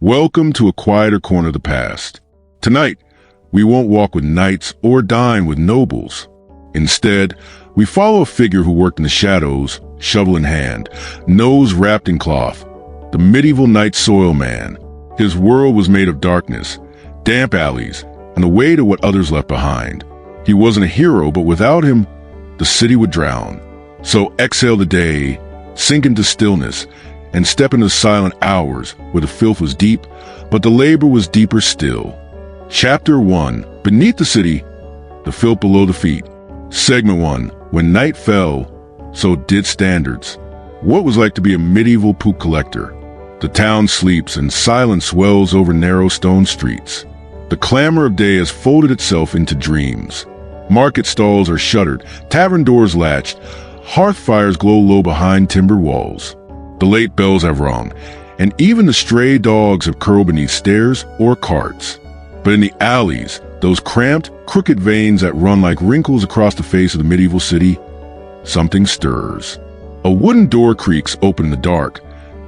Welcome to a quieter corner of the past. Tonight, we won't walk with knights or dine with nobles. Instead, we follow a figure who worked in the shadows, shovel in hand, nose wrapped in cloth, the medieval night soil man. His world was made of darkness, damp alleys, and the way to what others left behind. He wasn't a hero, but without him, the city would drown. So exhale the day, sink into stillness, and step into silent hours where the filth was deep, but the labor was deeper still. Chapter 1. Beneath the city, the filth below the feet. Segment 1. When night fell, so did standards. What was like to be a medieval poop collector? The town sleeps and silence swells over narrow stone streets. The clamor of day has folded itself into dreams. Market stalls are shuttered, tavern doors latched, hearth fires glow low behind timber walls. The late bells have rung, and even the stray dogs have curled beneath stairs or carts. But in the alleys, those cramped, crooked veins that run like wrinkles across the face of the medieval city, something stirs. A wooden door creaks open in the dark,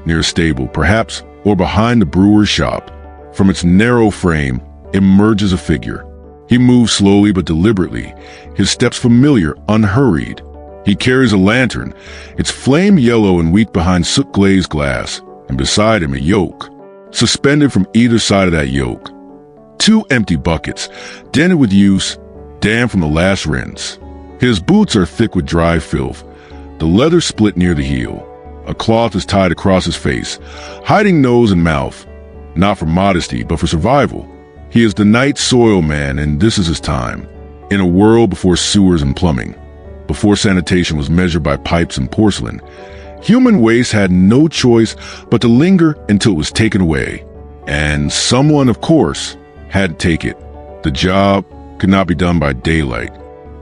near a stable, perhaps, or behind the brewer's shop. From its narrow frame emerges a figure. He moves slowly but deliberately, his steps familiar, unhurried. He carries a lantern, its flame yellow and weak behind soot-glazed glass, and beside him a yoke. Suspended from either side of that yoke, 2 empty buckets, dented with use, damp from the last rinse. His boots are thick with dry filth, the leather split near the heel. A cloth is tied across his face, hiding nose and mouth, not for modesty, but for survival. He is the night soil man, and this is his time. In a world before sewers and plumbing, before sanitation was measured by pipes and porcelain, human waste had no choice but to linger until it was taken away. And someone, of course, had to take it. The job could not be done by daylight.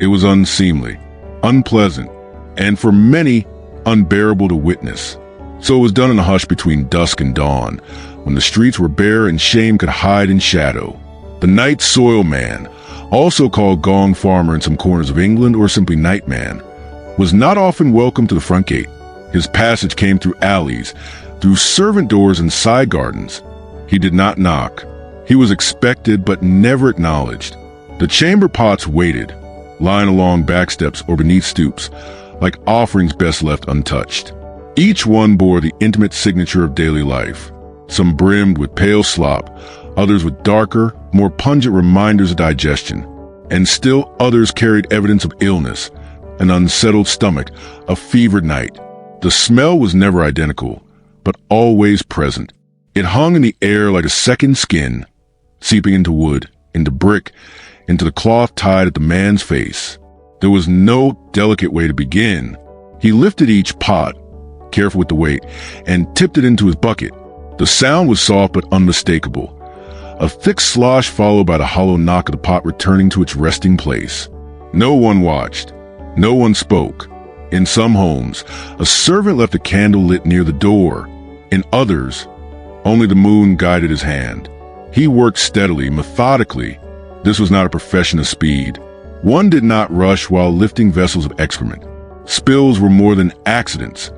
It was unseemly, unpleasant, and for many, unbearable to witness. So it was done in a hush between dusk and dawn, when the streets were bare and shame could hide in shadow. The night soil man, also called Gong farmer in some corners of England or simply nightman, was not often welcome to the front gate. His passage came through alleys, through servant doors and side gardens. He did not knock. He was expected but never acknowledged. The chamber pots waited, lying along back steps or beneath stoops, like offerings best left untouched. Each one bore the intimate signature of daily life. Some brimmed with pale slop, others with darker, more pungent reminders of digestion, and still others carried evidence of illness, an unsettled stomach, a fevered night. The smell was never identical, but always present. It hung in the air like a second skin, seeping into wood, into brick, into the cloth tied at the man's face. There was no delicate way to begin. He lifted each pot, careful with the weight, and tipped it into his bucket. The sound was soft but unmistakable. A thick slosh followed by the hollow knock of the pot returning to its resting place. No one watched. No one spoke. In some homes, a servant left a candle lit near the door. In others, only the moon guided his hand. He worked steadily, methodically. This was not a profession of speed. One did not rush while lifting vessels of excrement. Spills were more than accidents.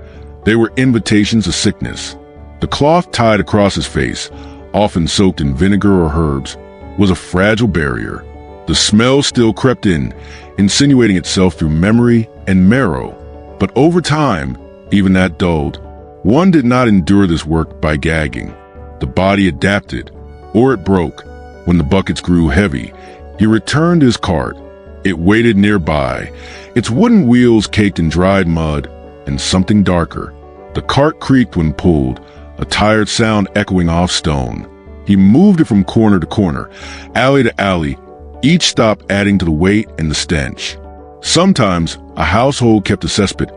They were invitations to sickness. The cloth tied across his face, often soaked in vinegar or herbs, was a fragile barrier. The smell still crept in, insinuating itself through memory and marrow. But over time, even that dulled. One did not endure this work by gagging. The body adapted, or it broke. When the buckets grew heavy, he returned his cart. It waited nearby, its wooden wheels caked in dried mud and something darker. The cart creaked when pulled, a tired sound echoing off stone. He moved it from corner to corner, alley to alley, each stop adding to the weight and the stench. Sometimes a household kept a cesspit,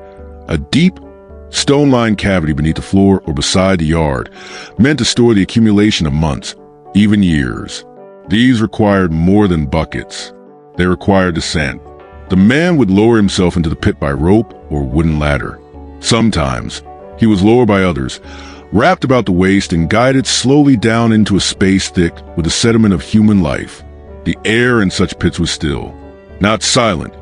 a deep, stone-lined cavity beneath the floor or beside the yard, meant to store the accumulation of months, even years. These required more than buckets. They required descent. The man would lower himself into the pit by rope or wooden ladder. Sometimes he was lowered by others, wrapped about the waist and guided slowly down into a space thick with the sediment of human life. The air in such pits was still, not silent.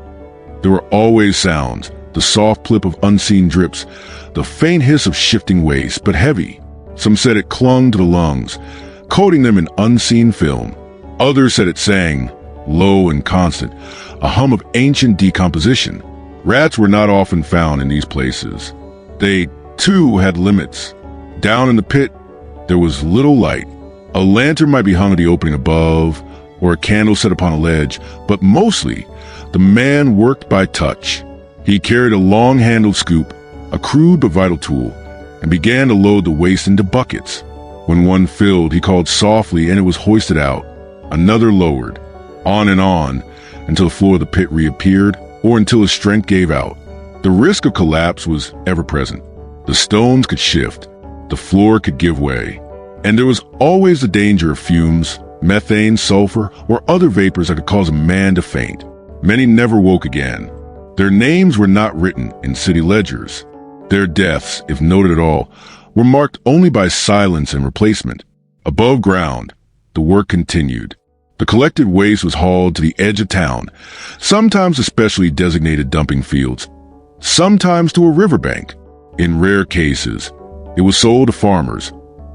There were always sounds, the soft plip of unseen drips, the faint hiss of shifting waste, but heavy. Some said it clung to the lungs, coating them in unseen film. Others said it sang, low and constant, a hum of ancient decomposition. Rats were not often found in these places. They, too, had limits. Down in the pit, there was little light. A lantern might be hung at the opening above, or a candle set upon a ledge, but mostly, the man worked by touch. He carried a long-handled scoop, a crude but vital tool, and began to load the waste into buckets. When one filled, he called softly and it was hoisted out. Another lowered, on and on, until the floor of the pit reappeared, or until his strength gave out. The risk of collapse was ever present. The stones could shift, the floor could give way, and there was always the danger of fumes, methane, sulfur, or other vapors that could cause a man to faint. Many never woke again. Their names were not written in city ledgers. Their deaths, if noted at all, were marked only by silence and replacement. Above ground, the work continued. The collected waste was hauled to the edge of town, sometimes to specially designated dumping fields, sometimes to a riverbank. In rare cases, it was sold to farmers,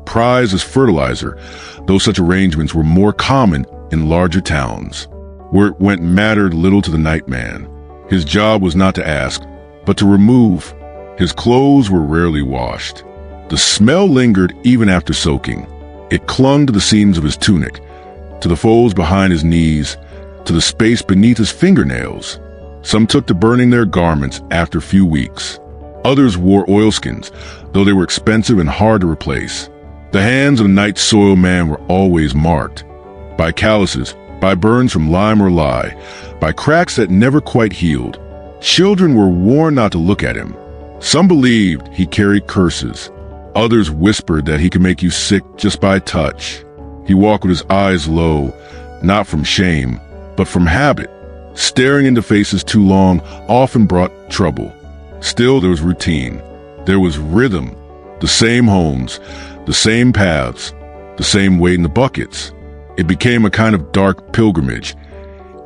prized as fertilizer, though such arrangements were more common in larger towns. Where it went mattered little to the nightman. His job was not to ask, but to remove. His clothes were rarely washed. The smell lingered even after soaking. It clung to the seams of his tunic, to the folds behind his knees, to the space beneath his fingernails. Some took to burning their garments after a few weeks. Others wore oilskins, though they were expensive and hard to replace. The hands of the night soil man were always marked, by calluses, by burns from lime or lye, by cracks that never quite healed. Children were warned not to look at him. Some believed he carried curses. Others whispered that he could make you sick just by touch. He walked with his eyes low, not from shame, but from habit. Staring into faces too long often brought trouble. Still, there was routine. There was rhythm. The same homes, the same paths, the same weight in the buckets. It became a kind of dark pilgrimage,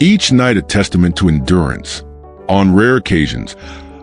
each night a testament to endurance. On rare occasions,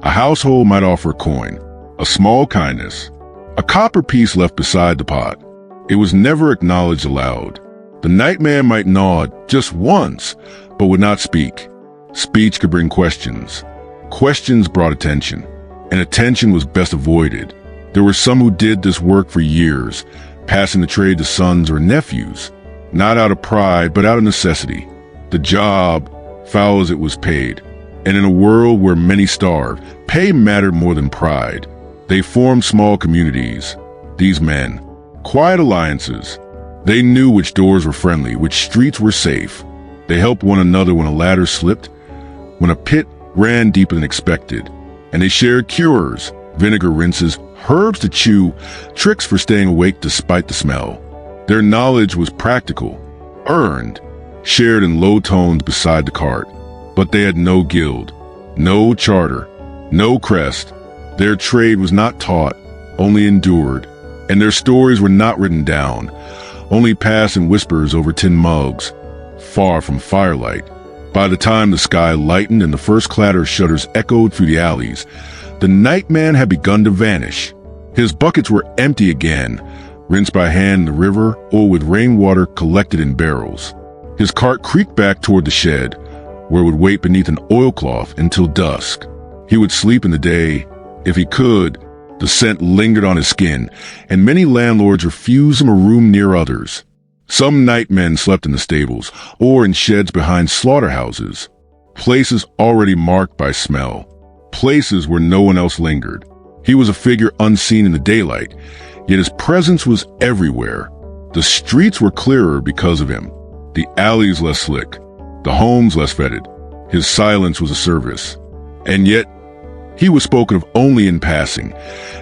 a household might offer a coin, a small kindness, a copper piece left beside the pot. It was never acknowledged aloud. The nightman might nod just once, but would not speak. Speech could bring questions. Questions brought attention, and attention was best avoided. There were some who did this work for years, passing the trade to sons or nephews, not out of pride, but out of necessity. The job, foul as it was paid. And in a world where many starved, pay mattered more than pride. They formed small communities, these men, quiet alliances. They knew which doors were friendly, which streets were safe. They helped one another when a ladder slipped, when a pit ran deeper than expected. And they shared cures, vinegar rinses, herbs to chew, tricks for staying awake despite the smell. Their knowledge was practical, earned, shared in low tones beside the cart. But they had no guild, no charter, no crest. Their trade was not taught, only endured. And their stories were not written down, only passed in whispers over tin mugs, far from firelight. By the time the sky lightened and the first clatter of shutters echoed through the alleys, the nightman had begun to vanish. His buckets were empty again, rinsed by hand in the river or with rainwater collected in barrels. His cart creaked back toward the shed, where it would wait beneath an oilcloth until dusk. He would sleep in the day. If he could, the scent lingered on his skin, and many landlords refused him a room near others. Some nightmen slept in the stables, or in sheds behind slaughterhouses, places already marked by smell, places where no one else lingered. He was a figure unseen in the daylight, yet his presence was everywhere. The streets were clearer because of him, the alleys less slick, the homes less vetted. His silence was a service. And yet, he was spoken of only in passing,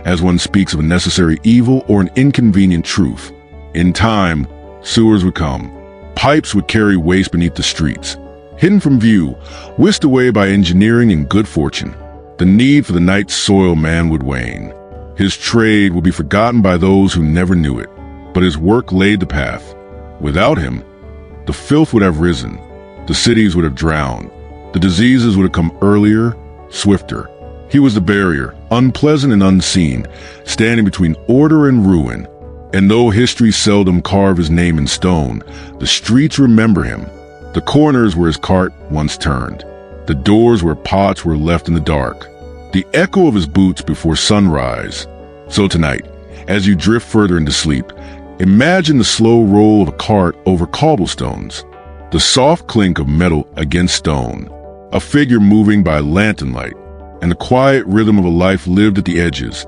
as one speaks of a necessary evil or an inconvenient truth. In time, sewers would come. Pipes would carry waste beneath the streets. Hidden from view, whisked away by engineering and good fortune, the need for the night soil man would wane. His trade would be forgotten by those who never knew it, but his work laid the path. Without him, the filth would have risen. The cities would have drowned. The diseases would have come earlier, swifter. He was the barrier, unpleasant and unseen, standing between order and ruin. And though history seldom carved his name in stone, the streets remember him. The corners where his cart once turned. The doors where pots were left in the dark. The echo of his boots before sunrise. So tonight, as you drift further into sleep, imagine the slow roll of a cart over cobblestones, the soft clink of metal against stone, a figure moving by lantern light, and the quiet rhythm of a life lived at the edges,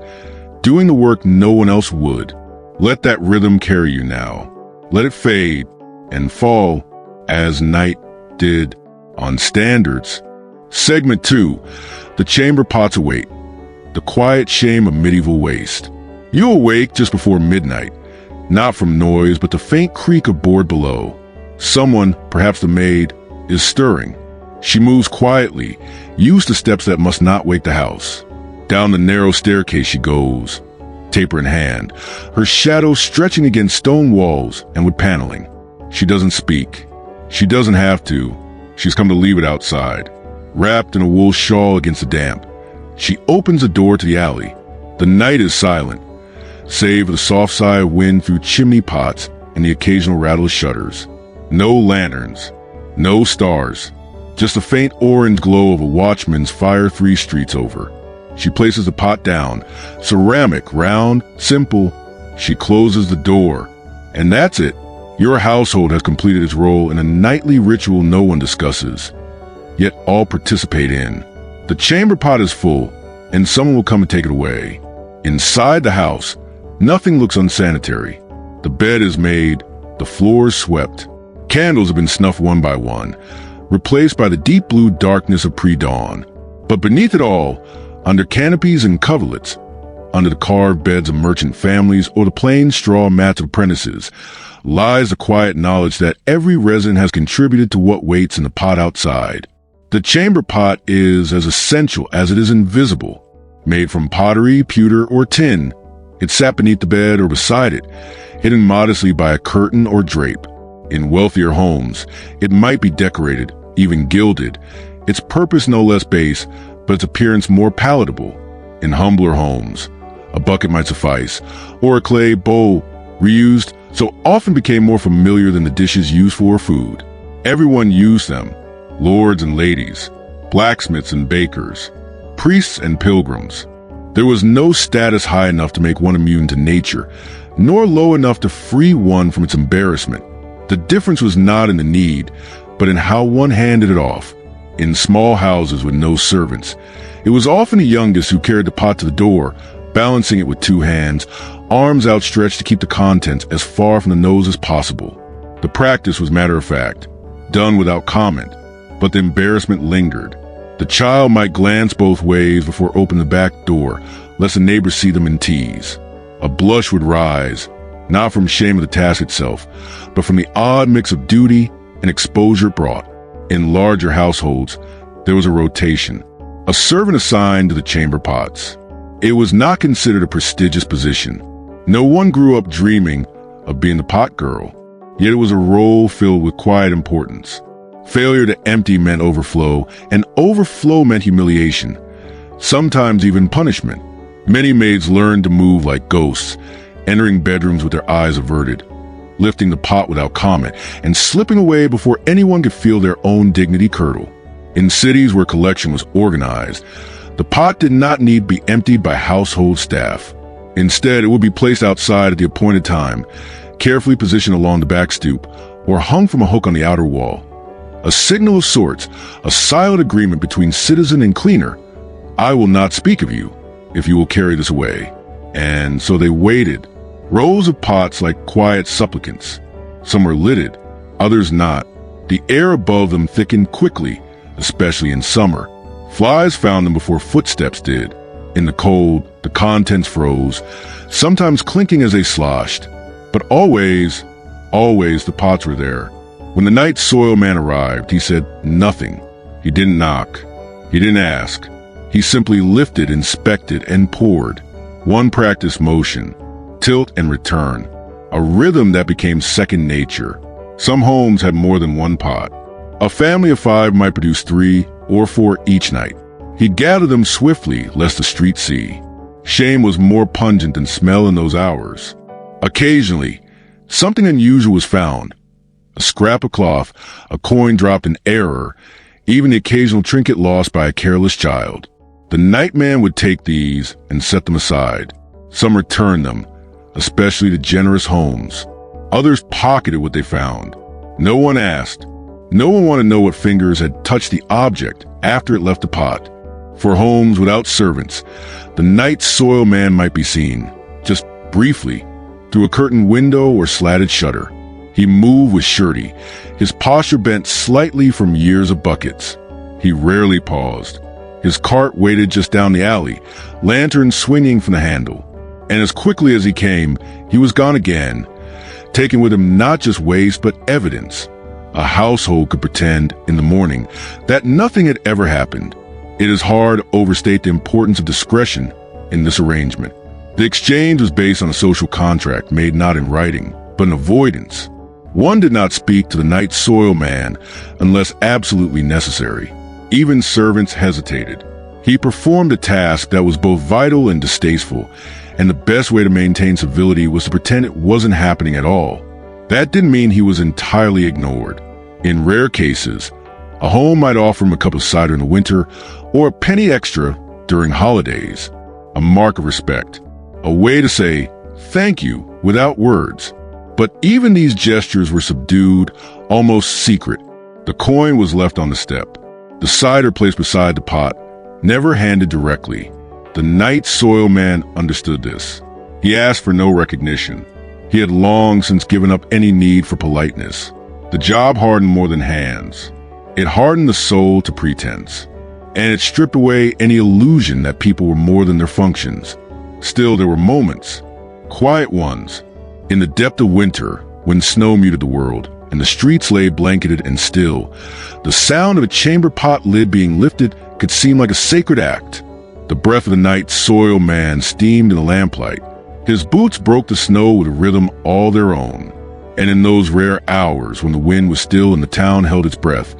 doing the work no one else would. Let that rhythm carry you now. Let it fade and fall as night did on Standards. Segment 2. The chamber pots await. The quiet shame of medieval waste. You awake just before midnight, not from noise but the faint creak of board below. Someone, perhaps the maid, is stirring. She moves quietly, used to steps that must not wake the house. Down the narrow staircase she goes, taper in hand, her shadow stretching against stone walls and wood paneling. She doesn't speak. She doesn't have to. She's come to leave it outside, wrapped in a wool shawl against the damp. She opens the door to the alley. The night is silent, save for the soft sigh of wind through chimney pots and the occasional rattle of shutters. No lanterns, no stars, just the faint orange glow of a watchman's fire 3 streets over. She places the pot down, ceramic, round, simple. She closes the door, and that's it. Your household has completed its role in a nightly ritual no one discusses, yet all participate in. The chamber pot is full, and someone will come and take it away. Inside the house, nothing looks unsanitary. The bed is made, the floors swept. Candles have been snuffed one by one, replaced by the deep blue darkness of pre-dawn. But beneath it all, under canopies and coverlets, under the carved beds of merchant families or the plain straw mats of apprentices, lies the quiet knowledge that every resident has contributed to what waits in the pot outside. The chamber pot is as essential as it is invisible. Made from pottery, pewter, or tin, it sat beneath the bed or beside it, hidden modestly by a curtain or drape. In wealthier homes, it might be decorated, even gilded, its purpose no less base, but its appearance more palatable. In humbler homes, a bucket might suffice, or a clay bowl, reused, so often became more familiar than the dishes used for food. Everyone used them, lords and ladies, blacksmiths and bakers, priests and pilgrims. There was no status high enough to make one immune to nature, nor low enough to free one from its embarrassment. The difference was not in the need, but in how one handed it off. In small houses with no servants, it was often the youngest who carried the pot to the door, balancing it with 2 hands, arms outstretched to keep the contents as far from the nose as possible. The practice was matter of fact, done without comment, but the embarrassment lingered. The child might glance both ways before opening the back door, lest the neighbors see them and tease. A blush would rise, not from shame of the task itself, but from the odd mix of duty and exposure it brought. In larger households, there was a rotation, a servant assigned to the chamber pots. It was not considered a prestigious position. No one grew up dreaming of being the pot girl, yet it was a role filled with quiet importance. Failure to empty meant overflow, and overflow meant humiliation, sometimes even punishment. Many maids learned to move like ghosts, entering bedrooms with their eyes averted, lifting the pot without comment, and slipping away before anyone could feel their own dignity curdle. In cities where collection was organized, the pot did not need to be emptied by household staff. Instead, it would be placed outside at the appointed time, carefully positioned along the back stoop, or hung from a hook on the outer wall. A signal of sorts, a silent agreement between citizen and cleaner. I will not speak of you, if you will carry this away. And so they waited, rows of pots like quiet supplicants. Some were lidded, others not. The air above them thickened quickly, especially in summer. Flies found them before footsteps did. In the cold, the contents froze, sometimes clinking as they sloshed. But always the pots were there. When the night soil man arrived, he said nothing. He didn't knock. He didn't ask. He simply lifted, inspected, and poured. One practiced motion, tilt and return, a rhythm that became second nature. Some homes had more than one pot. A family of 5 might produce 3 or 4 each night. He'd gather them swiftly, lest the street see. Shame was more pungent than smell in those hours. Occasionally, something unusual was found. A scrap of cloth, a coin dropped in error, even the occasional trinket lost by a careless child. The nightman would take these and set them aside. Some returned them, especially to generous homes. Others pocketed what they found. No one asked. No one wanted to know what fingers had touched the object after it left the pot. For homes without servants, the night soil man might be seen, just briefly, through a curtained window or slatted shutter. He moved with surety, his posture bent slightly from years of buckets. He rarely paused. His cart waited just down the alley, lantern swinging from the handle. And as quickly as he came, he was gone again, taking with him not just waste but evidence. A household could pretend, in the morning, that nothing had ever happened. It is hard to overstate the importance of discretion in this arrangement. The exchange was based on a social contract made not in writing, but in avoidance. One did not speak to the night soil man unless absolutely necessary. Even servants hesitated. He performed a task that was both vital and distasteful, and the best way to maintain civility was to pretend it wasn't happening at all. That didn't mean he was entirely ignored. In rare cases, a home might offer him a cup of cider in the winter or a penny extra during holidays, a mark of respect, a way to say thank you without words. But even these gestures were subdued, almost secret. The coin was left on the step, the cider placed beside the pot, never handed directly. The night soil man understood this. He asked for no recognition. He had long since given up any need for politeness. The job hardened more than hands. It hardened the soul to pretense, and it stripped away any illusion that people were more than their functions. Still, there were moments, quiet ones, in the depth of winter, when snow muted the world, and the streets lay blanketed and still. The sound of a chamber pot lid being lifted could seem like a sacred act. The breath of the night soil man steamed in the lamplight. His boots broke the snow with a rhythm all their own. And in those rare hours when the wind was still and the town held its breath,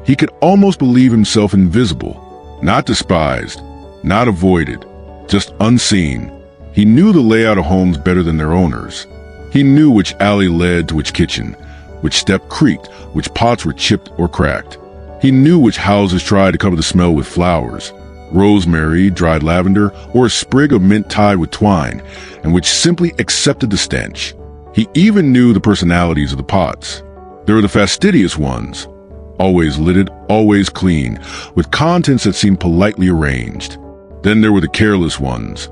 he could almost believe himself invisible, not despised, not avoided, just unseen. He knew the layout of homes better than their owners. He knew which alley led to which kitchen, which step creaked, which pots were chipped or cracked. He knew which houses tried to cover the smell with flowers, rosemary, dried lavender, or a sprig of mint tied with twine, and which simply accepted the stench. He even knew the personalities of the pots. There were the fastidious ones, always lidded, always clean, with contents that seemed politely arranged. Then there were the careless ones,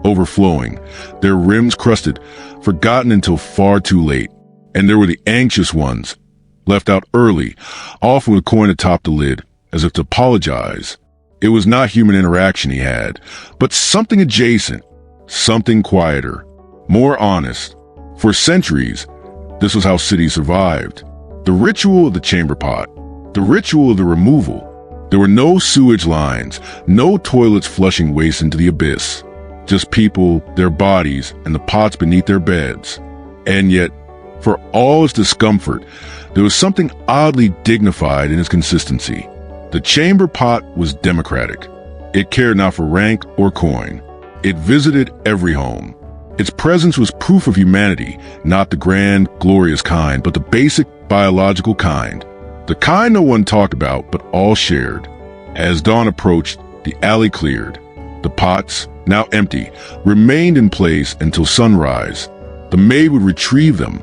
overflowing, their rims crusted, forgotten until far too late. And there were the anxious ones, left out early, often with a coin atop the lid, as if to apologize. It was not human interaction he had, but something adjacent, something quieter, more honest. For centuries, this was how cities survived. The ritual of the chamber pot, the ritual of the removal. There were no sewage lines, no toilets flushing waste into the abyss. Just people, their bodies, and the pots beneath their beds. And yet, for all its discomfort, there was something oddly dignified in its consistency. The chamber pot was democratic. It cared not for rank or coin. It visited every home. Its presence was proof of humanity, not the grand, glorious kind, but the basic, biological kind. The kind no one talked about, but all shared. As dawn approached, the alley cleared. The pots, now empty, remained in place until sunrise. The maid would retrieve them,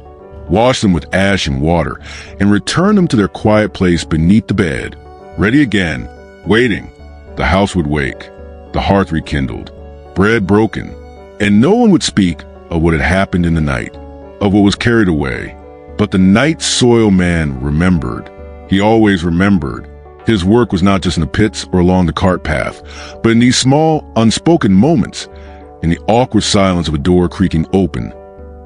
wash them with ash and water, and return them to their quiet place beneath the bed. Ready again, waiting. The house would wake, the hearth rekindled, bread broken, and no one would speak of what had happened in the night, of what was carried away. But the night soil man remembered. He always remembered. His work was not just in the pits or along the cart path, but in these small, unspoken moments, in the awkward silence of a door creaking open,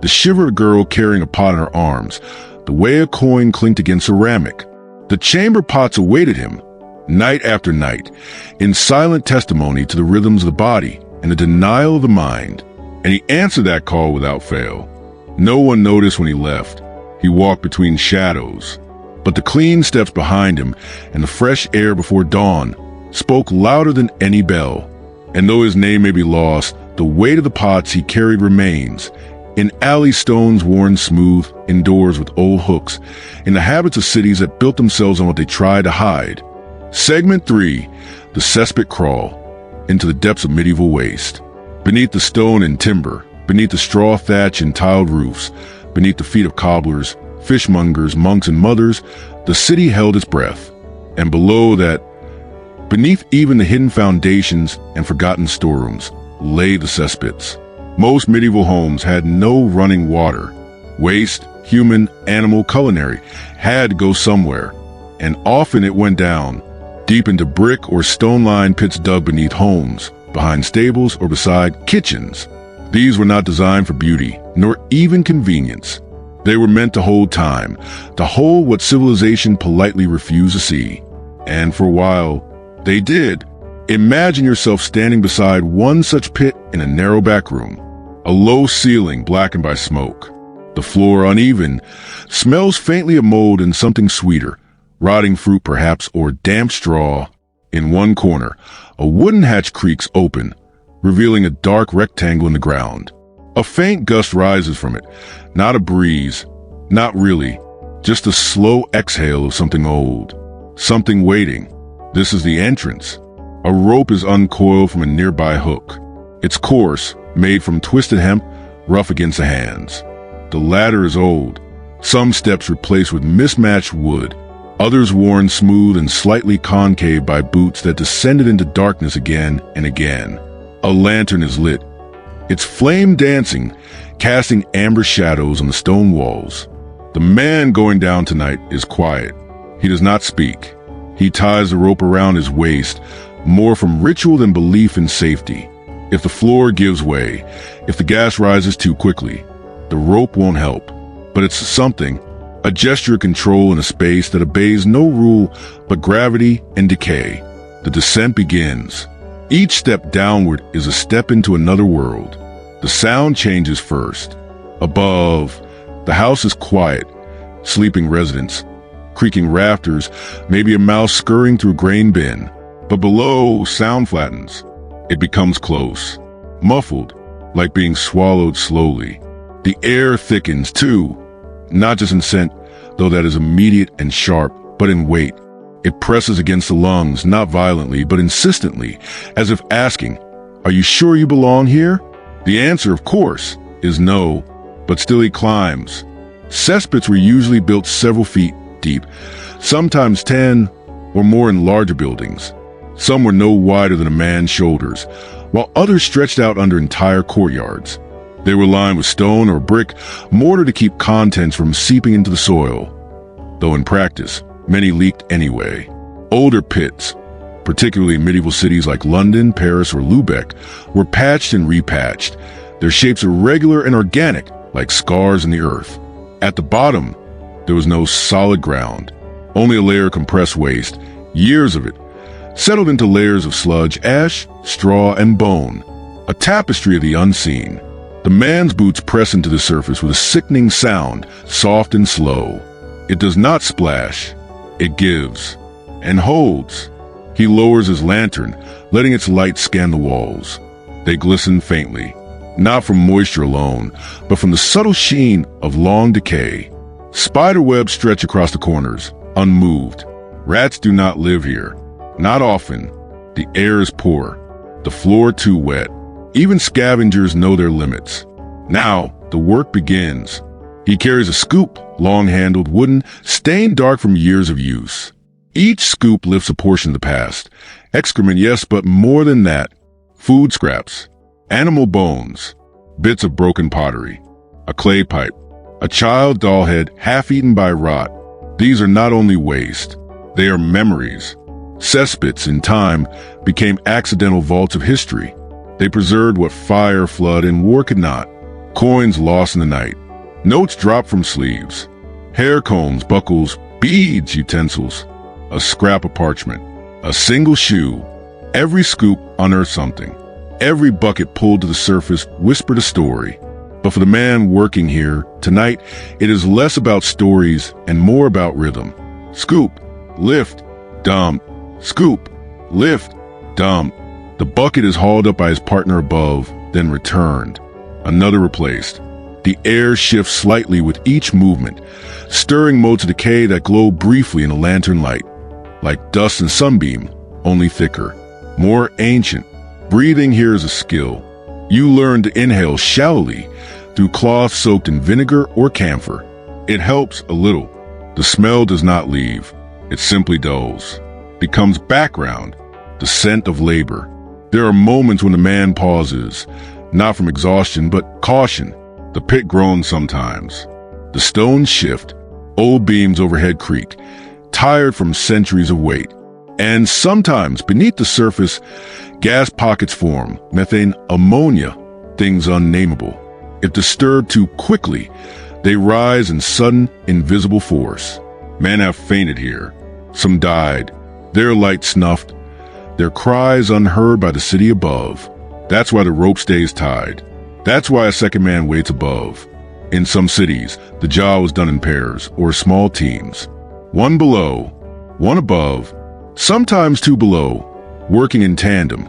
the shiver of a girl carrying a pot in her arms, the way a coin clinked against ceramic. The chamber pots awaited him, night after night, in silent testimony to the rhythms of the body and the denial of the mind, and he answered that call without fail. No one noticed when he left. He walked between shadows, but the clean steps behind him and the fresh air before dawn spoke louder than any bell. And though his name may be lost, the weight of the pots he carried remains, In alley stones worn smooth, in doors with old hooks, in the habits of cities that built themselves on what they tried to hide. Segment 3, the cesspit crawl, into the depths of medieval waste. Beneath the stone and timber, beneath the straw thatch and tiled roofs, beneath the feet of cobblers, fishmongers, monks, and mothers, the city held its breath. And below that, beneath even the hidden foundations and forgotten storerooms, lay the cesspits. Most medieval homes had no running water. Waste, human, animal, culinary, had to go somewhere, and often it went down, deep into brick or stone-lined pits dug beneath homes, behind stables, or beside kitchens. These were not designed for beauty, nor even convenience. They were meant to hold time, to hold what civilization politely refused to see. And for a while, they did. Imagine yourself standing beside one such pit in a narrow back room, a low ceiling blackened by smoke. The floor uneven, smells faintly of mold and something sweeter, rotting fruit perhaps, or damp straw. In one corner, a wooden hatch creaks open, revealing a dark rectangle in the ground. A faint gust rises from it, not a breeze, not really, just a slow exhale of something old, something waiting. This is the entrance. A rope is uncoiled from a nearby hook. Its coarse, made from twisted hemp, rough against the hands. The ladder is old, some steps replaced with mismatched wood, others worn smooth and slightly concave by boots that descended into darkness again and again. A lantern is lit, its flame dancing, casting amber shadows on the stone walls. The man going down tonight is quiet. He does not speak. He ties the rope around his waist, more from ritual than belief in safety. If the floor gives way, if the gas rises too quickly, the rope won't help. But it's something, a gesture of control in a space that obeys no rule but gravity and decay. The descent begins. Each step downward is a step into another world. The sound changes first. Above, the house is quiet, sleeping residents, creaking rafters, maybe a mouse scurrying through a grain bin. But below, sound flattens. It becomes close, muffled, like being swallowed slowly. The air thickens too, not just in scent, though that is immediate and sharp, but in weight. It presses against the lungs, not violently, but insistently, as if asking, "Are you sure you belong here?" The answer, of course, is no, but still he climbs. Cesspits were usually built several feet deep, sometimes 10 or more in larger buildings. Some were no wider than a man's shoulders, while others stretched out under entire courtyards. They were lined with stone or brick mortar to keep contents from seeping into the soil, though in practice, many leaked anyway. Older pits, particularly in medieval cities like London, Paris, or Lubeck, were patched and repatched, their shapes irregular and organic, like scars in the earth. At the bottom, there was no solid ground, only a layer of compressed waste, years of it, settled into layers of sludge, ash, straw, and bone, a tapestry of the unseen. The man's boots press into the surface with a sickening sound, soft and slow. It does not splash. It gives and holds. He lowers his lantern, letting its light scan the walls. They glisten faintly, not from moisture alone, but from the subtle sheen of long decay. Spider webs stretch across the corners, unmoved. Rats do not live here. Not often. The air is poor, the floor too wet. Even scavengers know their limits. Now, the work begins. He carries a scoop, long-handled, wooden, stained dark from years of use. Each scoop lifts a portion of the past. Excrement, yes, but more than that. Food scraps, animal bones, bits of broken pottery, a clay pipe, a child doll head half-eaten by rot. These are not only waste, they are memories. Cesspits, in time, became accidental vaults of history. They preserved what fire, flood, and war could not. Coins lost in the night. Notes dropped from sleeves. Hair combs, buckles, beads, utensils. A scrap of parchment. A single shoe. Every scoop unearthed something. Every bucket pulled to the surface whispered a story. But for the man working here, tonight, it is less about stories and more about rhythm. Scoop, lift, dump. Scoop, lift, dump. The bucket is hauled up by his partner above, then returned. Another replaced. The air shifts slightly with each movement, stirring motes of decay that glow briefly in the lantern light, like dust and sunbeam, only thicker, more ancient. Breathing here is a skill. You learn to inhale shallowly through cloth soaked in vinegar or camphor. It helps a little. The smell does not leave. It simply dulls, becomes background, the scent of labor. There are moments when the man pauses, not from exhaustion but caution. The pit groans sometimes. The stones shift, old beams overhead creak, tired from centuries of weight. And sometimes, beneath the surface, gas pockets form, methane, ammonia, things unnameable. If disturbed too quickly, they rise in sudden, invisible force. Men have fainted here. Some died, their light snuffed, their cries unheard by the city above. That's why the rope stays tied. That's why a second man waits above. In some cities, the job was done in pairs or small teams. One below, one above, sometimes two below, working in tandem,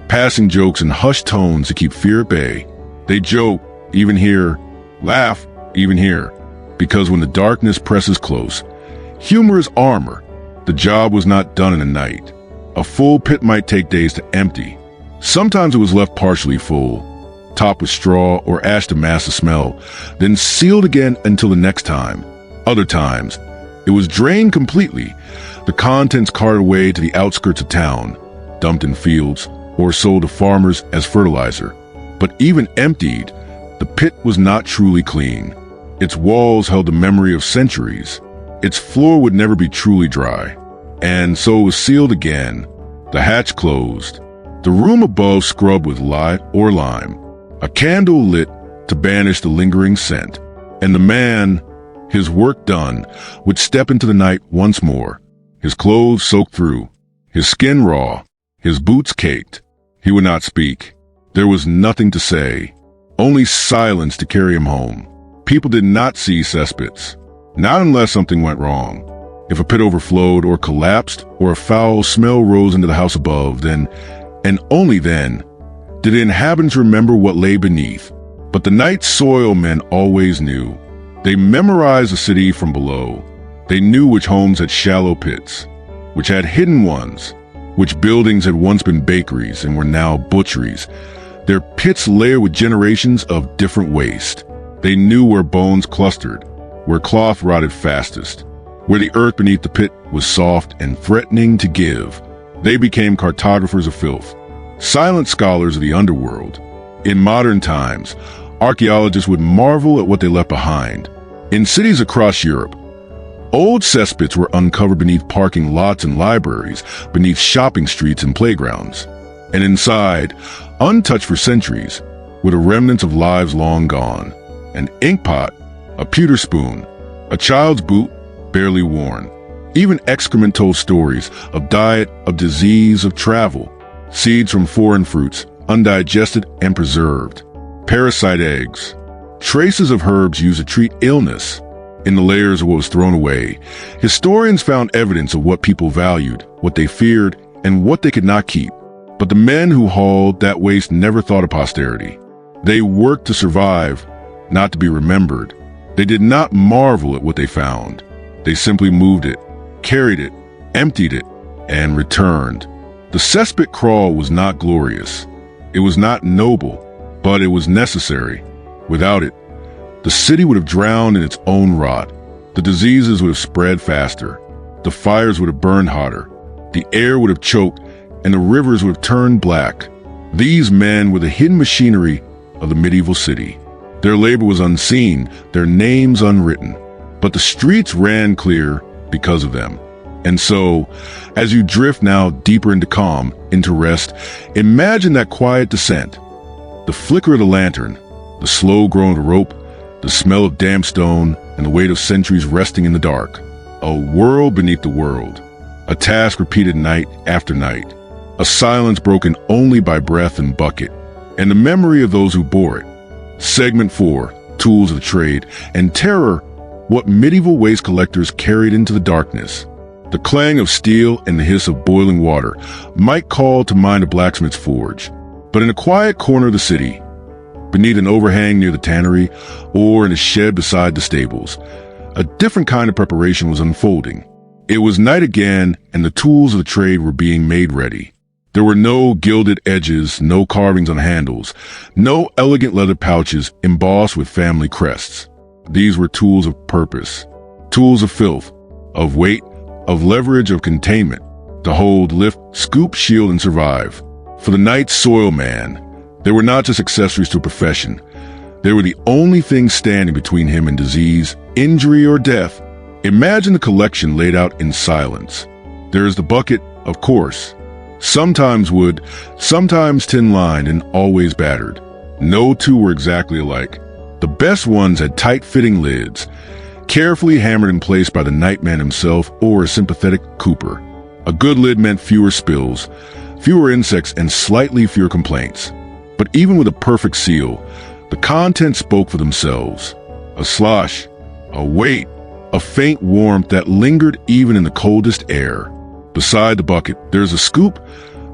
passing jokes in hushed tones to keep fear at bay. They joke, even here, laugh, even here, because when the darkness presses close, humor is armor. The job was not done in a night. A full pit might take days to empty. Sometimes it was left partially full, topped with straw or ash to mask the smell, then sealed again until the next time. Other times, it was drained completely, the contents carted away to the outskirts of town, dumped in fields, or sold to farmers as fertilizer. But even emptied, the pit was not truly clean. Its walls held the memory of centuries. Its floor would never be truly dry. And so it was sealed again, the hatch closed, the room above scrubbed with lye or lime, a candle lit to banish the lingering scent. And the man, his work done, would step into the night once more, his clothes soaked through, his skin raw, his boots caked. He would not speak. There was nothing to say, only silence to carry him home. People did not see cesspits, not unless something went wrong. If a pit overflowed or collapsed, or a foul smell rose into the house above, then, and only then, did the inhabitants remember what lay beneath. But the night soil men always knew. They memorized the city from below. They knew which homes had shallow pits, which had hidden ones, which buildings had once been bakeries and were now butcheries. Their pits layered with generations of different waste. They knew where bones clustered, where cloth rotted fastest, where the earth beneath the pit was soft and threatening to give. They became cartographers of filth, silent scholars of the underworld. In modern times, archaeologists would marvel at what they left behind. In cities across Europe, old cesspits were uncovered beneath parking lots and libraries, beneath shopping streets and playgrounds. And inside, untouched for centuries, were the remnants of lives long gone. An ink pot, a pewter spoon, a child's boot barely worn. Even excrement told stories of diet, of disease, of travel. Seeds from foreign fruits, undigested and preserved. Parasite eggs. Traces of herbs used to treat illness. In the layers of what was thrown away, historians found evidence of what people valued, what they feared, and what they could not keep. But the men who hauled that waste never thought of posterity. They worked to survive, not to be remembered. They did not marvel at what they found. They simply moved it, carried it, emptied it, and returned. The cesspit crawl was not glorious. It was not noble, but it was necessary. Without it, the city would have drowned in its own rot. The diseases would have spread faster. The fires would have burned hotter. The air would have choked, and the rivers would have turned black. These men were the hidden machinery of the medieval city. Their labor was unseen, their names unwritten, but the streets ran clear because of them. And so, as you drift now deeper into calm, into rest, imagine that quiet descent. The flicker of the lantern, the slow groan of the rope, the smell of damp stone, and the weight of centuries resting in the dark. A world beneath the world. A task repeated night after night. A silence broken only by breath and bucket, and the memory of those who bore it. Segment 4, Tools of the Trade, and terror, what medieval waste collectors carried into the darkness. The clang of steel and the hiss of boiling water might call to mind a blacksmith's forge. But in a quiet corner of the city, beneath an overhang near the tannery, or in a shed beside the stables. A different kind of preparation was unfolding. It was night again, and the tools of the trade were being made ready. There were no gilded edges, no carvings on handles, no elegant leather pouches embossed with family crests. These were tools of purpose, tools of filth, of weight, of leverage, of containment, to hold, lift, scoop, shield, and survive. For the night soil man, they were not just accessories to a profession. They were the only thing standing between him and disease, injury, or death. Imagine the collection laid out in silence. There is the bucket, of course. Sometimes wood, sometimes tin-lined, and always battered. No two were exactly alike. The best ones had tight-fitting lids, carefully hammered in place by the nightman himself or a sympathetic cooper. A good lid meant fewer spills, fewer insects, and slightly fewer complaints. But even with a perfect seal, the contents spoke for themselves. A slosh, a weight, a faint warmth that lingered even in the coldest air. Beside the bucket, there's a scoop,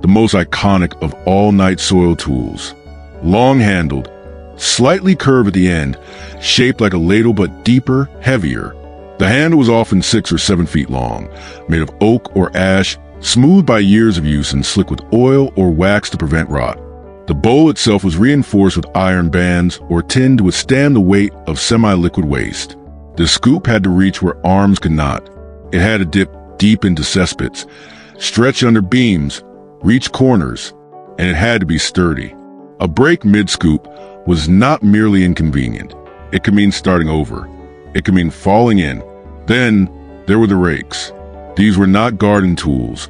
the most iconic of all night soil tools. Long-handled, slightly curved at the end, shaped like a ladle but deeper, heavier. The handle was often 6 or 7 feet long, made of oak or ash, smooth by years of use and slick with oil or wax to prevent rot. The bowl itself was reinforced with iron bands or tin to withstand the weight of semi-liquid waste. The scoop had to reach where arms could not. It had to dip deep into cesspits, stretch under beams, reach corners, and it had to be sturdy. A break mid-scoop was not merely inconvenient. It could mean starting over. It could mean falling in. Then there were the rakes. These were not garden tools,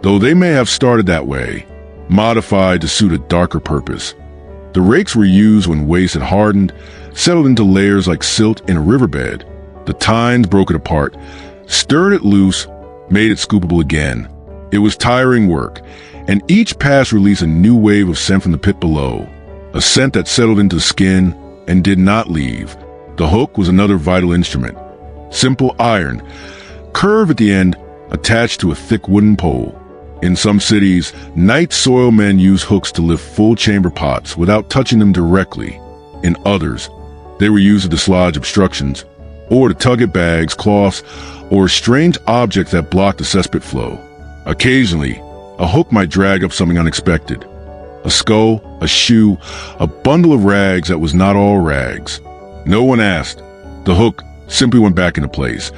though they may have started that way, modified to suit a darker purpose. The rakes were used when waste had hardened, settled into layers like silt in a riverbed. The tines broke it apart, stirred it loose, made it scoopable again. It was tiring work, and each pass released a new wave of scent from the pit below, a scent that settled into the skin and did not leave. The hook was another vital instrument. Simple iron, curved at the end, attached to a thick wooden pole. In some cities, night soil men use hooks to lift full chamber pots without touching them directly. In others, they were used to dislodge obstructions, or to tug at bags, cloths, or strange objects that blocked the cesspit flow. Occasionally, a hook might drag up something unexpected. A skull, a shoe, a bundle of rags that was not all rags. No one asked. The hook simply went back into place,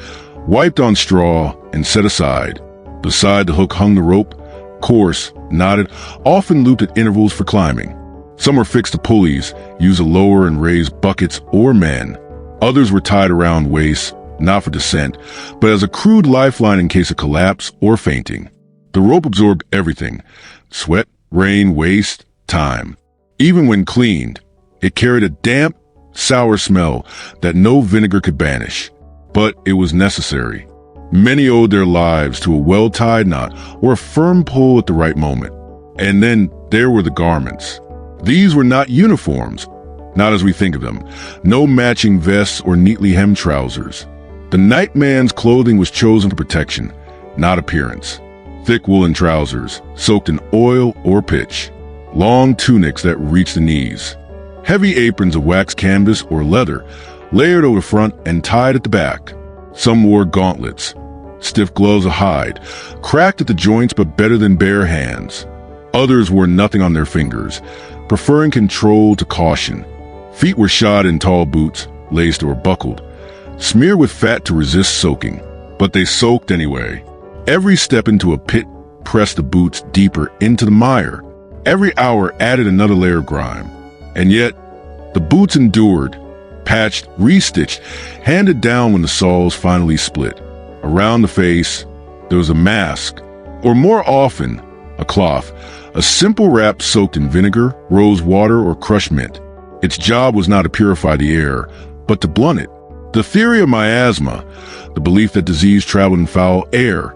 wiped on straw, and set aside. Beside the hook hung the rope, coarse, knotted, often looped at intervals for climbing. Some were fixed to pulleys, used to lower and raise buckets or men. Others were tied around waists, not for descent, but as a crude lifeline in case of collapse or fainting. The rope absorbed everything: sweat, rain, waste, time. Even when cleaned, it carried a damp, sour smell that no vinegar could banish. But it was necessary. Many owed their lives to a well-tied knot or a firm pull at the right moment. And then there were the garments. These were not uniforms, not as we think of them. No matching vests or neatly hemmed trousers. The nightman's clothing was chosen for protection, not appearance. Thick woolen trousers, soaked in oil or pitch. Long tunics that reached the knees. Heavy aprons of waxed canvas or leather, layered over the front and tied at the back. Some wore gauntlets, stiff gloves of hide, cracked at the joints but better than bare hands. Others wore nothing on their fingers, preferring control to caution. Feet were shod in tall boots, laced or buckled, smeared with fat to resist soaking. But they soaked anyway. Every step into a pit pressed the boots deeper into the mire. Every hour added another layer of grime. And yet, the boots endured, patched, restitched, handed down when the soles finally split. Around the face, there was a mask, or more often, a cloth, a simple wrap soaked in vinegar, rose water, or crushed mint. Its job was not to purify the air, but to blunt it. The theory of miasma, the belief that disease traveled in foul air,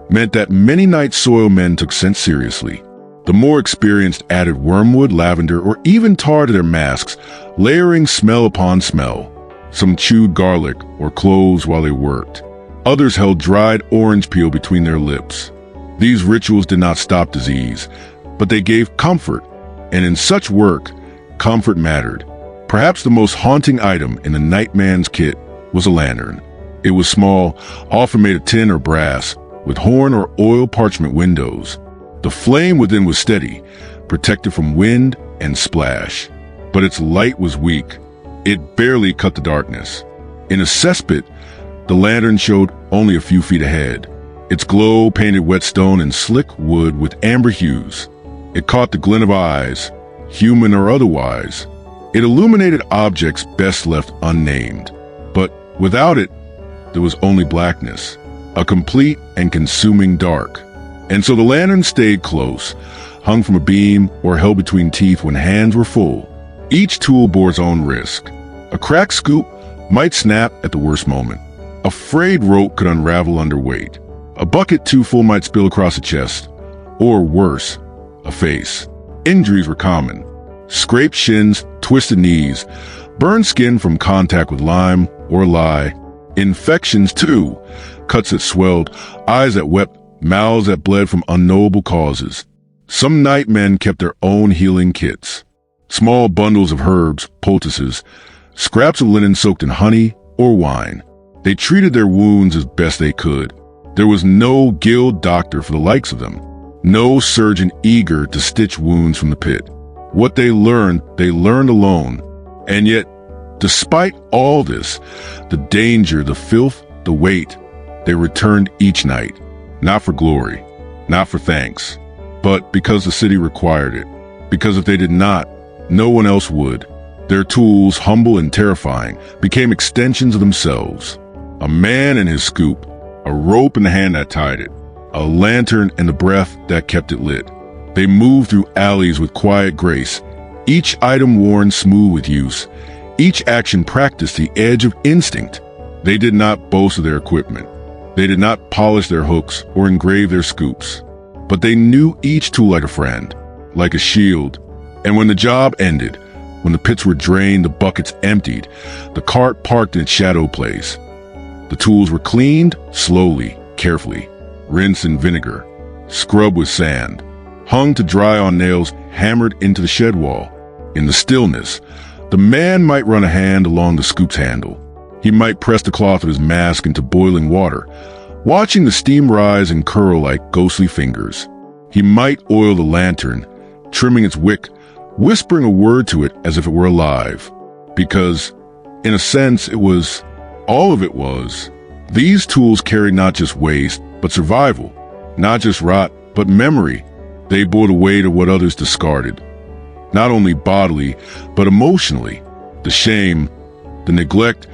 meant that many night soil men took scent seriously. The more experienced added wormwood, lavender, or even tar to their masks, layering smell upon smell. Some chewed garlic or cloves while they worked. Others held dried orange peel between their lips. These rituals did not stop disease, but they gave comfort, and in such work, comfort mattered. Perhaps the most haunting item in the nightman's kit was a lantern. It was small, often made of tin or brass, with horn or oil parchment windows. The flame within was steady, protected from wind and splash. But its light was weak. It barely cut the darkness. In a cesspit, the lantern showed only a few feet ahead. Its glow painted wet stone and slick wood with amber hues. It caught the glint of eyes, human or otherwise. It illuminated objects best left unnamed. But without it, there was only blackness, a complete and consuming dark. And so the lantern stayed close, hung from a beam or held between teeth when hands were full. Each tool bore its own risk. A cracked scoop might snap at the worst moment. A frayed rope could unravel under weight. A bucket too full might spill across a chest. Or worse, a face. Injuries were common. Scraped shins, twisted knees, burned skin from contact with lime or lye. Infections too. Cuts that swelled, eyes that wept, mouths that bled from unknowable causes. Some nightmen kept their own healing kits. Small bundles of herbs, poultices, scraps of linen soaked in honey or wine. They treated their wounds as best they could. There was no guild doctor for the likes of them. No surgeon eager to stitch wounds from the pit. What they learned alone. And yet, despite all this, the danger, the filth, the weight, they returned each night. Not for glory, not for thanks, but because the city required it. Because if they did not, no one else would. Their tools, humble and terrifying, became extensions of themselves. A man and his scoop, a rope in the hand that tied it, a lantern and the breath that kept it lit. They moved through alleys with quiet grace, each item worn smooth with use, each action practiced the edge of instinct. They did not boast of their equipment. They did not polish their hooks or engrave their scoops, but they knew each tool like a friend, like a shield. And when the job ended, when the pits were drained, the buckets emptied, the cart parked in its shadow place, the tools were cleaned slowly, carefully, rinsed in vinegar, scrubbed with sand, hung to dry on nails hammered into the shed wall. In the stillness, the man might run a hand along the scoop's handle. He might press the cloth of his mask into boiling water, watching the steam rise and curl like ghostly fingers. He might oil the lantern, trimming its wick, whispering a word to it as if it were alive. Because, in a sense, all of it was. These tools carried not just waste, but survival. Not just rot, but memory. They bore the weight of what others discarded. Not only bodily, but emotionally. The shame, the neglect,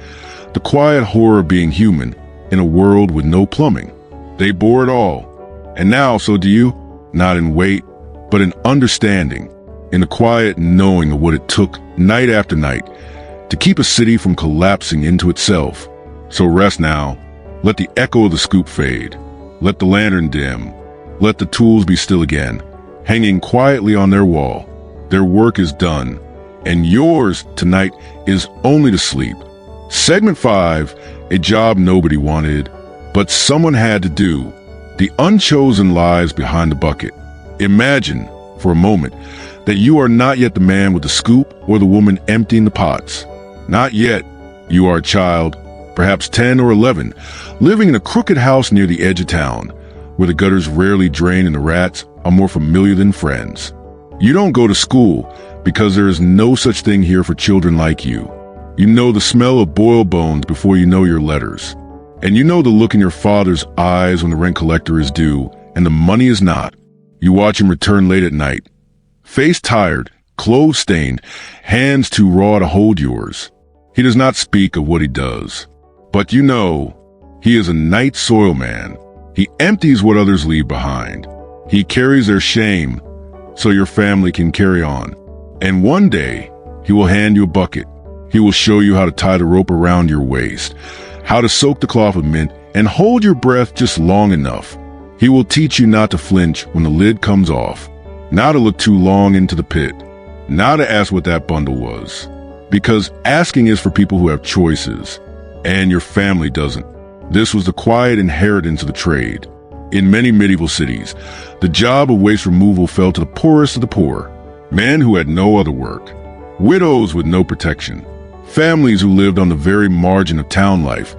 the quiet horror of being human in a world with no plumbing. They bore it all. And now, so do you. Not in weight, but in understanding. In the quiet knowing of what it took night after night to keep a city from collapsing into itself. So rest now. Let the echo of the scoop fade. Let the lantern dim. Let the tools be still again, hanging quietly on their wall. Their work is done, and yours tonight is only to sleep. Segment 5, a job nobody wanted, but someone had to do. The unchosen lives behind the bucket. Imagine, for a moment, that you are not yet the man with the scoop or the woman emptying the pots. Not yet. You are a child, perhaps 10 or 11, living in a crooked house near the edge of town, where the gutters rarely drain and the rats are more familiar than friends. You don't go to school because there is no such thing here for children like you. You know the smell of boiled bones before you know your letters. And you know the look in your father's eyes when the rent collector is due and the money is not. You watch him return late at night, face tired, clothes stained, hands too raw to hold yours. He does not speak of what he does, but you know he is a night soil man. He empties what others leave behind. He carries their shame so your family can carry on. And one day, he will hand you a bucket. He will show you how to tie the rope around your waist, how to soak the cloth with mint, and hold your breath just long enough. He will teach you not to flinch when the lid comes off, not to look too long into the pit, not to ask what that bundle was. Because asking is for people who have choices, and your family doesn't. This was the quiet inheritance of the trade. In many medieval cities, the job of waste removal fell to the poorest of the poor, men who had no other work. widows with no protection, families who lived on the very margin of town life,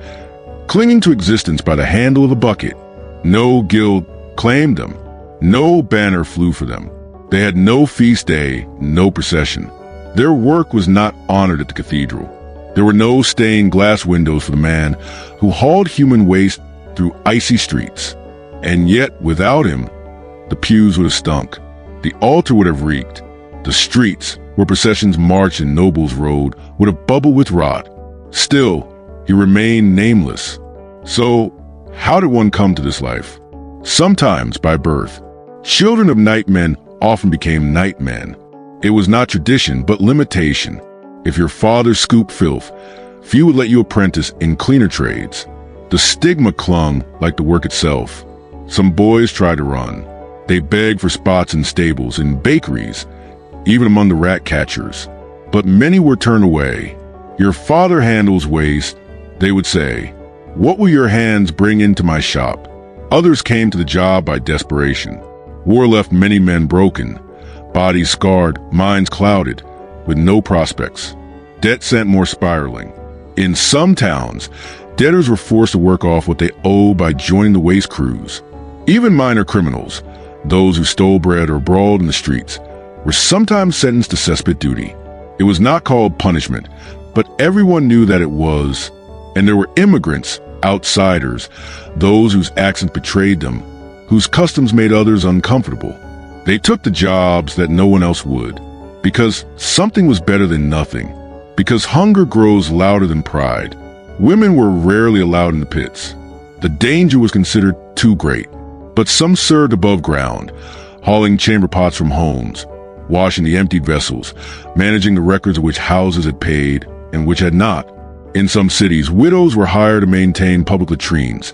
clinging to existence by the handle of the bucket. No guild claimed them. No banner flew for them. They had no feast day, no procession. Their work was not honored at the cathedral. There were no stained glass windows for the man who hauled human waste through icy streets. And yet, without him, the pews would have stunk. The altar would have reeked. The streets, where processions marched and nobles rode, would have bubbled with rot. Still, he remained nameless. So, how did one come to this life? Sometimes by birth. Children of nightmen often became nightmen. It was not tradition, but limitation. If your father scooped filth, few would let you apprentice in cleaner trades. The stigma clung like the work itself. Some boys tried to run. They begged for spots in stables, in bakeries, even among the rat catchers. But many were turned away. Your father handles waste, they would say. What will your hands bring into my shop? Others came to the job by desperation. War left many men broken, bodies scarred, minds clouded, with no prospects. Debt sent more spiraling. In some towns, debtors were forced to work off what they owed by joining the waste crews. Even minor criminals, those who stole bread or brawled in the streets, were sometimes sentenced to cesspit duty. It was not called punishment, but everyone knew that it was. And there were immigrants, outsiders, those whose accent betrayed them, whose customs made others uncomfortable. They took the jobs that no one else would, because something was better than nothing, because hunger grows louder than pride. Women were rarely allowed in the pits. The danger was considered too great, but some served above ground, hauling chamber pots from homes, washing the emptied vessels, managing the records of which houses had paid and which had not. In some cities, widows were hired to maintain public latrines,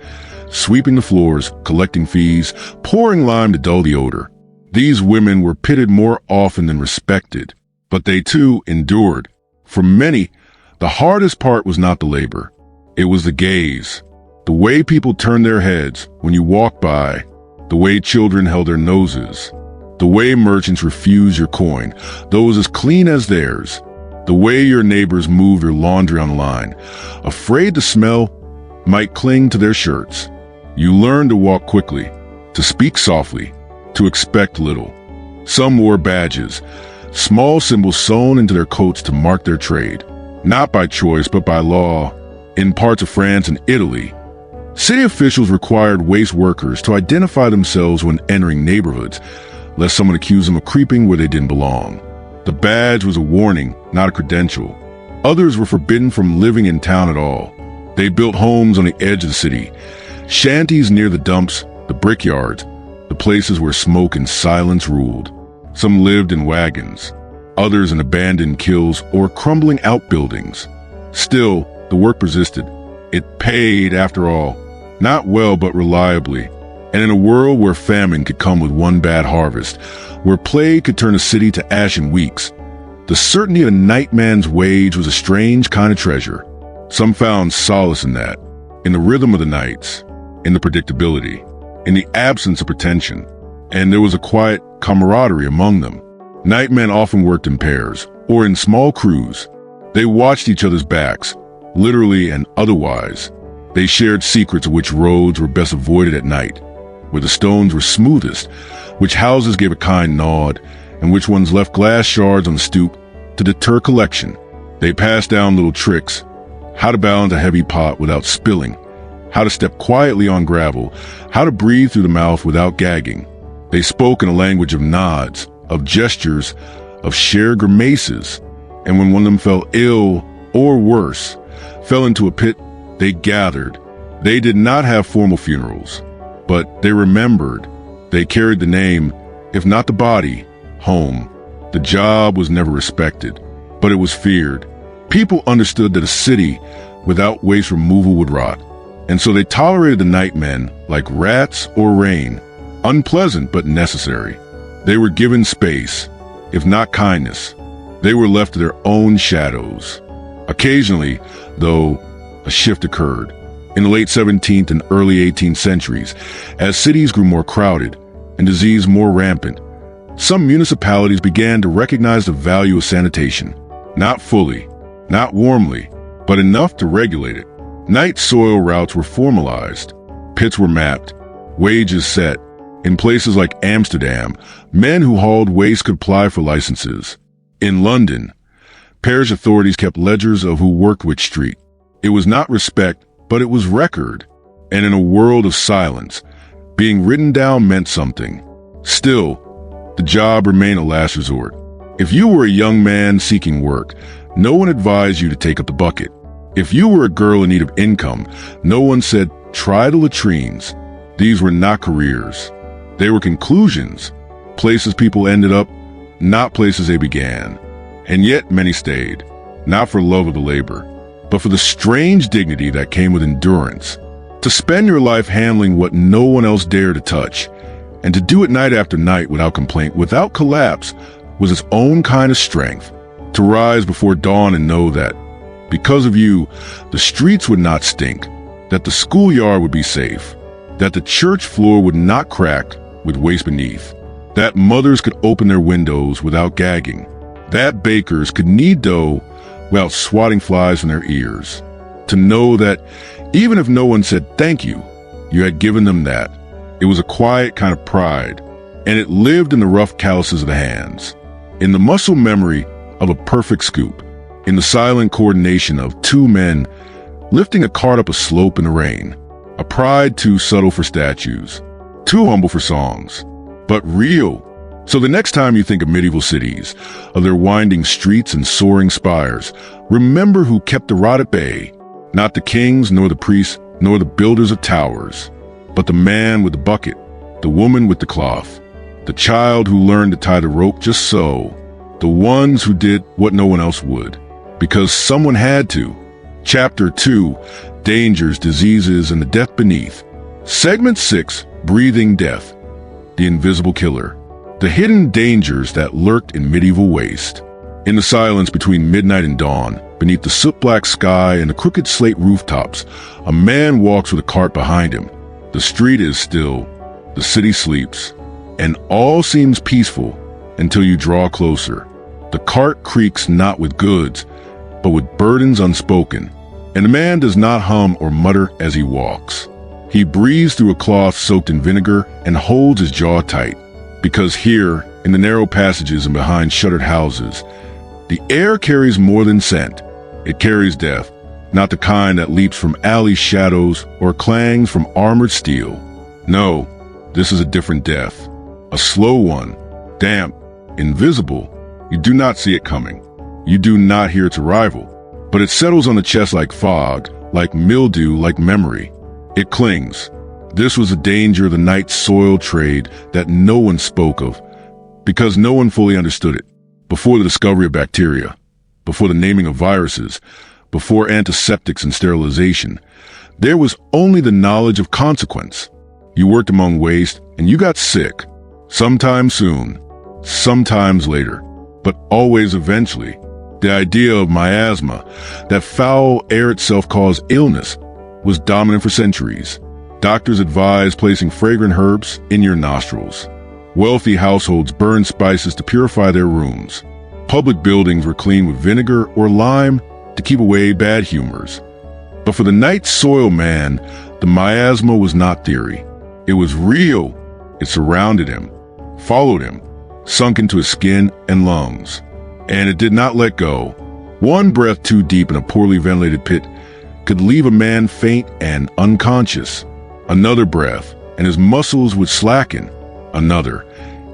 sweeping the floors, collecting fees, pouring lime to dull the odor. These women were pitted more often than respected, but they too endured. For many, the hardest part was not the labor. It was the gaze, the way people turned their heads when you walked by, the way children held their noses, the way merchants refused your coin, those as clean as theirs, the way your neighbors moved their laundry on the line, afraid the smell might cling to their shirts. You learned to walk quickly, to speak softly, to expect little. Some wore badges, small symbols sewn into their coats to mark their trade, not by choice but by law. In parts of France and Italy, city officials required waste workers to identify themselves when entering neighborhoods, lest someone accuse them of creeping where they didn't belong. The badge was a warning, not a credential. Others were forbidden from living in town at all. They built homes on the edge of the city, shanties near the dumps, the brickyards, the places where smoke and silence ruled. Some lived in wagons, others in abandoned kilns or crumbling outbuildings. Still, the work persisted. It paid, after all, not well but reliably. And in a world where famine could come with one bad harvest, where plague could turn a city to ash in weeks, the certainty of a nightman's wage was a strange kind of treasure. Some found solace in that, in the rhythm of the nights, in the predictability, in the absence of pretension. And there was a quiet camaraderie among them. Nightmen often worked in pairs, or in small crews. They watched each other's backs, literally and otherwise. They shared secrets of which roads were best avoided at night, where the stones were smoothest, which houses gave a kind nod, and which ones left glass shards on the stoop to deter collection. They passed down little tricks, how to balance a heavy pot without spilling, how to step quietly on gravel, how to breathe through the mouth without gagging. They spoke in a language of nods, of gestures, of shared grimaces, and when one of them fell ill, or worse, fell into a pit, they gathered. They did not have formal funerals, but they remembered. They carried the name, if not the body, home. The job was never respected, but it was feared. People understood that a city without waste removal would rot, and so they tolerated the nightmen like rats or rain, unpleasant but necessary. They were given space, if not kindness. They were left to their own shadows. Occasionally, though, a shift occurred. In the late 17th and early 18th centuries, as cities grew more crowded and disease more rampant, some municipalities began to recognize the value of sanitation. Not fully, not warmly, but enough to regulate it. Night soil routes were formalized. Pits were mapped, wages set. In places like Amsterdam, men who hauled waste could apply for licenses. In London, parish authorities kept ledgers of who worked which street. It was not respect, but it was record. And in a world of silence, being written down meant something. Still, the job remained a last resort. If you were a young man seeking work, no one advised you to take up the bucket. If you were a girl in need of income, no one said, try the latrines. These were not careers. They were conclusions, places people ended up, not places they began. And yet many stayed, not for love of the labor, but for the strange dignity that came with endurance. To spend your life handling what no one else dared to touch, and to do it night after night without complaint, without collapse, was its own kind of strength. To rise before dawn and know that, because of you, the streets would not stink, that the schoolyard would be safe, that the church floor would not crack with waste beneath, that mothers could open their windows without gagging, that bakers could knead dough without swatting flies from their ears. To know that, even if no one said thank you, you had given them that. It was a quiet kind of pride, and it lived in the rough calluses of the hands, in the muscle memory of a perfect scoop, in the silent coordination of two men lifting a cart up a slope in the rain, a pride too subtle for statues, too humble for songs, but real. So the next time you think of medieval cities, of their winding streets and soaring spires, remember who kept the rot at bay, not the kings nor the priests nor the builders of towers, but the man with the bucket, the woman with the cloth, the child who learned to tie the rope just so, the ones who did what no one else would, because someone had to. Chapter 2, Dangers, Diseases, and the Death Beneath. Segment 6, Breathing Death, the Invisible Killer. The hidden dangers that lurked in medieval waste. In the silence between midnight and dawn, beneath the soot-black sky and the crooked slate rooftops, a man walks with a cart behind him. The street is still, the city sleeps, and all seems peaceful until you draw closer. The cart creaks not with goods, but with burdens unspoken, and the man does not hum or mutter as he walks. He breathes through a cloth soaked in vinegar and holds his jaw tight, because here, in the narrow passages and behind shuttered houses, the air carries more than scent. It carries death, not the kind that leaps from alley shadows or clangs from armored steel. No, this is a different death, a slow one, damp, invisible. You do not see it coming. You do not hear its arrival, but it settles on the chest like fog, like mildew, like memory. It clings. This was a danger of the night soil trade that no one spoke of, because no one fully understood it. Before the discovery of bacteria, before the naming of viruses, before antiseptics and sterilization, there was only the knowledge of consequence. You worked among waste, and you got sick. Sometimes soon, sometimes later, but always eventually. The idea of miasma, that foul air itself caused illness, was dominant for centuries. Doctors advised placing fragrant herbs in your nostrils. Wealthy households burned spices to purify their rooms. Public buildings were cleaned with vinegar or lime to keep away bad humors. But for the night soil man, the miasma was not theory. It was real. It surrounded him, followed him, sunk into his skin and lungs. And it did not let go. One breath too deep in a poorly ventilated pit could leave a man faint and unconscious. Another breath, and his muscles would slacken. Another,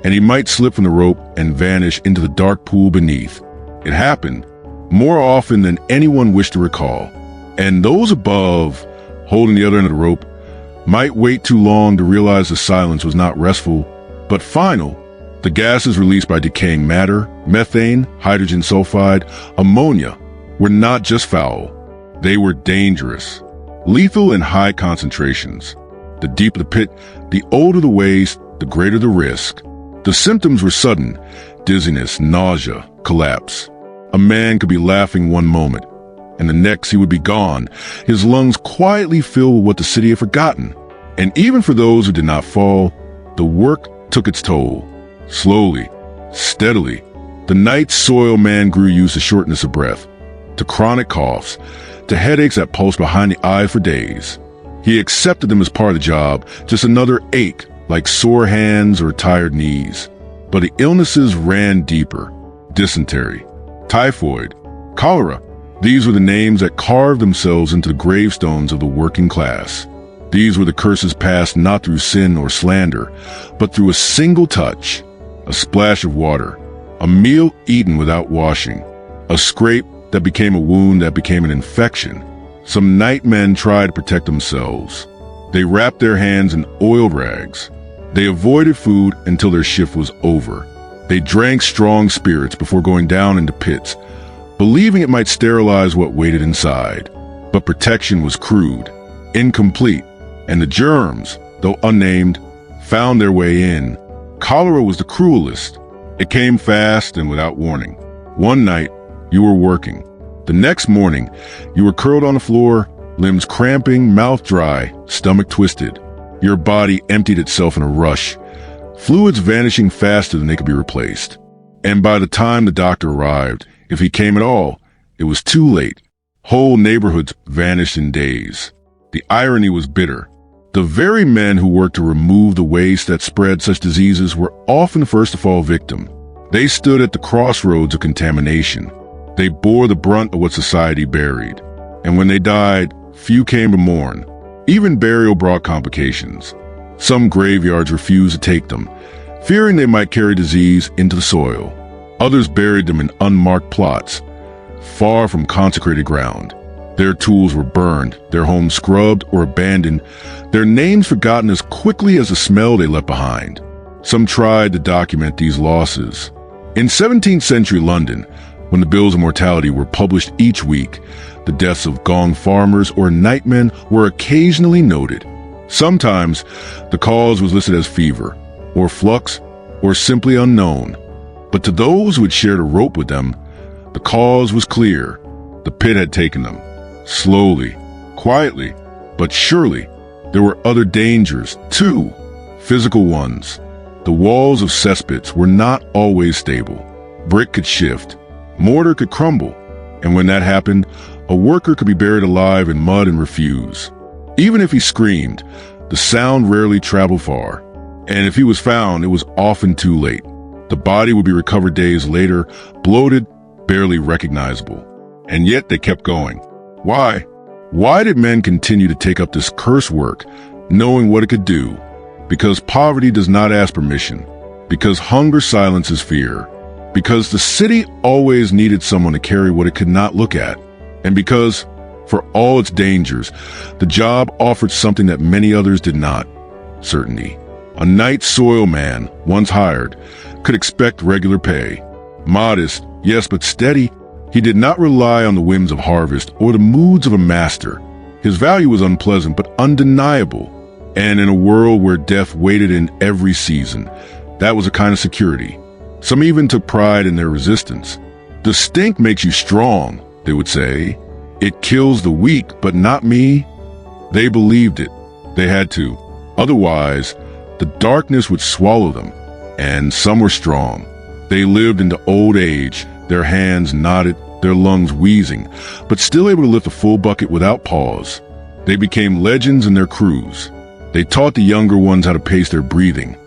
and he might slip from the rope and vanish into the dark pool beneath. It happened more often than anyone wished to recall. And those above, holding the other end of the rope, might wait too long to realize the silence was not restful, but final. The gases released by decaying matter, methane, hydrogen sulfide, ammonia, were not just foul. They were dangerous, lethal in high concentrations. The deeper the pit, the older the waste, the greater the risk. The symptoms were sudden: dizziness, nausea, collapse. A man could be laughing one moment, and the next he would be gone, his lungs quietly filled with what the city had forgotten. And even for those who did not fall, the work took its toll. Slowly, steadily, The night soil man grew used to shortness of breath, to chronic coughs, to headaches that pulsed behind the eye for days. He accepted them as part of the job, just another ache, like sore hands or tired knees. But the illnesses ran deeper. Dysentery, typhoid, cholera. These were the names that carved themselves into the gravestones of the working class. These were the curses passed not through sin or slander, but through a single touch, a splash of water, a meal eaten without washing, a scrape that became a wound that became an infection. Some night men tried to protect themselves. They wrapped their hands in oil rags. They avoided food until their shift was over. They drank strong spirits before going down into pits, believing it might sterilize what waited inside. But protection was crude, incomplete, and the germs, though unnamed, found their way in. Cholera was the cruelest. It came fast and without warning. One night, you were working. The next morning, you were curled on the floor, limbs cramping, mouth dry, stomach twisted. Your body emptied itself in a rush, fluids vanishing faster than they could be replaced. And by the time the doctor arrived, if he came at all, it was too late. Whole neighborhoods vanished in days. The irony was bitter. The very men who worked to remove the waste that spread such diseases were often the first to fall victim. They stood at the crossroads of contamination. They bore the brunt of what society buried. And when they died, few came to mourn. Even burial brought complications. Some graveyards refused to take them, fearing they might carry disease into the soil. Others buried them in unmarked plots, far from consecrated ground. Their tools were burned, their homes scrubbed or abandoned, their names forgotten as quickly as the smell they left behind. Some tried to document these losses. In 17th century London, when the bills of mortality were published each week, the deaths of Gong farmers or nightmen were occasionally noted. Sometimes the cause was listed as fever, or flux, or simply unknown. But to those who had shared a rope with them, the cause was clear. The pit had taken them. Slowly, quietly, but surely, there were other dangers, too. Physical ones. The walls of cesspits were not always stable. Brick could shift. Mortar could crumble. And when that happened, a worker could be buried alive in mud and refuse. Even if he screamed, the sound rarely traveled far. And if he was found, it was often too late. The body would be recovered days later, bloated, barely recognizable. And yet they kept going. Why? Why did men continue to take up this curse work, knowing what it could do? Because poverty does not ask permission. Because hunger silences fear. Because the city always needed someone to carry what it could not look at. And because, for all its dangers, the job offered something that many others did not: certainty. A night soil man, once hired, could expect regular pay. Modest, yes, but steady. He did not rely on the whims of harvest or the moods of a master. His value was unpleasant but undeniable. And in a world where death waited in every season, that was a kind of security. Some even took pride in their resistance. The stink makes you strong, they would say. It kills the weak, but not me. They believed it. They had to. Otherwise, the darkness would swallow them. And some were strong. They lived into old age, their hands knotted, their lungs wheezing, but still able to lift a full bucket without pause. They became legends in their crews. They taught the younger ones how to pace their breathing,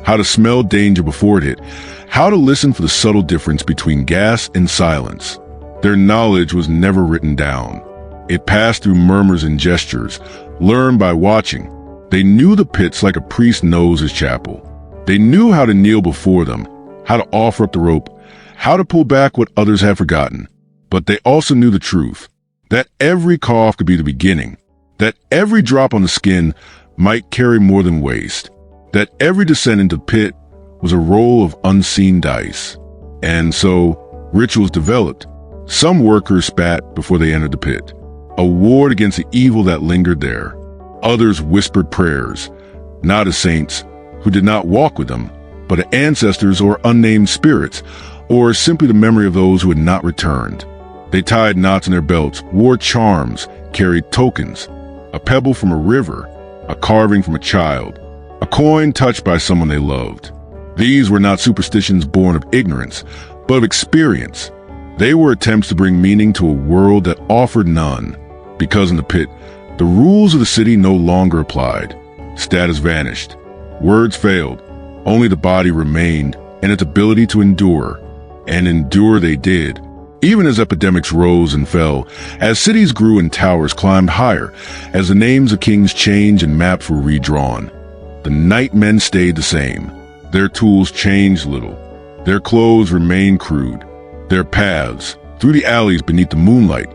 how to smell danger before it hit, how to listen for the subtle difference between gas and silence. Their knowledge was never written down. It passed through murmurs and gestures, learned by watching. They knew the pits like a priest knows his chapel. They knew how to kneel before them, how to offer up the rope, how to pull back what others had forgotten. But they also knew the truth, that every cough could be the beginning, that every drop on the skin might carry more than waste, that every descent into the pit was a roll of unseen dice. And so, rituals developed. Some workers spat before they entered the pit, a ward against the evil that lingered there. Others whispered prayers, not as saints, who did not walk with them, but as ancestors or unnamed spirits, or simply the memory of those who had not returned. They tied knots in their belts, wore charms, carried tokens, a pebble from a river, a carving from a child, a coin touched by someone they loved. These were not superstitions born of ignorance, but of experience. They were attempts to bring meaning to a world that offered none. Because in the pit, the rules of the city no longer applied. Status vanished. Words failed. Only the body remained and its ability to endure. And endure they did. Even as epidemics rose and fell, as cities grew and towers climbed higher, as the names of kings changed and maps were redrawn, the night men stayed the same. Their tools changed little. Their clothes remained crude. Their paths, through the alleys beneath the moonlight,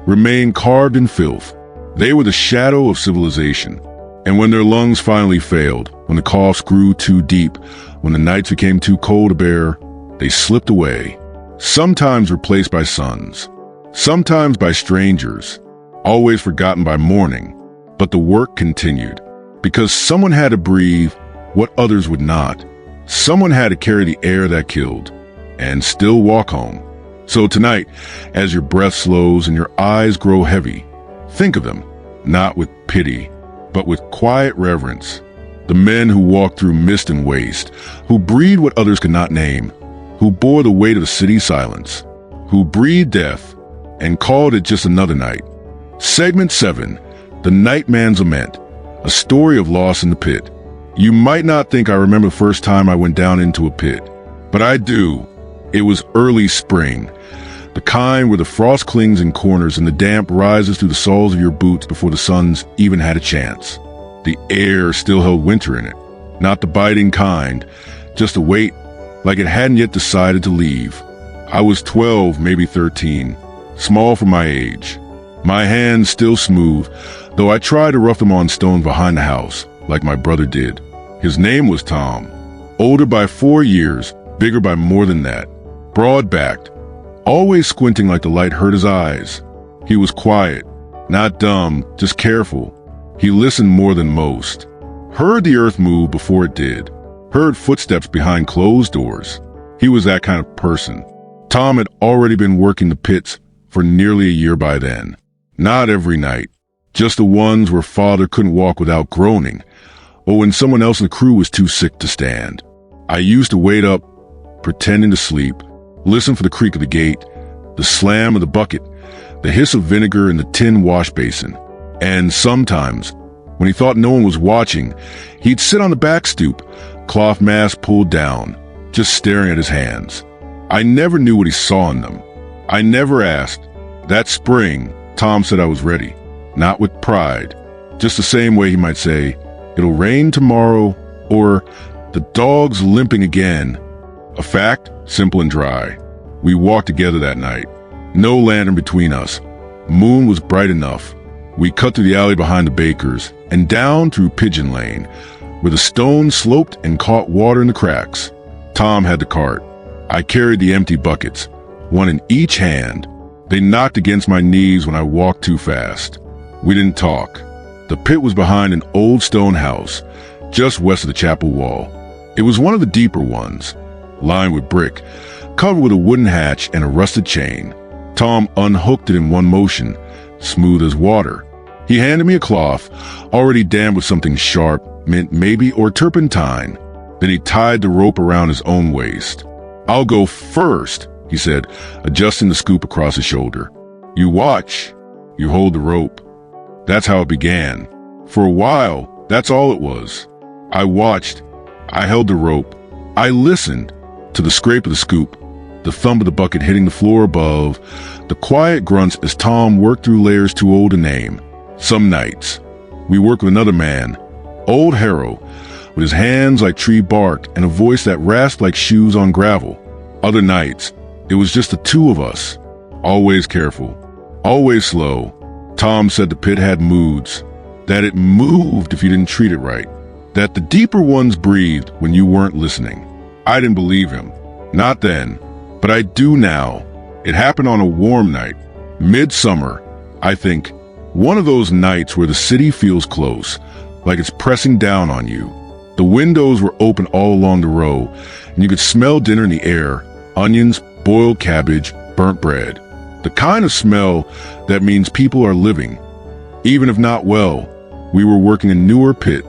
remained carved in filth. They were the shadow of civilization. And when their lungs finally failed, when the coughs grew too deep, when the nights became too cold to bear, they slipped away. Sometimes replaced by sons, sometimes by strangers, always forgotten by morning. But the work continued, because someone had to breathe what others would not. Someone had to carry the air that killed, and still walk home. So tonight, as your breath slows and your eyes grow heavy, think of them, not with pity, but with quiet reverence. The men who walked through mist and waste, who breathed what others could not name, who bore the weight of the city's silence, who breathed death and called it just another night. Segment 7, The Nightman's Lament, a story of loss in the pit. You might not think I remember the first time I went down into a pit, but I do. It was early spring, the kind where the frost clings in corners and the damp rises through the soles of your boots before the sun's even had a chance. The air still held winter in it, not the biting kind, just a weight, like it hadn't yet decided to leave. I was 12, maybe 13, small for my age. My hands still smooth, though I tried to rough them on stones behind the house, like my brother did. His name was Tom, older by 4 years, bigger by more than that, broad-backed, always squinting like the light hurt his eyes. He was quiet, not dumb, just careful. He listened more than most, heard the earth move before it did, heard footsteps behind closed doors. He was that kind of person. Tom had already been working the pits for nearly a year by then. Not every night, just the ones where father couldn't walk without groaning, or when someone else in the crew was too sick to stand. I used to wait up, pretending to sleep, listen for the creak of the gate, the slam of the bucket, the hiss of vinegar in the tin wash basin. And sometimes, when he thought no one was watching, he'd sit on the back stoop, cloth mask pulled down, just staring at his hands. I never knew what he saw in them. I never asked. That spring, Tom said I was ready, not with pride, just the same way he might say, "It'll rain tomorrow," or "The dog's limping again." A fact, simple and dry. We walked together that night. No lantern between us. Moon was bright enough. We cut through the alley behind the bakers and down through Pigeon Lane, where the stones sloped and caught water in the cracks. Tom had the cart. I carried the empty buckets, one in each hand. They knocked against my knees when I walked too fast. We didn't talk. The pit was behind an old stone house, just west of the chapel wall. It was one of the deeper ones, lined with brick, covered with a wooden hatch and a rusted chain. Tom unhooked it in one motion, smooth as water. He handed me a cloth, already damp with something sharp, mint maybe, or turpentine. Then he tied the rope around his own waist. "I'll go first," he said, adjusting the scoop across his shoulder. "You watch. You hold the rope." That's how it began. For a while, that's all it was. I watched. I held the rope. I listened to the scrape of the scoop, the thump of the bucket hitting the floor above, the quiet grunts as Tom worked through layers too old to name. Some nights, we worked with another man, old Harrow, with his hands like tree bark and a voice that rasped like shoes on gravel. Other nights, it was just the two of us, always careful, always slow. Tom said the pit had moods, that it moved if you didn't treat it right, that the deeper ones breathed when you weren't listening. I didn't believe him. Not then, but I do now. It happened on a warm night, midsummer, I think. One of those nights where the city feels close, like it's pressing down on you. The windows were open all along the row, and you could smell dinner in the air, onions, boiled cabbage, burnt bread. The kind of smell that means people are living. Even if not well, we were working a newer pit,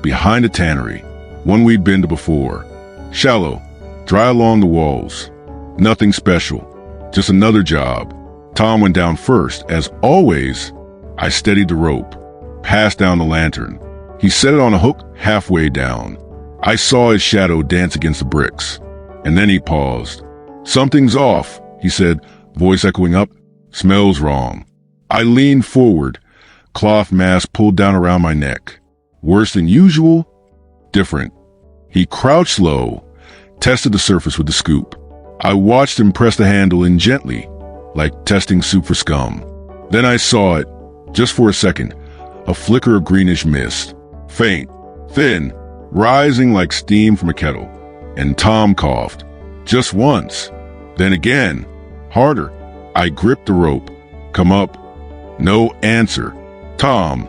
behind a tannery, one we'd been to before. Shallow, dry along the walls. Nothing special. Just another job. Tom went down first. As always, I steadied the rope, passed down the lantern. He set it on a hook halfway down. I saw his shadow dance against the bricks. And then he paused. "Something's off," he said, voice echoing up. "Smells wrong." I leaned forward, cloth mask pulled down around my neck. Worse than usual? Different. He crouched low, tested the surface with the scoop. I watched him press the handle in gently, like testing soup for scum. Then I saw it, just for a second, a flicker of greenish mist. Faint, thin, rising like steam from a kettle. And Tom coughed. Just once. Then again. Harder. I gripped the rope. "Come up." No answer. "Tom."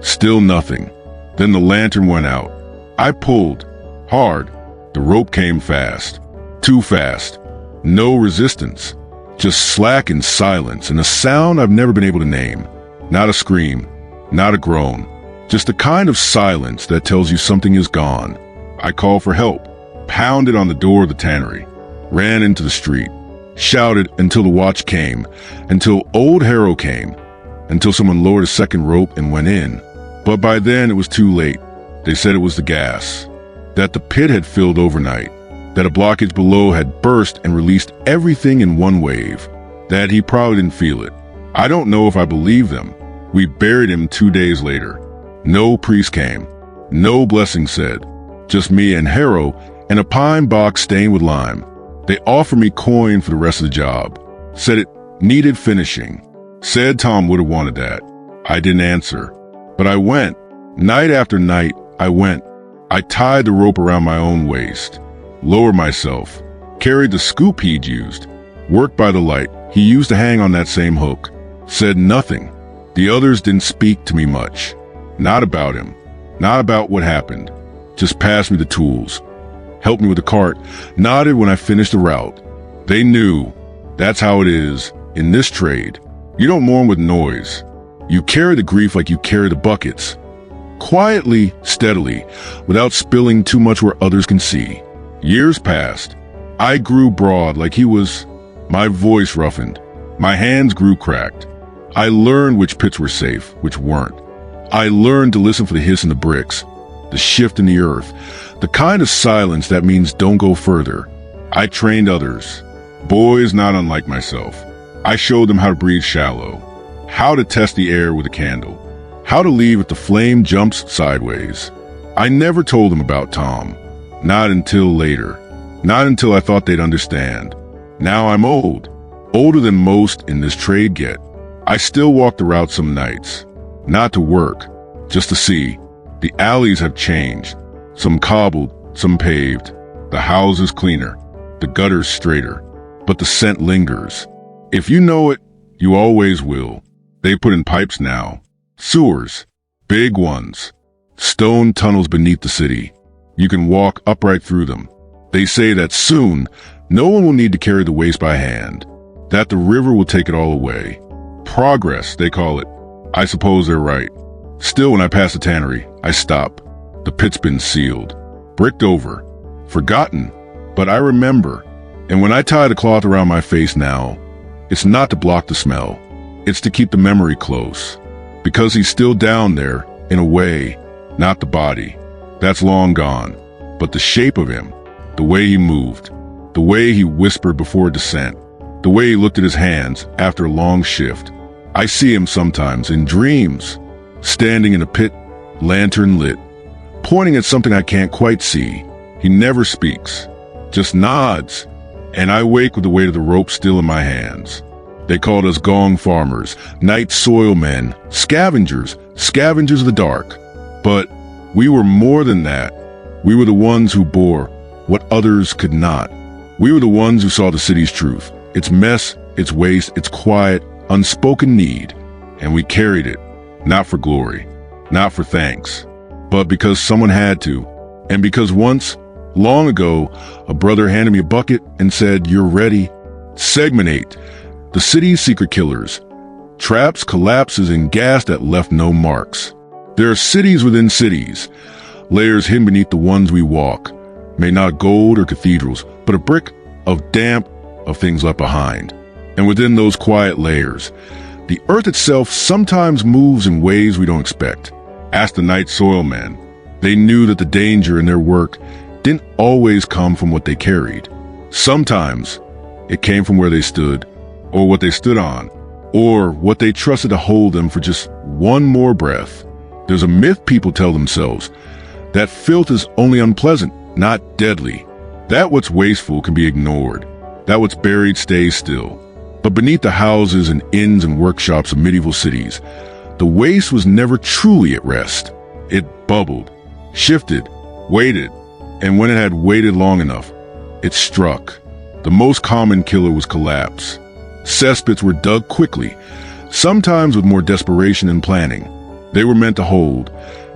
Still nothing. Then the lantern went out. I pulled. Hard. The rope came fast. Too fast. No resistance. Just slack and silence, and a sound I've never been able to name. Not a scream. Not a groan. Just the kind of silence that tells you something is gone. I called for help. Pounded on the door of the tannery. Ran into the street. Shouted until the watch came. Until old Harrow came. Until someone lowered a second rope and went in. But by then it was too late. They said it was the gas. That the pit had filled overnight. That a blockage below had burst and released everything in one wave. That he probably didn't feel it. I don't know if I believe them. We buried him 2 days later. No priest came. No blessing said. Just me and Harrow and a pine box stained with lime. They offered me coin for the rest of the job. Said it needed finishing. Said Tom would have wanted that. I didn't answer. But I went. Night after night, I went. I tied the rope around my own waist. Lowered myself. Carried the scoop he'd used. Worked by the light he used to hang on that same hook. Said nothing. The others didn't speak to me much. Not about him. Not about what happened. Just passed me the tools. Helped me with the cart. Nodded when I finished the route. They knew. That's how it is. In this trade, you don't mourn with noise. You carry the grief like you carry the buckets. Quietly, steadily, without spilling too much where others can see. Years passed. I grew broad like he was. My voice roughened. My hands grew cracked. I learned which pits were safe, which weren't. I learned to listen for the hiss in the bricks, the shift in the earth, the kind of silence that means don't go further. I trained others, boys not unlike myself. I showed them how to breathe shallow, how to test the air with a candle, how to leave if the flame jumps sideways. I never told them about Tom, not until later, not until I thought they'd understand. Now I'm old, older than most in this trade get. I still walk the route some nights, not to work, just to see. The alleys have changed, some cobbled, some paved, the houses cleaner, the gutters straighter, but the scent lingers. If you know it, you always will. They put in pipes now, sewers, big ones, stone tunnels beneath the city. You can walk upright through them. They say that soon, no one will need to carry the waste by hand, that the river will take it all away. Progress, they call it. I suppose they're right. Still, when I pass the tannery, I stop. The pit's been sealed, bricked over, forgotten, but I remember. And when I tie the cloth around my face now, it's not to block the smell. It's to keep the memory close. Because he's still down there, in a way, not the body. That's long gone. But the shape of him, the way he moved, the way he whispered before descent, the way he looked at his hands after a long shift. I see him sometimes in dreams, standing in a pit, lantern lit, pointing at something I can't quite see. He never speaks, just nods, and I wake with the weight of the rope still in my hands. They called us Gong farmers, night soil men, scavengers of the dark. But we were more than that. We were the ones who bore what others could not. We were the ones who saw the city's truth, its mess, its waste, its quiet, unspoken need, and we carried it, not for glory, not for thanks, but because someone had to, and because once, long ago, a brother handed me a bucket and said, "You're ready." Segmentate, the city's secret killers, traps, collapses, and gas that left no marks. There are cities within cities, layers hidden beneath the ones we walk, may not gold or cathedrals, but a brick of damp, of things left behind. And within those quiet layers, the earth itself sometimes moves in ways we don't expect. Ask the night soil men. They knew that the danger in their work didn't always come from what they carried. Sometimes it came from where they stood, or what they stood on, or what they trusted to hold them for just one more breath. There's a myth people tell themselves, that filth is only unpleasant, not deadly. That what's wasteful can be ignored. That what's buried stays still. But beneath the houses and inns and workshops of medieval cities, the waste was never truly at rest. It bubbled, shifted, waited, and when it had waited long enough, it struck. The most common killer was collapse. Cesspits were dug quickly, sometimes with more desperation than planning. They were meant to hold,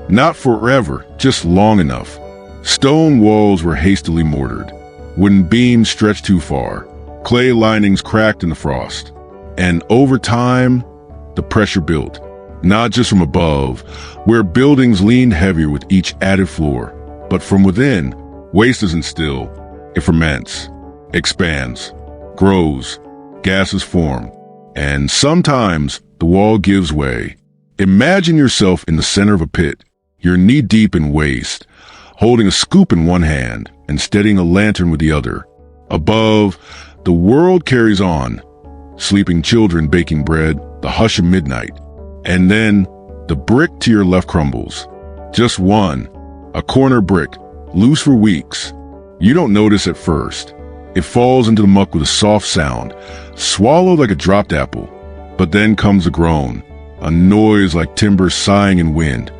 not forever, just long enough. Stone walls were hastily mortared, wooden beams stretched too far, clay linings cracked in the frost. And over time, the pressure built, not just from above, where buildings leaned heavier with each added floor, but from within. Waste isn't still. It ferments, expands, grows, gases form, and sometimes the wall gives way. Imagine yourself in the center of a pit. You're knee-deep in waste, holding a scoop in one hand and steadying a lantern with the other. Above, the world carries on. Sleeping children baking bread, the hush of midnight. And then, the brick to your left crumbles. Just one, a corner brick, loose for weeks. You don't notice at first. It falls into the muck with a soft sound, swallowed like a dropped apple. But then comes a groan, a noise like timber sighing in wind.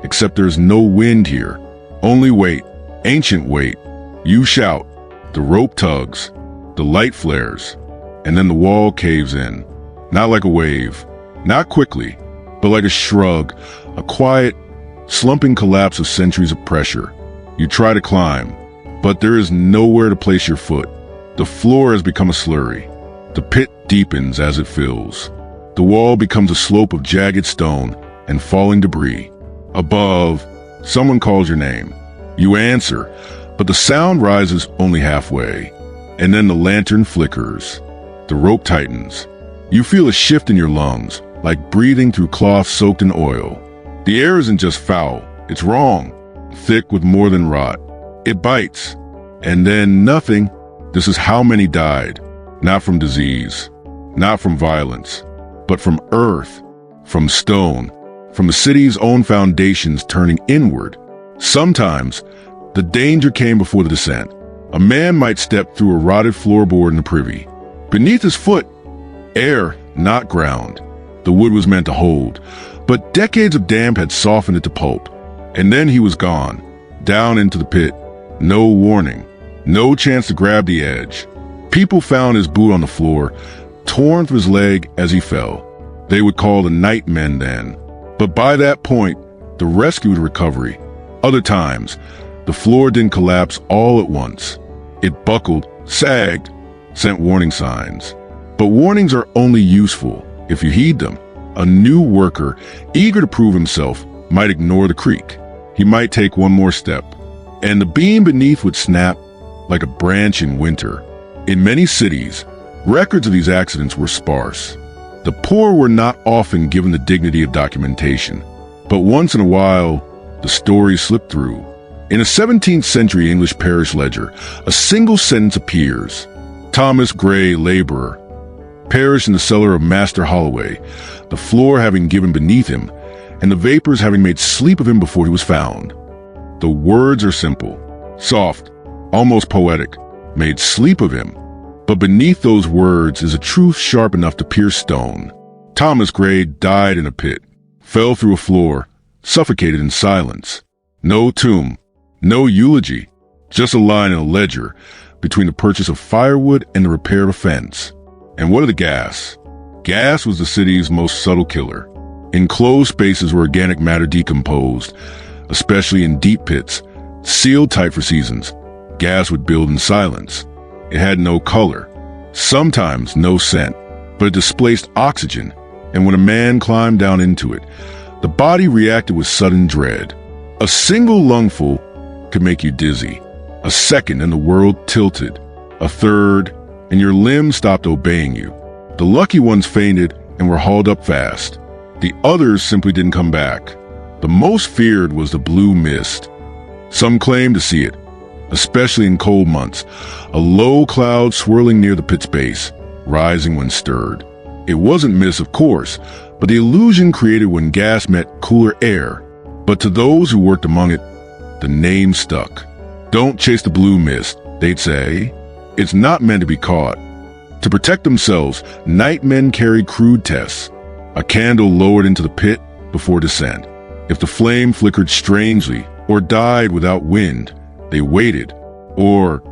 Except there's no wind here. Only weight, ancient weight. You shout, the rope tugs, the light flares, and then the wall caves in. Not like a wave, not quickly, but like a shrug, a quiet, slumping collapse of centuries of pressure. You try to climb, but there is nowhere to place your foot. The floor has become a slurry. The pit deepens as it fills. The wall becomes a slope of jagged stone and falling debris. Above, someone calls your name. You answer, but the sound rises only halfway. And then the lantern flickers. The rope tightens. You feel a shift in your lungs, like breathing through cloth soaked in oil. The air isn't just foul, it's wrong. Thick with more than rot. It bites. And then nothing. This is how many died. Not from disease, not from violence, but from earth, from stone, from the city's own foundations turning inward. Sometimes, the danger came before the descent. A man might step through a rotted floorboard in the privy. Beneath his foot, air, not ground. The wood was meant to hold, but decades of damp had softened it to pulp. And then he was gone, down into the pit. No warning, no chance to grab the edge. People found his boot on the floor, torn through his leg as he fell. They would call the night men then. But by that point, the rescue was recovery. Other times, the floor didn't collapse all at once. It buckled, sagged, sent warning signs. But warnings are only useful if you heed them. A new worker, eager to prove himself, might ignore the creak. He might take one more step, and the beam beneath would snap like a branch in winter. In many cities, records of these accidents were sparse. The poor were not often given the dignity of documentation, but once in a while, the stories slipped through. In a 17th century English parish ledger, a single sentence appears. Thomas Gray, laborer, perished in the cellar of Master Holloway, the floor having given beneath him, and the vapors having made sleep of him before he was found. The words are simple, soft, almost poetic, made sleep of him. But beneath those words is a truth sharp enough to pierce stone. Thomas Gray died in a pit, fell through a floor, suffocated in silence. No tomb, no eulogy, just a line in a ledger between the purchase of firewood and the repair of a fence. And what of the gas? Gas was the city's most subtle killer. In closed spaces where organic matter decomposed, especially in deep pits, sealed tight for seasons, gas would build in silence. It had no color, sometimes no scent, but it displaced oxygen, and when a man climbed down into it, the body reacted with sudden dread. A single lungful could make you dizzy. A second and the world tilted. A third, and your limbs stopped obeying you. The lucky ones fainted and were hauled up fast. The others simply didn't come back. The most feared was the blue mist. Some claimed to see it, especially in cold months, a low cloud swirling near the pit's base, rising when stirred. It wasn't mist, of course, but the illusion created when gas met cooler air. But to those who worked among it, the name stuck. Don't chase the blue mist, they'd say. It's not meant to be caught. To protect themselves, night men carried crude tests. A candle lowered into the pit before descent. If the flame flickered strangely or died without wind, they waited. Or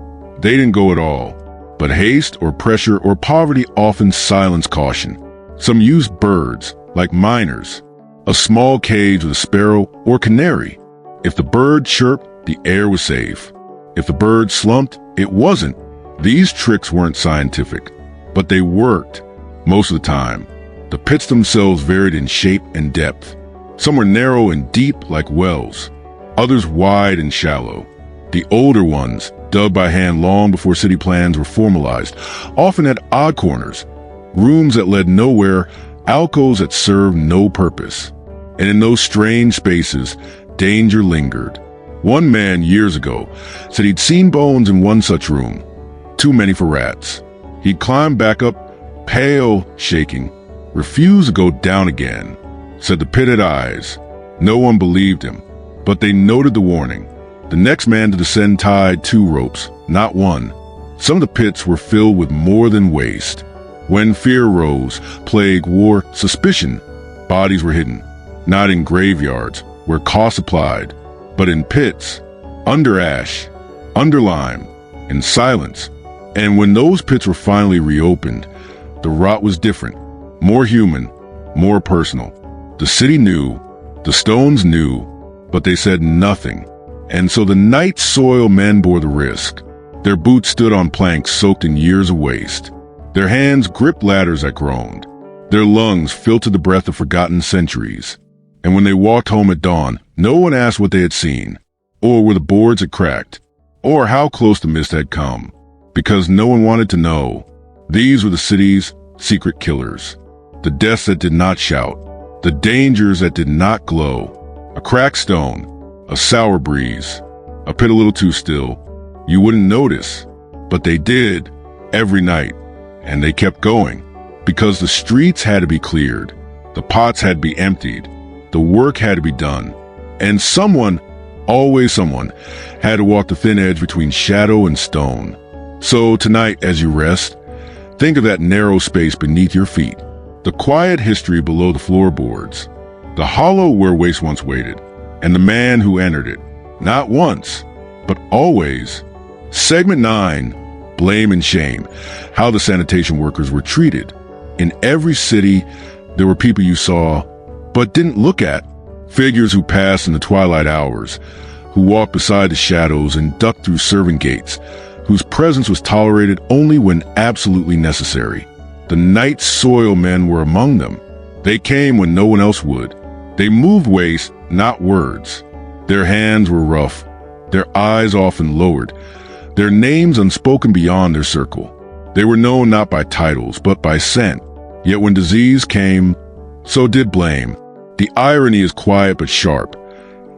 they didn't go at all. But haste or pressure or poverty often silenced caution. Some used birds, like miners, a small cage with a sparrow or canary. If the bird chirped, the air was safe. If the bird slumped, it wasn't. These tricks weren't scientific, but they worked most of the time. The pits themselves varied in shape and depth. Some were narrow and deep like wells, others wide and shallow. The older ones, dug by hand long before city plans were formalized, often had odd corners, rooms that led nowhere, alcoves that served no purpose. And in those strange spaces, danger lingered. One man years ago said he'd seen bones in one such room, too many for rats. He'd climbed back up, pale, shaking, refused to go down again. Said the pit had eyes. No one believed him, but they noted the warning. The next man to descend tied 2 ropes, not 1. Some of the pits were filled with more than waste. When fear rose, plague, war, suspicion, bodies were hidden, not in graveyards where costs applied, but in pits, under ash, under lime, in silence. And when those pits were finally reopened, the rot was different, more human, more personal. The city knew, the stones knew, but they said nothing. And so the night soil men bore the risk. Their boots stood on planks soaked in years of waste. Their hands gripped ladders that groaned. Their lungs filtered the breath of forgotten centuries. And when they walked home at dawn, no one asked what they had seen, or where the boards had cracked, or how close the mist had come, because no one wanted to know. These were the city's secret killers. The deaths that did not shout, the dangers that did not glow. A cracked stone, a sour breeze, a pit a little too still. You wouldn't notice, but they did, every night. And they kept going, because the streets had to be cleared, the pots had to be emptied, the work had to be done, and someone, always someone, had to walk the thin edge between shadow and stone. So tonight, as you rest, think of that narrow space beneath your feet, the quiet history below the floorboards, the hollow where waste once waited, and the man who entered it, not once, but always. Segment 9, Blame and Shame, how the sanitation workers were treated. In every city, there were people you saw, but didn't look at, figures who passed in the twilight hours, who walked beside the shadows and ducked through servant gates, whose presence was tolerated only when absolutely necessary. The night soil men were among them. They came when no one else would. They moved waste, not words. Their hands were rough, their eyes often lowered, their names unspoken beyond their circle. They were known not by titles, but by scent. Yet when disease came, so did blame. The irony is quiet but sharp,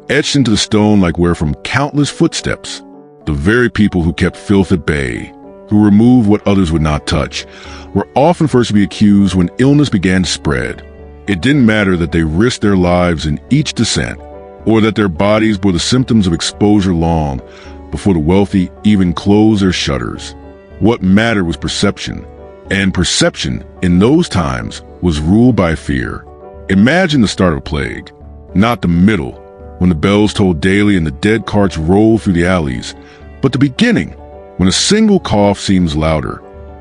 etched into the stone like where from countless footsteps. The very people who kept filth at bay, who removed what others would not touch, were often first to be accused when illness began to spread. It didn't matter that they risked their lives in each descent, or that their bodies bore the symptoms of exposure long before the wealthy even closed their shutters. What mattered was perception, and perception in those times was ruled by fear. Imagine the start of a plague, not the middle, when the bells tolled daily and the dead carts rolled through the alleys, but the beginning, when a single cough seems louder,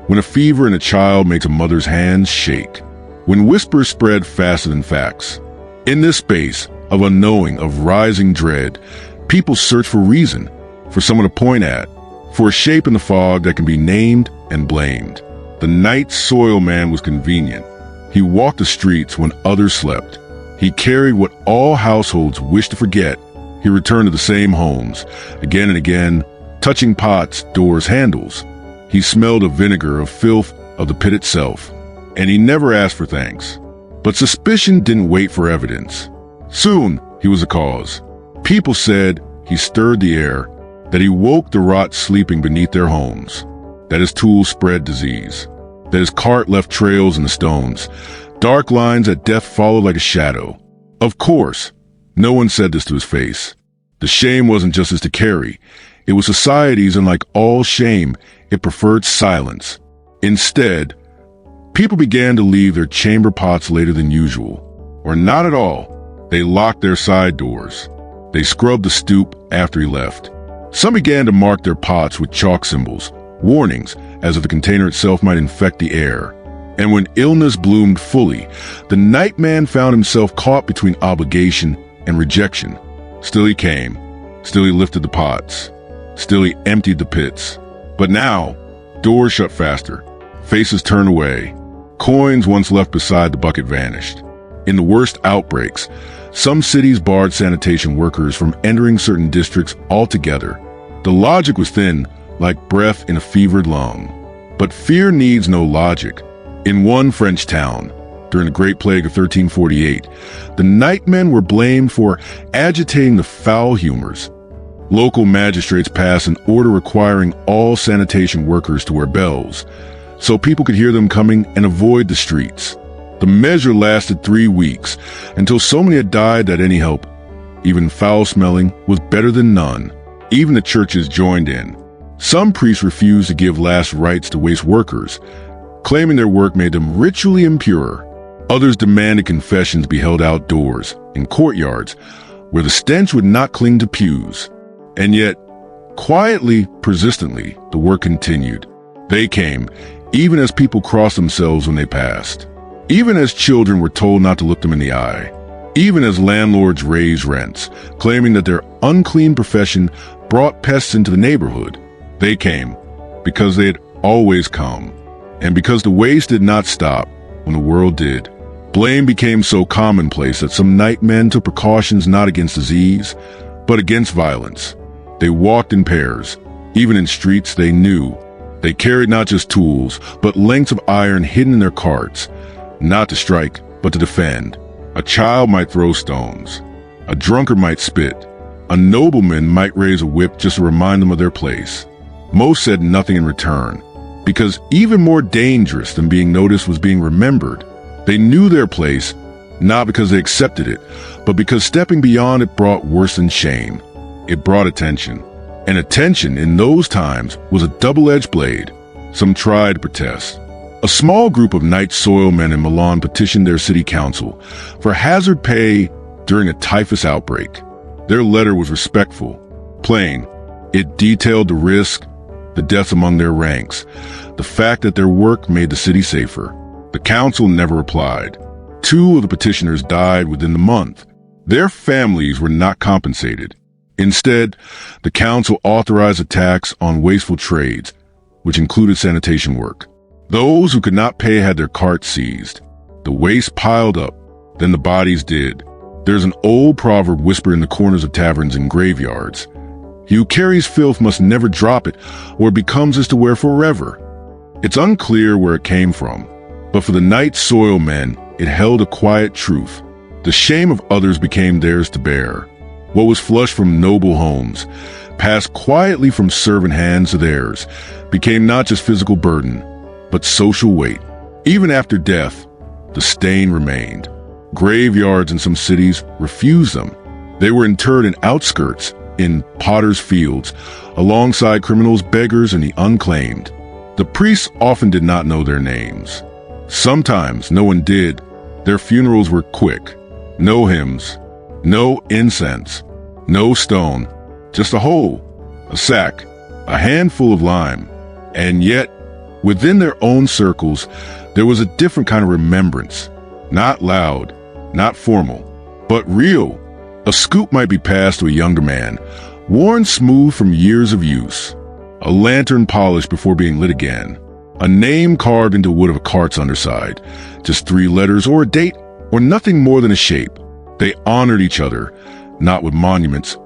when a fever in a child makes a mother's hands shake, when whispers spread faster than facts. In this space of unknowing, of rising dread, people search for reason, for someone to point at, for a shape in the fog that can be named and blamed. The night soil man was convenient. He walked the streets when others slept. He carried what all households wished to forget. He returned to the same homes, again and again, touching pots, doors, handles. He smelled of vinegar, of filth, of the pit itself, and he never asked for thanks. But suspicion didn't wait for evidence. Soon, he was the cause. People said he stirred the air, that he woke the rot sleeping beneath their homes, that his tools spread disease, that his cart left trails in the stones, dark lines that death followed like a shadow. Of course, no one said this to his face. The shame wasn't just his to carry. It was society's, and like all shame, it preferred silence. Instead, people began to leave their chamber pots later than usual, or not at all. They locked their side doors. They scrubbed the stoop after he left. Some began to mark their pots with chalk symbols, warnings, as if the container itself might infect the air. And when illness bloomed fully, the nightman found himself caught between obligation and rejection. Still he came. Still he lifted the pots. Still he emptied the pits. But now, doors shut faster. Faces turned away. Coins once left beside the bucket vanished. In the worst outbreaks, some cities barred sanitation workers from entering certain districts altogether. The logic was thin, like breath in a fevered lung. But fear needs no logic. In one French town, during the Great Plague of 1348, the nightmen were blamed for agitating the foul humors. Local magistrates passed an order requiring all sanitation workers to wear bells, so people could hear them coming and avoid the streets. The measure lasted 3 weeks, until so many had died that any help, even foul-smelling, was better than none. Even the churches joined in. Some priests refused to give last rites to waste workers, claiming their work made them ritually impure. Others demanded confessions be held outdoors, in courtyards, where the stench would not cling to pews. And yet, quietly, persistently, the work continued. They came, even as people crossed themselves when they passed. Even as children were told not to look them in the eye. Even as landlords raised rents, claiming that their unclean profession brought pests into the neighborhood. They came, because they had always come. And because the waste did not stop when the world did. Blame became so commonplace that some nightmen took precautions not against disease, but against violence. They walked in pairs, even in streets they knew. They carried not just tools, but lengths of iron hidden in their carts, not to strike, but to defend. A child might throw stones. A drunkard might spit. A nobleman might raise a whip just to remind them of their place. Most said nothing in return, because even more dangerous than being noticed was being remembered. They knew their place, not because they accepted it, but because stepping beyond it brought worse than shame. It brought attention. And attention in those times was a double-edged blade. Some tried to protest. A small group of night soil men in Milan petitioned their city council for hazard pay during a typhus outbreak. Their letter was respectful, plain. It detailed the risk, the deaths among their ranks, the fact that their work made the city safer. The council never replied. 2 of the petitioners died within the month. Their families were not compensated. Instead, the council authorized a tax on wasteful trades, which included sanitation work. Those who could not pay had their carts seized. The waste piled up, then the bodies did. There's an old proverb whispered in the corners of taverns and graveyards. He who carries filth must never drop it, or it becomes his to wear forever. It's unclear where it came from, but for the night soil men, it held a quiet truth. The shame of others became theirs to bear. What was flushed from noble homes, passed quietly from servant hands to theirs, became not just physical burden, but social weight. Even after death, the stain remained. Graveyards in some cities refused them. They were interred in outskirts, in potters' fields, alongside criminals, beggars, and the unclaimed. The priests often did not know their names. Sometimes no one did. Their funerals were quick. No hymns, no incense, no stone, just a hole, a sack, a handful of lime. And yet, within their own circles, there was a different kind of remembrance. Not loud, not formal, but real. A scoop might be passed to a younger man, worn smooth from years of use. A lantern polished before being lit again. A name carved into wood of a cart's underside. Just 3 letters or a date, or nothing more than a shape. They honored each other, not with monuments,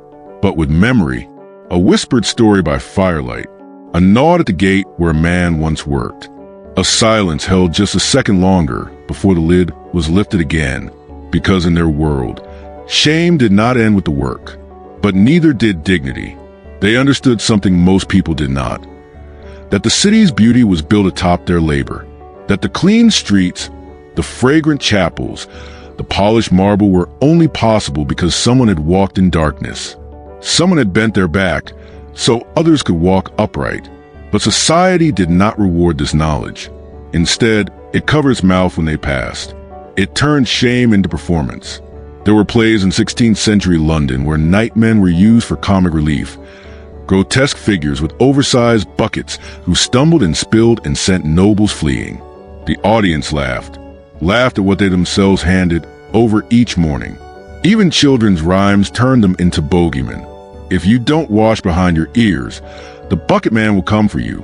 but with memory. A whispered story by firelight. A nod at the gate where a man once worked. A silence held just a second longer before the lid was lifted again, because in their world, shame did not end with the work, but neither did dignity. They understood something most people did not. That the city's beauty was built atop their labor. That the clean streets, the fragrant chapels, the polished marble were only possible because someone had walked in darkness. Someone had bent their back so others could walk upright. But society did not reward this knowledge. Instead, it covered its mouth when they passed. It turned shame into performance. There were plays in 16th century London where nightmen were used for comic relief. Grotesque figures with oversized buckets who stumbled and spilled and sent nobles fleeing. The audience laughed at what they themselves handed over each morning. Even children's rhymes turned them into bogeymen. If you don't wash behind your ears, the bucket man will come for you.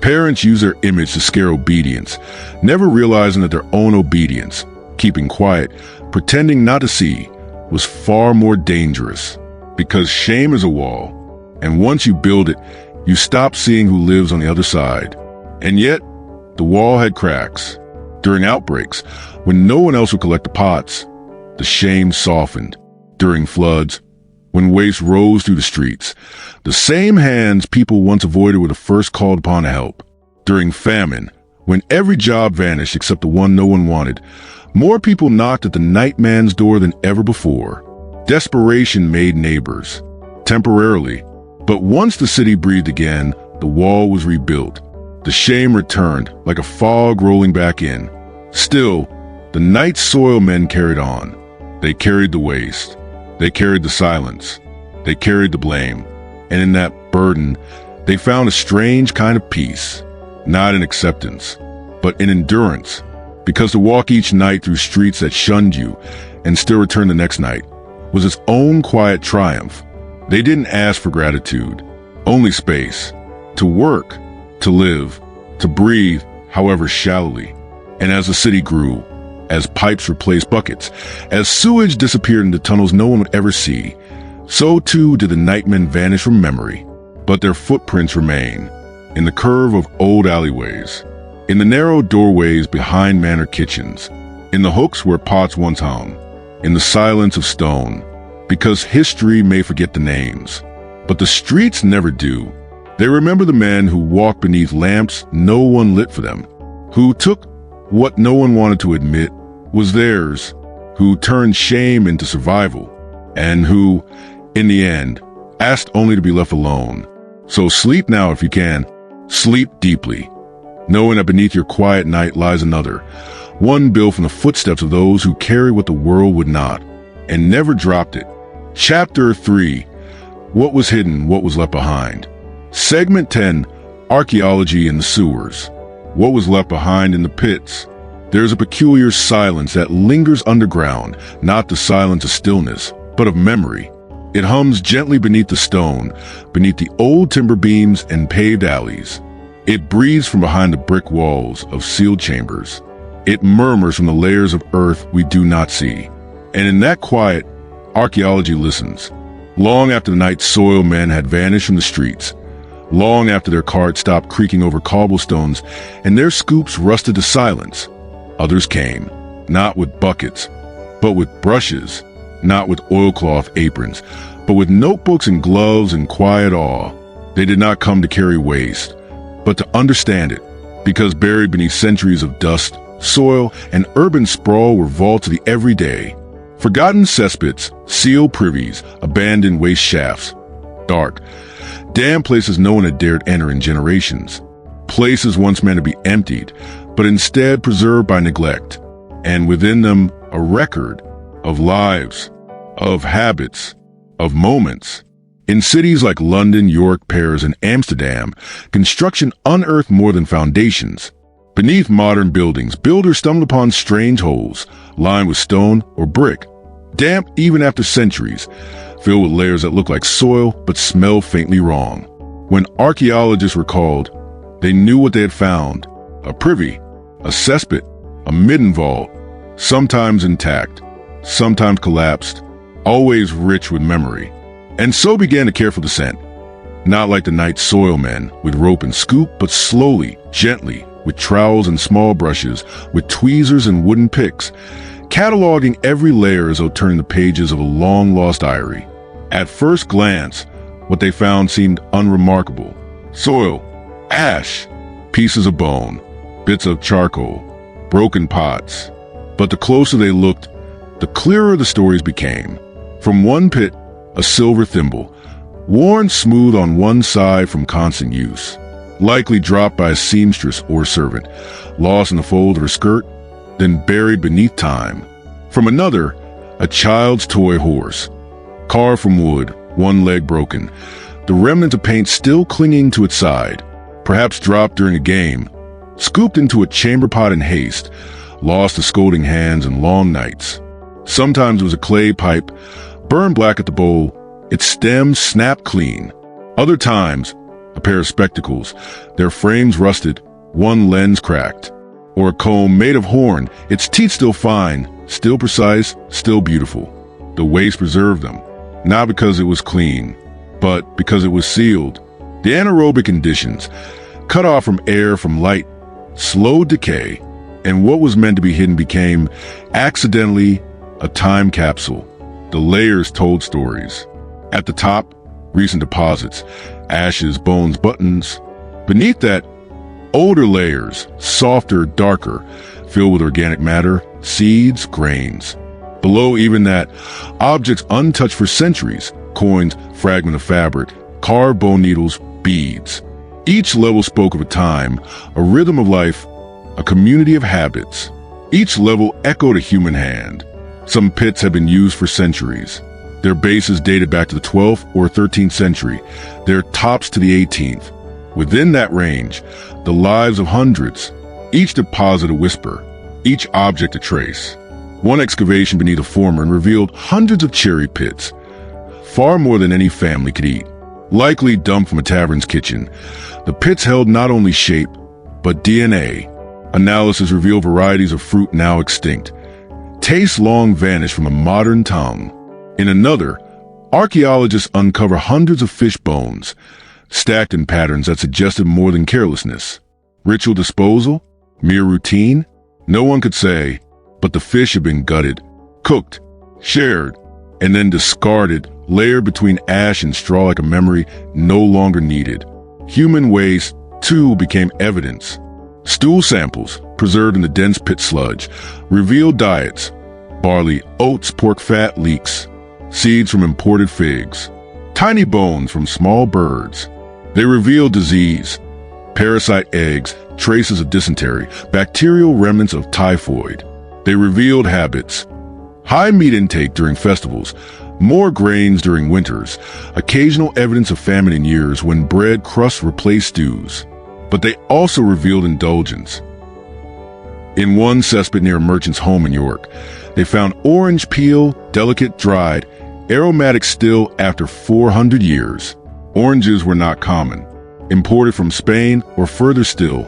Parents use their image to scare obedience, never realizing that their own obedience, keeping quiet, pretending not to see, was far more dangerous. Because shame is a wall, and once you build it, you stop seeing who lives on the other side. And yet, the wall had cracks. During outbreaks, when no one else would collect the pots, the shame softened. During floods, when waste rose through the streets, the same hands people once avoided were the first called upon to help. During famine, when every job vanished except the one no one wanted, more people knocked at the nightman's door than ever before. Desperation made neighbors. Temporarily. But once the city breathed again, the wall was rebuilt. The shame returned, like a fog rolling back in. Still, the night soil men carried on. They carried the waste. They carried the silence. They carried the blame. And in that burden, they found a strange kind of peace. Not in acceptance, but in endurance. Because to walk each night through streets that shunned you and still return the next night was its own quiet triumph. They didn't ask for gratitude, only space. To work, to live, to breathe, however shallowly. And as the city grew, as pipes replaced buckets, as sewage disappeared into tunnels no one would ever see, so too did the nightmen vanish from memory. But their footprints remain, in the curve of old alleyways, in the narrow doorways behind manor kitchens, in the hooks where pots once hung, in the silence of stone, because history may forget the names, but the streets never do. They remember the men who walked beneath lamps no one lit for them, who took what no one wanted to admit was theirs, who turned shame into survival, and who, in the end, asked only to be left alone. So sleep now if you can. Sleep deeply, knowing that beneath your quiet night lies another, one built from the footsteps of those who carried what the world would not, and never dropped it. Chapter 3. What was hidden, what was left behind. Segment 10. Archaeology in the sewers. What was left behind in the pits. There's a peculiar silence that lingers underground, not the silence of stillness, but of memory. It hums gently beneath the stone, beneath the old timber beams and paved alleys. It breathes from behind the brick walls of sealed chambers. It murmurs from the layers of earth we do not see. And in that quiet, archaeology listens. Long after the night soil men had vanished from the streets, long after their carts stopped creaking over cobblestones and their scoops rusted to silence, others came, not with buckets, but with brushes, not with oilcloth aprons, but with notebooks and gloves and quiet awe. They did not come to carry waste, but to understand it, because buried beneath centuries of dust, soil, and urban sprawl were vaults of the everyday. Forgotten cesspits, sealed privies, abandoned waste shafts. Dark, damp places no one had dared enter in generations. Places once meant to be emptied, but instead preserved by neglect. And within them, a record of lives, of habits, of moments. In cities like London, York, Paris, and Amsterdam, construction unearthed more than foundations. Beneath modern buildings, builders stumbled upon strange holes, lined with stone or brick, damp even after centuries, filled with layers that looked like soil but smelled faintly wrong. When archaeologists were called, they knew what they had found: a privy, a cesspit, a midden vault, sometimes intact, sometimes collapsed, always rich with memory. And so began to care for the scent. Not like the night soil men, with rope and scoop, but slowly, gently, with trowels and small brushes, with tweezers and wooden picks, cataloging every layer as though turning the pages of a long-lost diary. At first glance, what they found seemed unremarkable. Soil, ash, pieces of bone, bits of charcoal, broken pots. But the closer they looked, the clearer the stories became. From one pit, a silver thimble, worn smooth on one side from constant use, likely dropped by a seamstress or servant, lost in the fold of her skirt, then buried beneath time. From another, a child's toy horse, carved from wood, one leg broken, the remnant of paint still clinging to its side, perhaps dropped during a game, scooped into a chamber pot in haste, lost to scolding hands and long nights. Sometimes it was a clay pipe, burned black at the bowl, its stem snapped clean. Other times, a pair of spectacles, their frames rusted, one lens cracked. Or a comb made of horn, its teeth still fine, still precise, still beautiful. The waste preserved them, not because it was clean, but because it was sealed. The anaerobic conditions, cut off from air, from light, slowed decay, and what was meant to be hidden became, accidentally, a time capsule. The layers told stories. At the top, recent deposits, ashes, bones, buttons. Beneath that, older layers, softer, darker, filled with organic matter, seeds, grains. Below even that, objects untouched for centuries, coins, fragment of fabric, carved bone needles, beads. Each level spoke of a time, a rhythm of life, a community of habits. Each level echoed a human hand. Some pits had been used for centuries. Their bases dated back to the 12th or 13th century, their tops to the 18th. Within that range, the lives of hundreds, each deposit a whisper, each object a trace. One excavation beneath a former revealed hundreds of cherry pits, far more than any family could eat. Likely dumped from a tavern's kitchen, the pits held not only shape, but DNA. Analysis revealed varieties of fruit now extinct. Taste long vanished from a modern tongue. In another, archaeologists uncover hundreds of fish bones, stacked in patterns that suggested more than carelessness. Ritual disposal? Mere routine? No one could say, but the fish had been gutted, cooked, shared, and then discarded, layered between ash and straw like a memory no longer needed. Human waste, too, became evidence. Stool samples, preserved in the dense pit sludge, revealed diets: barley, oats, pork fat, leeks, seeds from imported figs, tiny bones from small birds. They revealed disease, parasite eggs, traces of dysentery, bacterial remnants of typhoid. They revealed habits: high meat intake during festivals, more grains during winters, occasional evidence of famine in years when bread crusts replaced stews. But they also revealed indulgence. In one cesspit near a merchant's home in York, they found orange peel, delicate, dried, aromatic still after 400 years. Oranges were not common. Imported from Spain or further still,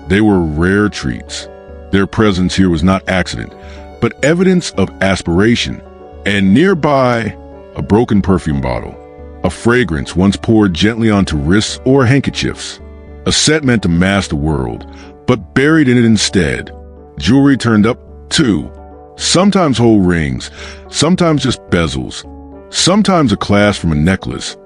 they were rare treats. Their presence here was not accident, but evidence of aspiration. And nearby, a broken perfume bottle, a fragrance once poured gently onto wrists or handkerchiefs. A set meant to mask the world, but buried in it instead. Jewelry turned up, too. Sometimes whole rings, sometimes just bezels, sometimes a clasp from a necklace.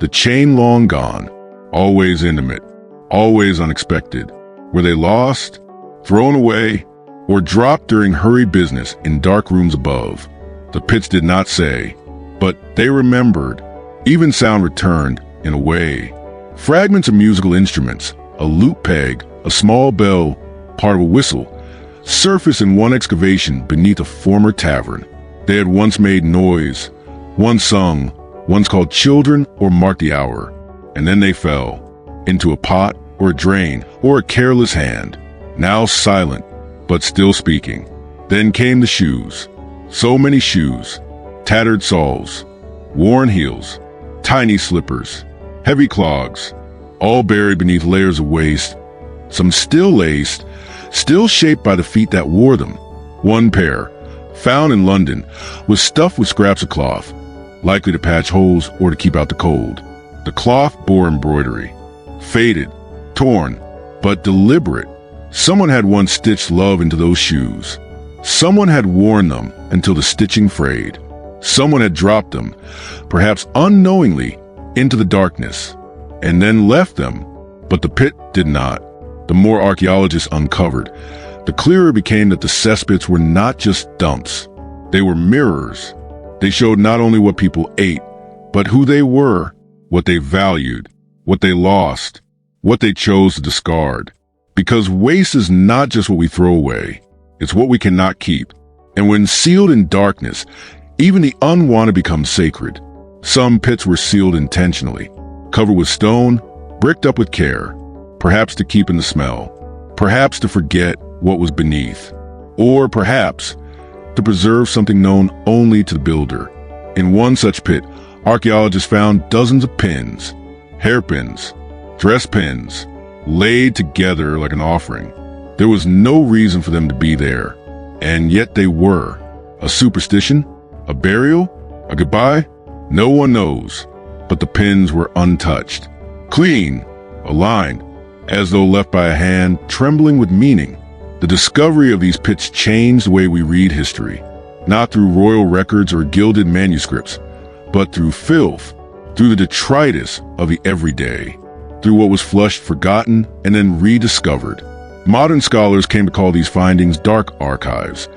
The chain long gone, always intimate, always unexpected. Were they lost, thrown away, or dropped during hurried business in dark rooms above? The pits did not say, but they remembered. Even sound returned, in a way. Fragments of musical instruments, a lute peg, a small bell, part of a whistle, surfaced in one excavation beneath a former tavern. They had once made noise, once sung, once called children or marked the hour, and then they fell into a pot or a drain or a careless hand, now silent, but still speaking. Then came the shoes. So many shoes, tattered soles, worn heels, tiny slippers, heavy clogs, all buried beneath layers of waste, some still laced, still shaped by the feet that wore them. One pair, found in London, was stuffed with scraps of cloth, likely to patch holes or to keep out the cold. The cloth bore embroidery, faded, torn, but deliberate. Someone had once stitched love into those shoes. Someone had worn them until the stitching frayed. Someone had dropped them, perhaps unknowingly, into the darkness, and then left them. But the pit did not. The more archaeologists uncovered, the clearer it became that the cesspits were not just dumps. They were mirrors. They showed not only what people ate, but who they were, what they valued, what they lost, what they chose to discard. Because waste is not just what we throw away, it's what we cannot keep. And when sealed in darkness, even the unwanted becomes sacred. Some pits were sealed intentionally, covered with stone, bricked up with care, perhaps to keep in the smell, perhaps to forget what was beneath, or perhaps to preserve something known only to the builder. In one such pit, archaeologists found dozens of pins, hairpins, dress pins, laid together like an offering. There was no reason for them to be there, and yet they were. A superstition? A burial? A goodbye? No one knows, but the pins were untouched, clean, aligned, as though left by a hand trembling with meaning. The discovery of these pits changed the way we read history, not through royal records or gilded manuscripts, but through filth, through the detritus of the everyday, through what was flushed, forgotten, and then rediscovered. Modern scholars came to call these findings dark archives,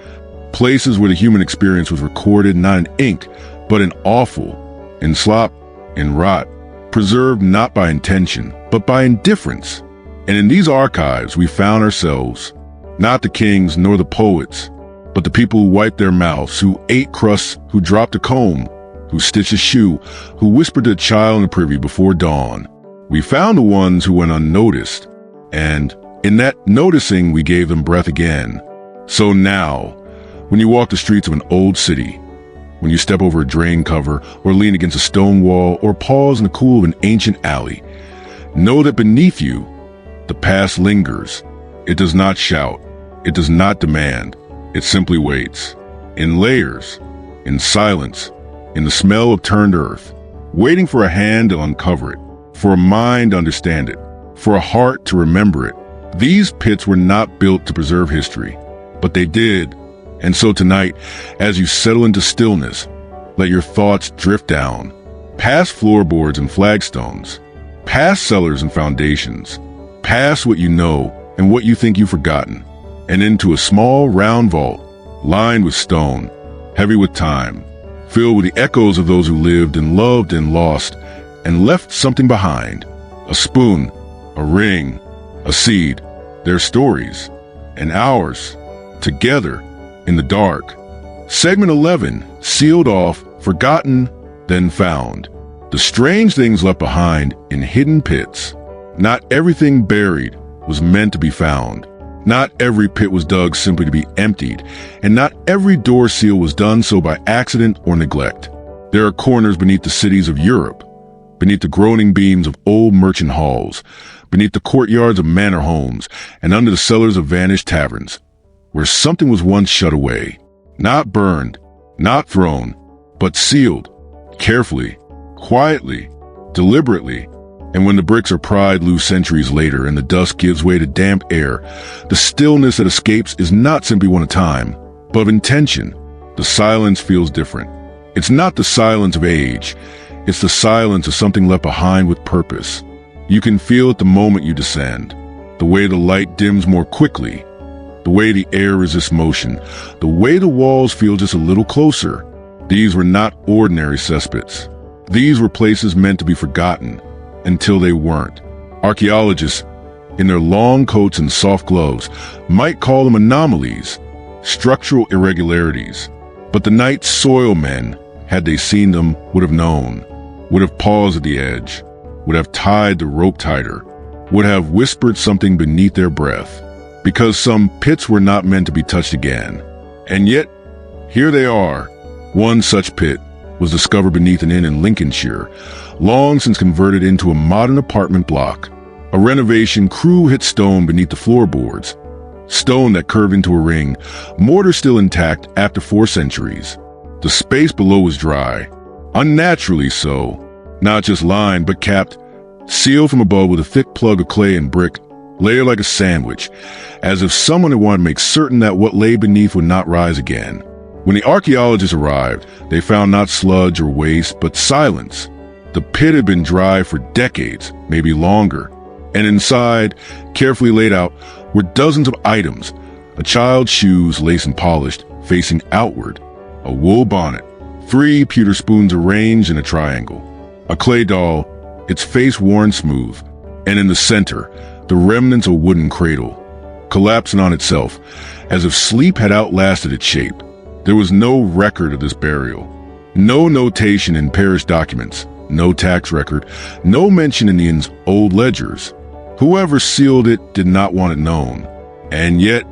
places where the human experience was recorded not in ink, but in offal, in slop, in rot, preserved not by intention, but by indifference. And in these archives we found ourselves, not the kings nor the poets, but the people who wiped their mouths, who ate crusts, who dropped a comb, who stitched a shoe, who whispered to a child in a privy before dawn. We found the ones who went unnoticed, and in that noticing we gave them breath again. So now, when you walk the streets of an old city, when you step over a drain cover or lean against a stone wall or pause in the cool of an ancient alley, know that beneath you, the past lingers. It does not shout. It does not demand. It simply waits. In layers, in silence, in the smell of turned earth, waiting for a hand to uncover it, for a mind to understand it, for a heart to remember it. These pits were not built to preserve history, but they did. And so tonight, as you settle into stillness, let your thoughts drift down, past floorboards and flagstones, past cellars and foundations, past what you know and what you think you've forgotten, and into a small round vault, lined with stone, heavy with time, filled with the echoes of those who lived and loved and lost, and left something behind. A spoon, a ring, a seed, their stories, and ours, together, in the dark. Segment 11, sealed off, forgotten, then found. The strange things left behind in hidden pits. Not everything buried was meant to be found. Not every pit was dug simply to be emptied, and not every door seal was done so by accident or neglect. There are corners beneath the cities of Europe, beneath the groaning beams of old merchant halls, beneath the courtyards of manor homes, and under the cellars of vanished taverns, where something was once shut away, not burned, not thrown, but sealed, carefully, quietly, deliberately. And when the bricks are pried loose centuries later and the dust gives way to damp air, the stillness that escapes is not simply one of time, but of intention. The silence feels different. It's not the silence of age. It's the silence of something left behind with purpose. You can feel it the moment you descend, the way the light dims more quickly, the way the air resists motion, the way the walls feel just a little closer. These were not ordinary cesspits. These were places meant to be forgotten, until they weren't. Archaeologists, in their long coats and soft gloves, might call them anomalies, structural irregularities. But the night soil men, had they seen them, would have known, would have paused at the edge, would have tied the rope tighter, would have whispered something beneath their breath, because some pits were not meant to be touched again. And yet, here they are. One such pit was discovered beneath an inn in Lincolnshire, long since converted into a modern apartment block. A renovation crew hit stone beneath the floorboards, stone that curved into a ring, mortar still intact after 4 centuries. The space below was dry, unnaturally so, Not just lined, but capped, sealed from above with a thick plug of clay and brick, layered like a sandwich, as if someone had wanted to make certain that what lay beneath would not rise again. When the archaeologists arrived, they found not sludge or waste, but silence. The pit had been dry for decades, maybe longer, and inside, carefully laid out, were dozens of items: a child's shoes, laced and polished, facing outward, a wool bonnet, 3 pewter spoons arranged in a triangle, a clay doll, its face worn smooth, and in the center, the remnants of a wooden cradle, collapsing on itself, as if sleep had outlasted its shape. There was no record of this burial, no notation in parish documents, no tax record, no mention in the inn's old ledgers. Whoever sealed it did not want it known, and yet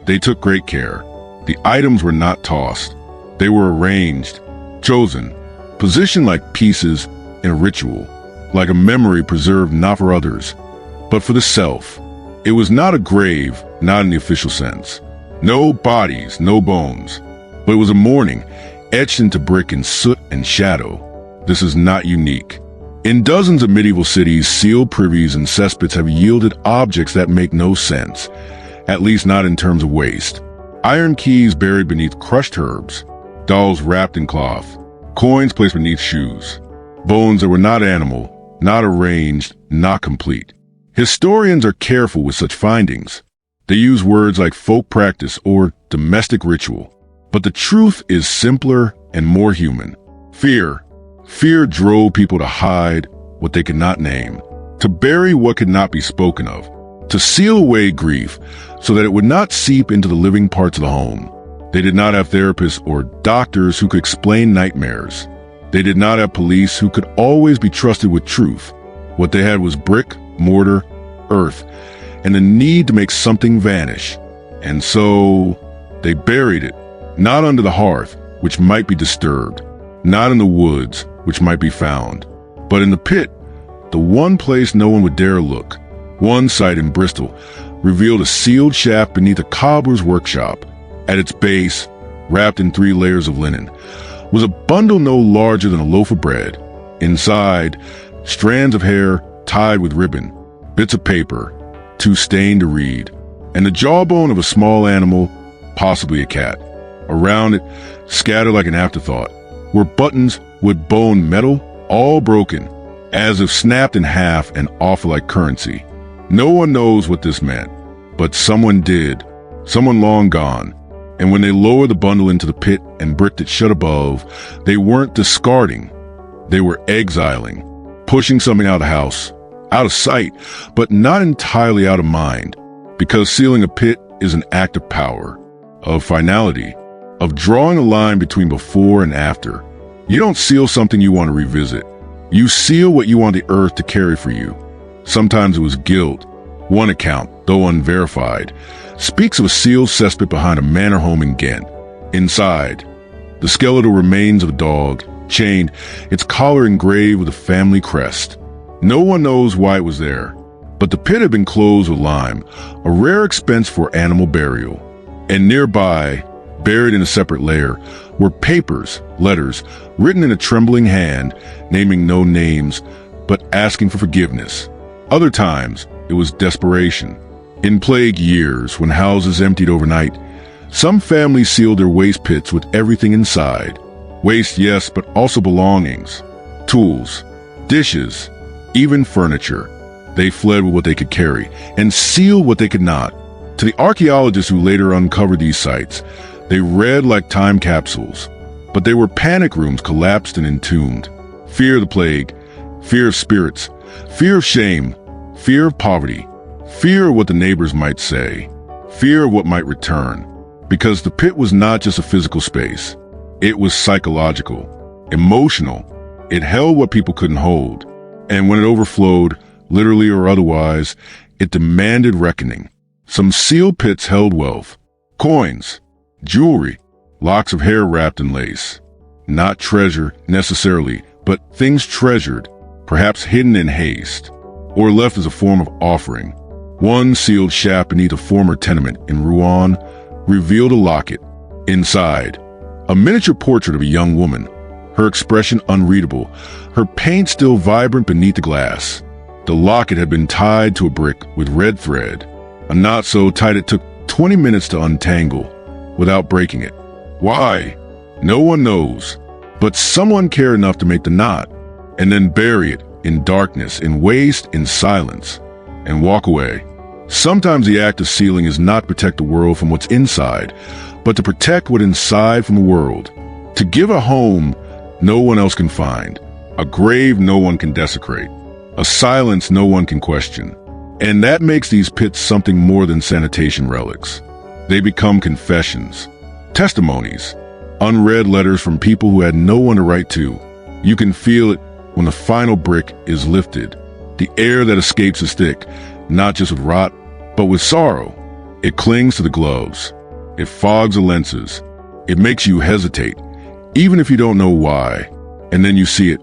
they took great care. The items were not tossed. They were arranged, chosen, positioned like pieces in a ritual, like a memory preserved not for others, but for the self. It was not a grave, not in the official sense. No bodies, no bones, but it was a mourning, etched into brick in soot and shadow. This is not unique. In dozens of medieval cities, sealed privies and cesspits have yielded objects that make no sense, at least not in terms of waste. Iron keys buried beneath crushed herbs, dolls wrapped in cloth, coins placed beneath shoes, bones that were not animal, not arranged, not complete. Historians are careful with such findings. They use words like folk practice or domestic ritual. But the truth is simpler and more human. Fear. Fear drove people to hide what they could not name, to bury what could not be spoken of, to seal away grief so that it would not seep into the living parts of the home. They did not have therapists or doctors who could explain nightmares. They did not have police who could always be trusted with truth. What they had was brick, mortar, earth, and the need to make something vanish. And so they buried it, not under the hearth, which might be disturbed, not in the woods, which might be found, but in the pit, the one place no one would dare look. One site in Bristol revealed a sealed shaft beneath a cobbler's workshop. At its base, wrapped in 3 layers of linen, was a bundle no larger than a loaf of bread. Inside, strands of hair tied with ribbon, bits of paper, too stained to read, and the jawbone of a small animal, possibly a cat. Around it, scattered like an afterthought, were buttons with bone metal, all broken, as if snapped in half and offered like currency. No one knows what this meant, but someone did, someone long gone. And when they lowered the bundle into the pit and bricked it shut above, they weren't discarding, they were exiling, pushing something out of the house, out of sight, but not entirely out of mind, because sealing a pit is an act of power, of finality, of drawing a line between before and after. You don't seal something you want to revisit. You seal what you want the earth to carry for you. Sometimes it was guilt. One account, though unverified, speaks of a sealed cesspit behind a manor home in Ghent. Inside, the skeletal remains of a dog, chained, its collar engraved with a family crest. No one knows why it was there, but the pit had been closed with lime, a rare expense for animal burial. And nearby, buried in a separate layer, were papers, letters, written in a trembling hand, naming no names, but asking for forgiveness. Other times, it was desperation. In plague years, when houses emptied overnight, some families sealed their waste pits with everything inside. Waste, yes, but also belongings, tools, dishes, even furniture. They fled with what they could carry and sealed what they could not. To the archaeologists who later uncovered these sites, they read like time capsules, but they were panic rooms collapsed and entombed. Fear of the plague, fear of spirits, fear of shame, fear of poverty, fear of what the neighbors might say, fear of what might return. Because the pit was not just a physical space. It was psychological, emotional. It held what people couldn't hold. And when it overflowed, literally or otherwise, it demanded reckoning. Some sealed pits held wealth, coins, jewelry, locks of hair wrapped in lace. Not treasure necessarily, but things treasured, perhaps hidden in haste, or left as a form of offering. One sealed shaft beneath a former tenement in Rouen revealed a locket. Inside, a miniature portrait of a young woman, her expression unreadable, her paint still vibrant beneath the glass. The locket had been tied to a brick with red thread, a knot so tight it took 20 minutes to untangle without breaking it. Why? No one knows, but someone cared enough to make the knot and then bury it in darkness, in waste, in silence, and walk away. Sometimes the act of sealing is not to protect the world from what's inside, but to protect what's inside from the world. To give a home no one else can find, a grave no one can desecrate, a silence no one can question. And that makes these pits something more than sanitation relics. They become confessions, testimonies, unread letters from people who had no one to write to. You can feel it when the final brick is lifted. The air that escapes is thick, not just with rot, but with sorrow. It clings to the gloves. It fogs the lenses. It makes you hesitate, even if you don't know why. And then you see it,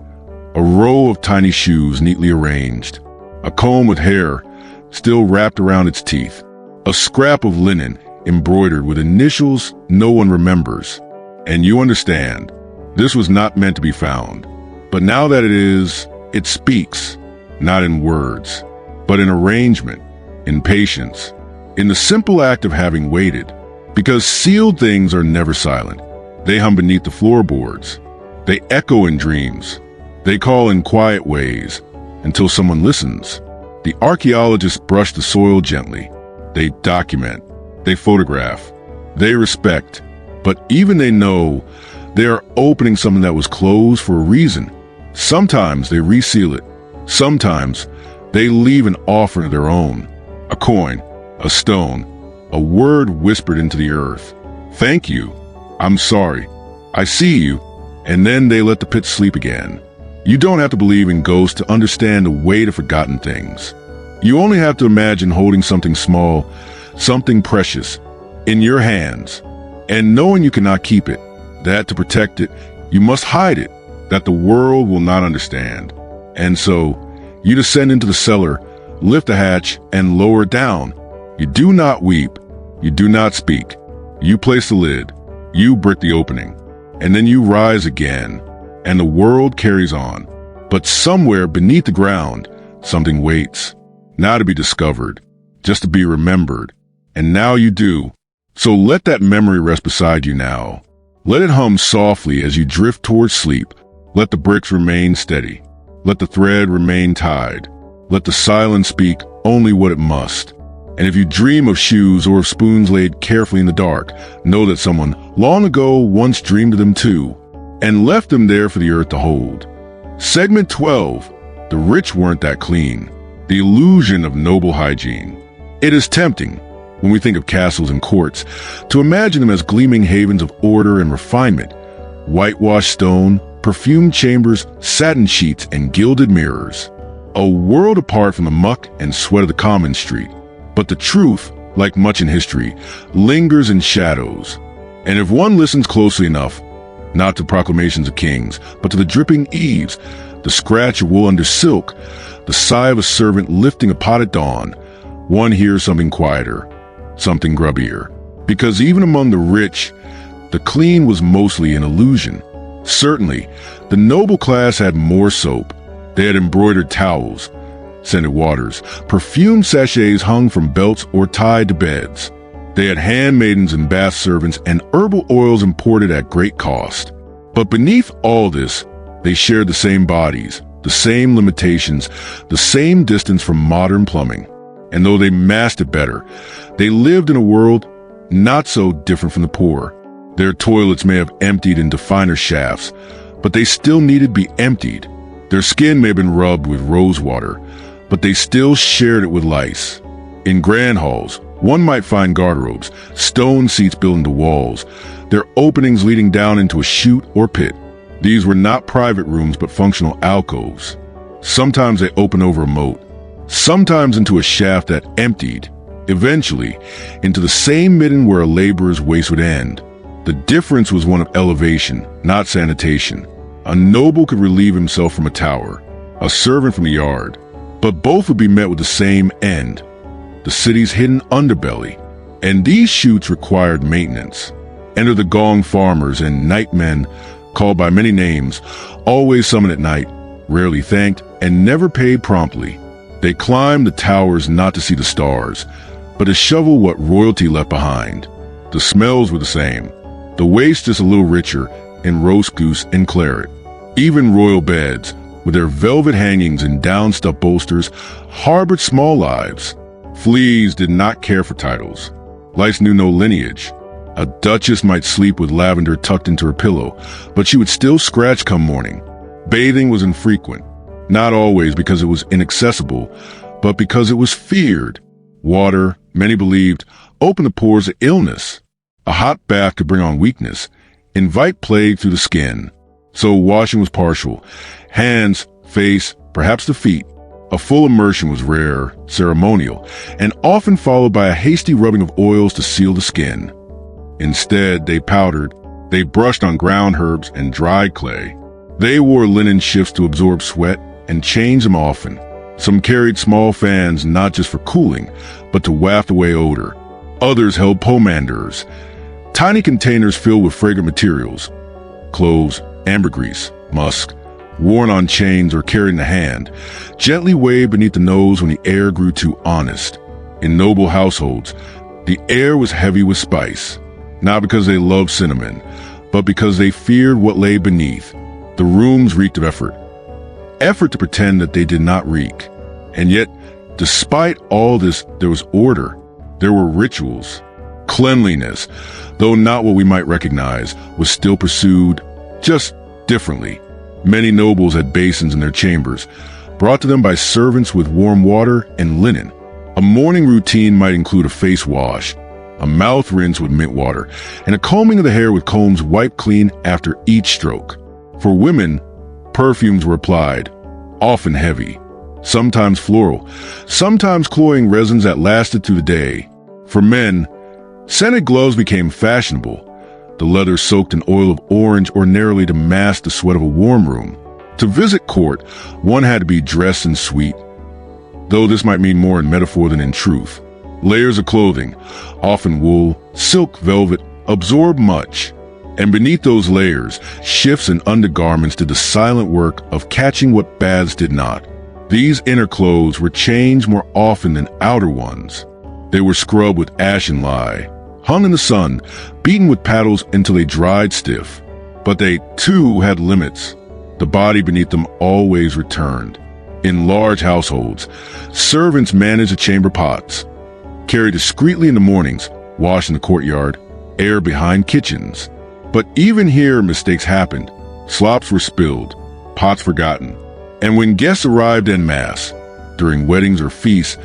a row of tiny shoes neatly arranged, a comb with hair still wrapped around its teeth, a scrap of linen embroidered with initials no one remembers. And you understand, this was not meant to be found. But now that it is, it speaks, not in words, but in arrangement, in patience, in the simple act of having waited. Because sealed things are never silent. They hum beneath the floorboards. They echo in dreams. They call in quiet ways until someone listens. The archaeologists brush the soil gently. They document. They photograph. They respect. But even they know they are opening something that was closed for a reason. Sometimes they reseal it. Sometimes they leave an offering of their own. A coin, a stone, a word whispered into the earth. Thank you. I'm sorry. I see you. And then they let the pit sleep again. You don't have to believe in ghosts to understand the weight of forgotten things. You only have to imagine holding something small, something precious, in your hands, and knowing you cannot keep it, that to protect it, you must hide it, that the world will not understand. And so, you descend into the cellar, lift the hatch, and lower it down. You do not weep. You do not speak. You place the lid. You brick the opening. And then you rise again, and the world carries on. But somewhere beneath the ground, something waits, not to be discovered, just to be remembered. And now you do. So let that memory rest beside you now. Let it hum softly as you drift towards sleep. Let the bricks remain steady. Let the thread remain tied. Let the silence speak only what it must. And if you dream of shoes or of spoons laid carefully in the dark, know that someone long ago once dreamed of them too, and left them there for the earth to hold. Segment 12. The rich weren't that clean. The illusion of noble hygiene. It is tempting, when we think of castles and courts, to imagine them as gleaming havens of order and refinement, whitewashed stone, perfumed chambers, satin sheets, and gilded mirrors. A world apart from the muck and sweat of the common street. But the truth, like much in history, lingers in shadows. And if one listens closely enough, not to proclamations of kings, but to the dripping eaves, the scratch of wool under silk, the sigh of a servant lifting a pot at dawn, one hears something quieter, something grubbier. Because even among the rich, the clean was mostly an illusion. Certainly, the noble class had more soap. They had embroidered towels, scented waters, perfumed sachets hung from belts or tied to beds. They had handmaidens and bath servants and herbal oils imported at great cost. But beneath all this, they shared the same bodies, the same limitations, the same distance from modern plumbing. And though they masked it better, they lived in a world not so different from the poor. Their toilets may have emptied into finer shafts, but they still needed to be emptied. Their skin may have been rubbed with rose water, but they still shared it with lice. In grand halls, one might find garderobes, stone seats built into walls, their openings leading down into a chute or pit. These were not private rooms but functional alcoves. Sometimes they opened over a moat, sometimes into a shaft that emptied, eventually into the same midden where a laborer's waste would end. The difference was one of elevation, not sanitation. A noble could relieve himself from a tower, a servant from a yard, but both would be met with the same end, the city's hidden underbelly. And these chutes required maintenance. Enter the Gong farmers and nightmen called by many names, always summoned at night, rarely thanked, and never paid promptly. They climbed the towers not to see the stars, but to shovel what royalty left behind. The smells were the same, the waste just a little richer in roast goose and claret. Even royal beds, with their velvet hangings and down-stuffed bolsters, harbored small lives. Fleas did not care for titles. Lice knew no lineage. A duchess might sleep with lavender tucked into her pillow, but she would still scratch come morning. Bathing was infrequent, not always because it was inaccessible, but because it was feared. Water, many believed, opened the pores of illness. A hot bath could bring on weakness, invite plague through the skin. So washing was partial. Hands, face, perhaps the feet. A full immersion was rare, ceremonial, and often followed by a hasty rubbing of oils to seal the skin. Instead, they powdered, they brushed on ground herbs and dried clay. They wore linen shifts to absorb sweat and changed them often. Some carried small fans not just for cooling, but to waft away odor. Others held pomanders, tiny containers filled with fragrant materials, cloves, ambergris, musk, worn on chains or carried in the hand, gently waved beneath the nose when the air grew too honest. In noble households, the air was heavy with spice, not because they loved cinnamon, but because they feared what lay beneath. The rooms reeked of effort to pretend that they did not reek. And yet, despite all this, there was order. There were rituals. Cleanliness, though not what we might recognize, was still pursued, just differently. Many nobles had basins in their chambers, brought to them by servants with warm water and linen. A morning routine might include a face wash, a mouth rinse with mint water, and a combing of the hair with combs wiped clean after each stroke. For women, perfumes were applied, often heavy, sometimes floral, sometimes cloying resins that lasted through the day. For men, scented gloves became fashionable, the leather soaked in oil of orange ordinarily to mask the sweat of a warm room. To visit court, one had to be dressed and sweet, though this might mean more in metaphor than in truth. Layers of clothing, often wool, silk, velvet, absorbed much. And beneath those layers, shifts and undergarments did the silent work of catching what baths did not. These inner clothes were changed more often than outer ones. They were scrubbed with ashen lye, hung in the sun, beaten with paddles until they dried stiff. But they, too, had limits. The body beneath them always returned. In large households, servants managed the chamber pots, carried discreetly in the mornings, washed in the courtyard, aired behind kitchens. But even here, mistakes happened. Slops were spilled, pots forgotten. And when guests arrived en masse, during weddings or feasts,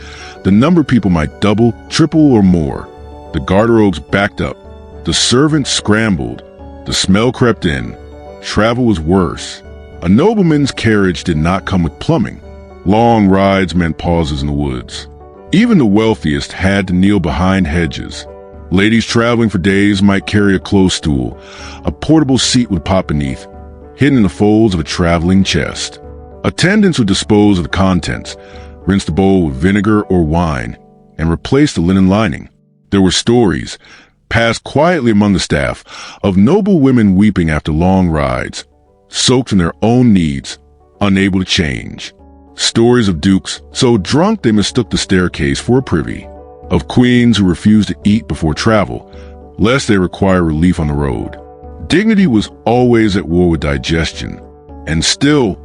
the number of people might double, triple, or more. The garderobes backed up. The servants scrambled. The smell crept in. Travel was worse. A nobleman's carriage did not come with plumbing. Long rides meant pauses in the woods. Even the wealthiest had to kneel behind hedges. Ladies traveling for days might carry a clothes stool, a portable seat with pot beneath, hidden in the folds of a traveling chest. Attendants would dispose of the contents, rinse the bowl with vinegar or wine, and replace the linen lining. There were stories, passed quietly among the staff, of noble women weeping after long rides, soaked in their own needs, unable to change. Stories of dukes so drunk they mistook the staircase for a privy. Of queens who refused to eat before travel, lest they require relief on the road. Dignity was always at war with digestion, and still,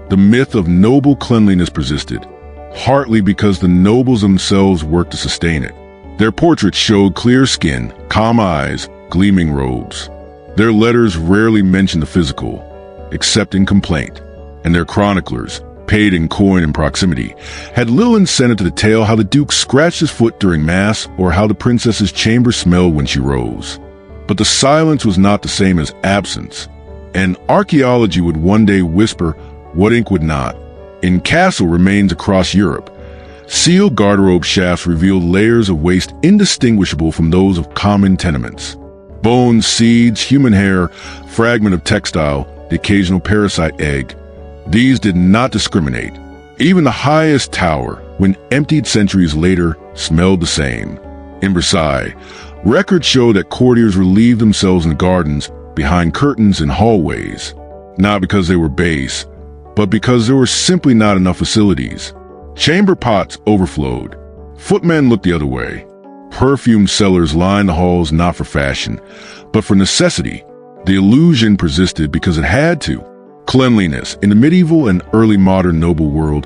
the myth of noble cleanliness persisted, partly because the nobles themselves worked to sustain it. Their portraits showed clear skin, calm eyes, gleaming robes. Their letters rarely mentioned the physical, except in complaint, and their chroniclers, paid in coin and proximity, had little incentive to detail how the duke scratched his foot during mass or how the princess's chamber smelled when she rose. But the silence was not the same as absence, and archaeology would one day whisper what ink would not. In castle remains across Europe, sealed garderobe shafts revealed layers of waste indistinguishable from those of common tenements. Bones, seeds, human hair, fragment of textile, the occasional parasite egg. These did not discriminate. Even the highest tower, when emptied centuries later, smelled the same. In Versailles, records show that courtiers relieved themselves in the gardens behind curtains in hallways, not because they were base, but because there were simply not enough facilities. Chamber pots overflowed. Footmen looked the other way. Perfume cellars lined the halls not for fashion, but for necessity. The illusion persisted because it had to. Cleanliness in the medieval and early modern noble world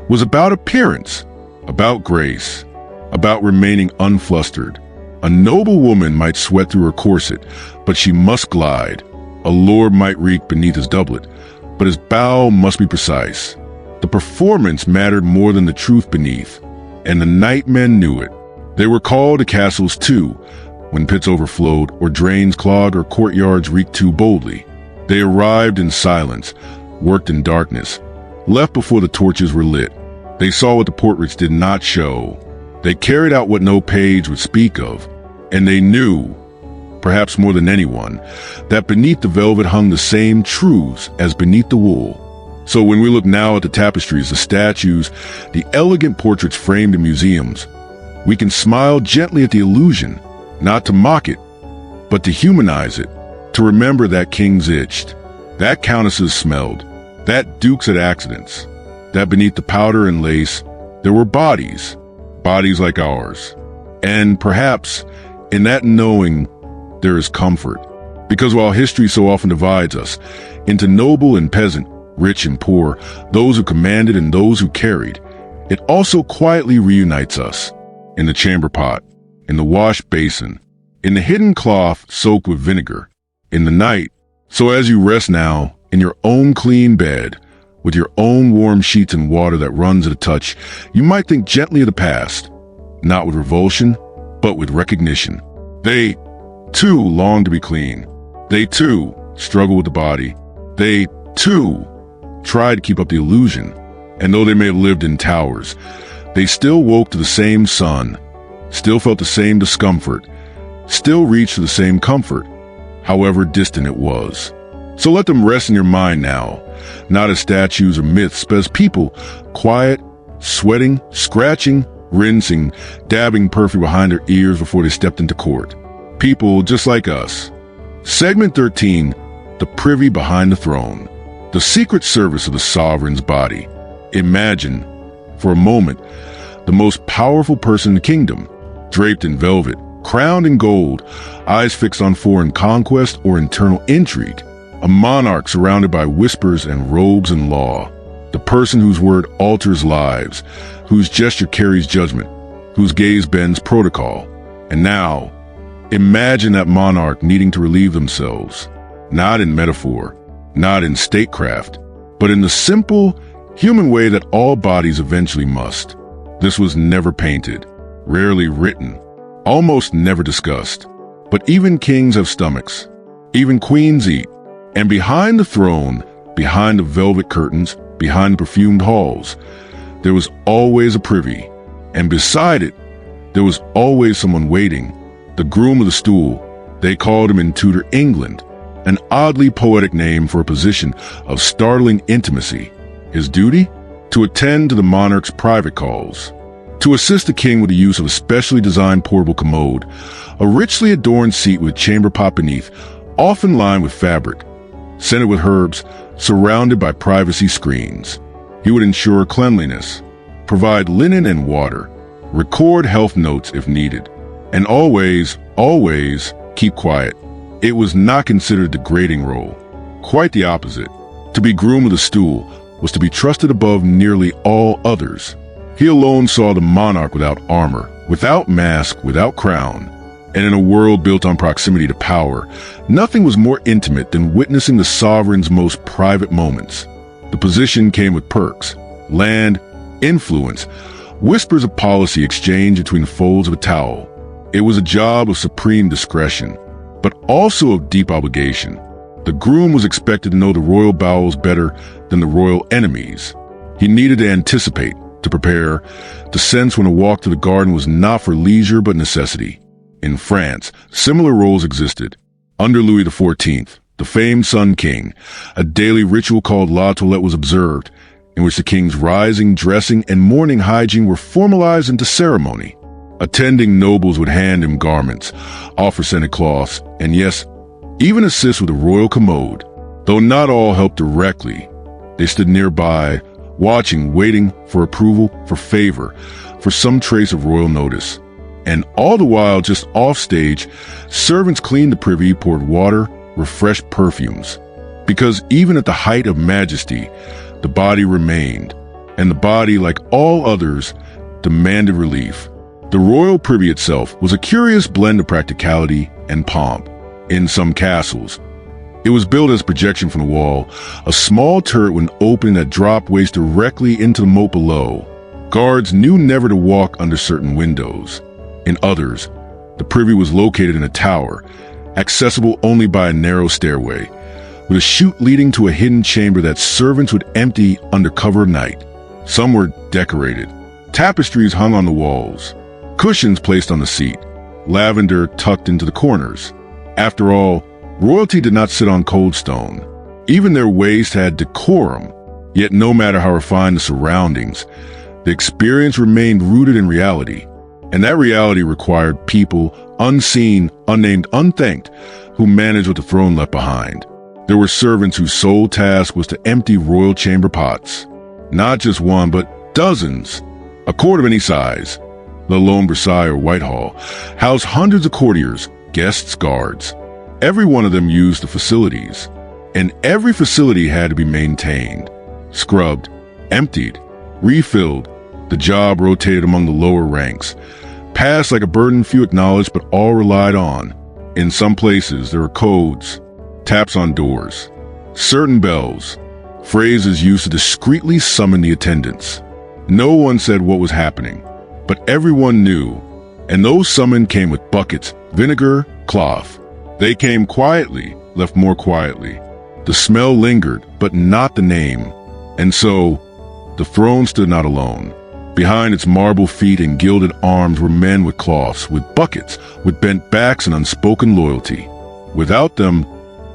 was about appearance, about grace, about remaining unflustered. A noble woman might sweat through her corset, but she must glide. A lord might reek beneath his doublet, but his bow must be precise. The performance mattered more than the truth beneath, and the nightmen knew it. They were called to castles too, when pits overflowed or drains clogged or courtyards reeked too boldly. They arrived in silence, worked in darkness, left before the torches were lit. They saw what the portraits did not show. They carried out what no page would speak of, and they knew, perhaps more than anyone, that beneath the velvet hung the same truths as beneath the wool. So when we look now at the tapestries, the statues, the elegant portraits framed in museums, we can smile gently at the illusion, not to mock it, but to humanize it, to remember that kings itched, that countesses smelled, that dukes had accidents, that beneath the powder and lace, there were bodies like ours. And perhaps in that knowing, there is comfort. Because while history so often divides us into noble and peasant, rich and poor, those who commanded and those who carried, it also quietly reunites us. In the chamber pot, in the wash basin, in the hidden cloth soaked with vinegar, in the night. So as you rest now, in your own clean bed, with your own warm sheets and water that runs at a touch, you might think gently of the past, not with revulsion, but with recognition. They, too, long to be clean. They, too, struggle with the body. They, too, try to keep up the illusion. And though they may have lived in towers, they still woke to the same sun, still felt the same discomfort, still reached for the same comfort, however distant it was. So let them rest in your mind now, not as statues or myths, but as people, quiet, sweating, scratching, rinsing, dabbing perfume behind their ears before they stepped into court. People just like us. Segment 13, the privy behind the throne, the secret service of the sovereign's body. Imagine, for a moment, the most powerful person in the kingdom, draped in velvet, crowned in gold, eyes fixed on foreign conquest or internal intrigue, a monarch surrounded by whispers and robes and law, the person whose word alters lives, whose gesture carries judgment, whose gaze bends protocol. And now, imagine that monarch needing to relieve themselves, not in metaphor, not in statecraft, but in the simple, human way that all bodies eventually must. This was never painted, rarely written, almost never discussed. But even kings have stomachs, even queens eat. And behind the throne, behind the velvet curtains, behind the perfumed halls, there was always a privy. And beside it, there was always someone waiting, the groom of the stool. They called him in Tudor England, an oddly poetic name for a position of startling intimacy. His duty? To attend to the monarch's private calls, to assist the king with the use of a specially designed portable commode, a richly adorned seat with chamber pot beneath, often lined with fabric, scented with herbs, surrounded by privacy screens. He would ensure cleanliness, provide linen and water, record health notes if needed, and always keep quiet. It was not considered a degrading role. Quite the opposite. To be groom of the stool was to be trusted above nearly all others. He alone saw the monarch without armor, without mask, without crown. And in a world built on proximity to power, nothing was more intimate than witnessing the sovereign's most private moments. The position came with perks, land, influence, whispers of policy exchanged between the folds of a towel. It was a job of supreme discretion, but also of deep obligation. The groom was expected to know the royal bowels better than the royal enemies. He needed to anticipate, to prepare, to sense when a walk to the garden was not for leisure but necessity. In France, similar roles existed. Under Louis XIV, the famed Sun King, a daily ritual called La Toilette was observed, in which the king's rising, dressing, and morning hygiene were formalized into ceremony. Attending nobles would hand him garments, offer scented cloths, and yes, even assist with the royal commode. Though not all helped directly, they stood nearby, watching, waiting for approval, for favor, for some trace of royal notice. And all the while, just offstage, servants cleaned the privy, poured water, refreshed perfumes. Because even at the height of majesty, the body remained, and the body, like all others, demanded relief. The royal privy itself was a curious blend of practicality and pomp. In some castles, it was built as projection from the wall, a small turret with an opening that dropped waste directly into the moat below. Guards knew never to walk under certain windows. In others, the privy was located in a tower, accessible only by a narrow stairway, with a chute leading to a hidden chamber that servants would empty under cover of night. Some were decorated. Tapestries hung on the walls, cushions placed on the seat, lavender tucked into the corners. After all, royalty did not sit on cold stone. Even their waste had decorum. Yet no matter how refined the surroundings, the experience remained rooted in reality. And that reality required people, unseen, unnamed, unthanked, who managed what the throne left behind. There were servants whose sole task was to empty royal chamber pots. Not just one, but dozens. A court of any size, let alone Versailles or Whitehall, housed hundreds of courtiers, guests, guards. Every one of them used the facilities, and every facility had to be maintained, scrubbed, emptied, refilled. The job rotated among the lower ranks, passed like a burden few acknowledged but all relied on. In some places, there were codes, taps on doors, certain bells, phrases used to discreetly summon the attendants. No one said what was happening, but everyone knew, and those summoned came with buckets, vinegar, cloth. They came quietly, left more quietly. The smell lingered, but not the name. And so, the throne stood not alone. Behind its marble feet and gilded arms were men with cloths, with buckets, with bent backs and unspoken loyalty. Without them,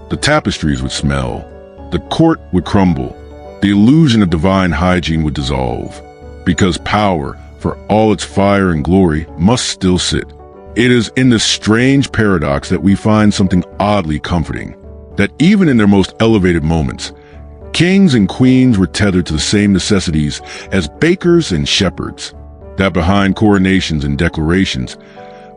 the tapestries would smell, the court would crumble, the illusion of divine hygiene would dissolve, because power, for all its fire and glory, must still sit. It is in this strange paradox that we find something oddly comforting, that even in their most elevated moments, kings and queens were tethered to the same necessities as bakers and shepherds, that behind coronations and declarations,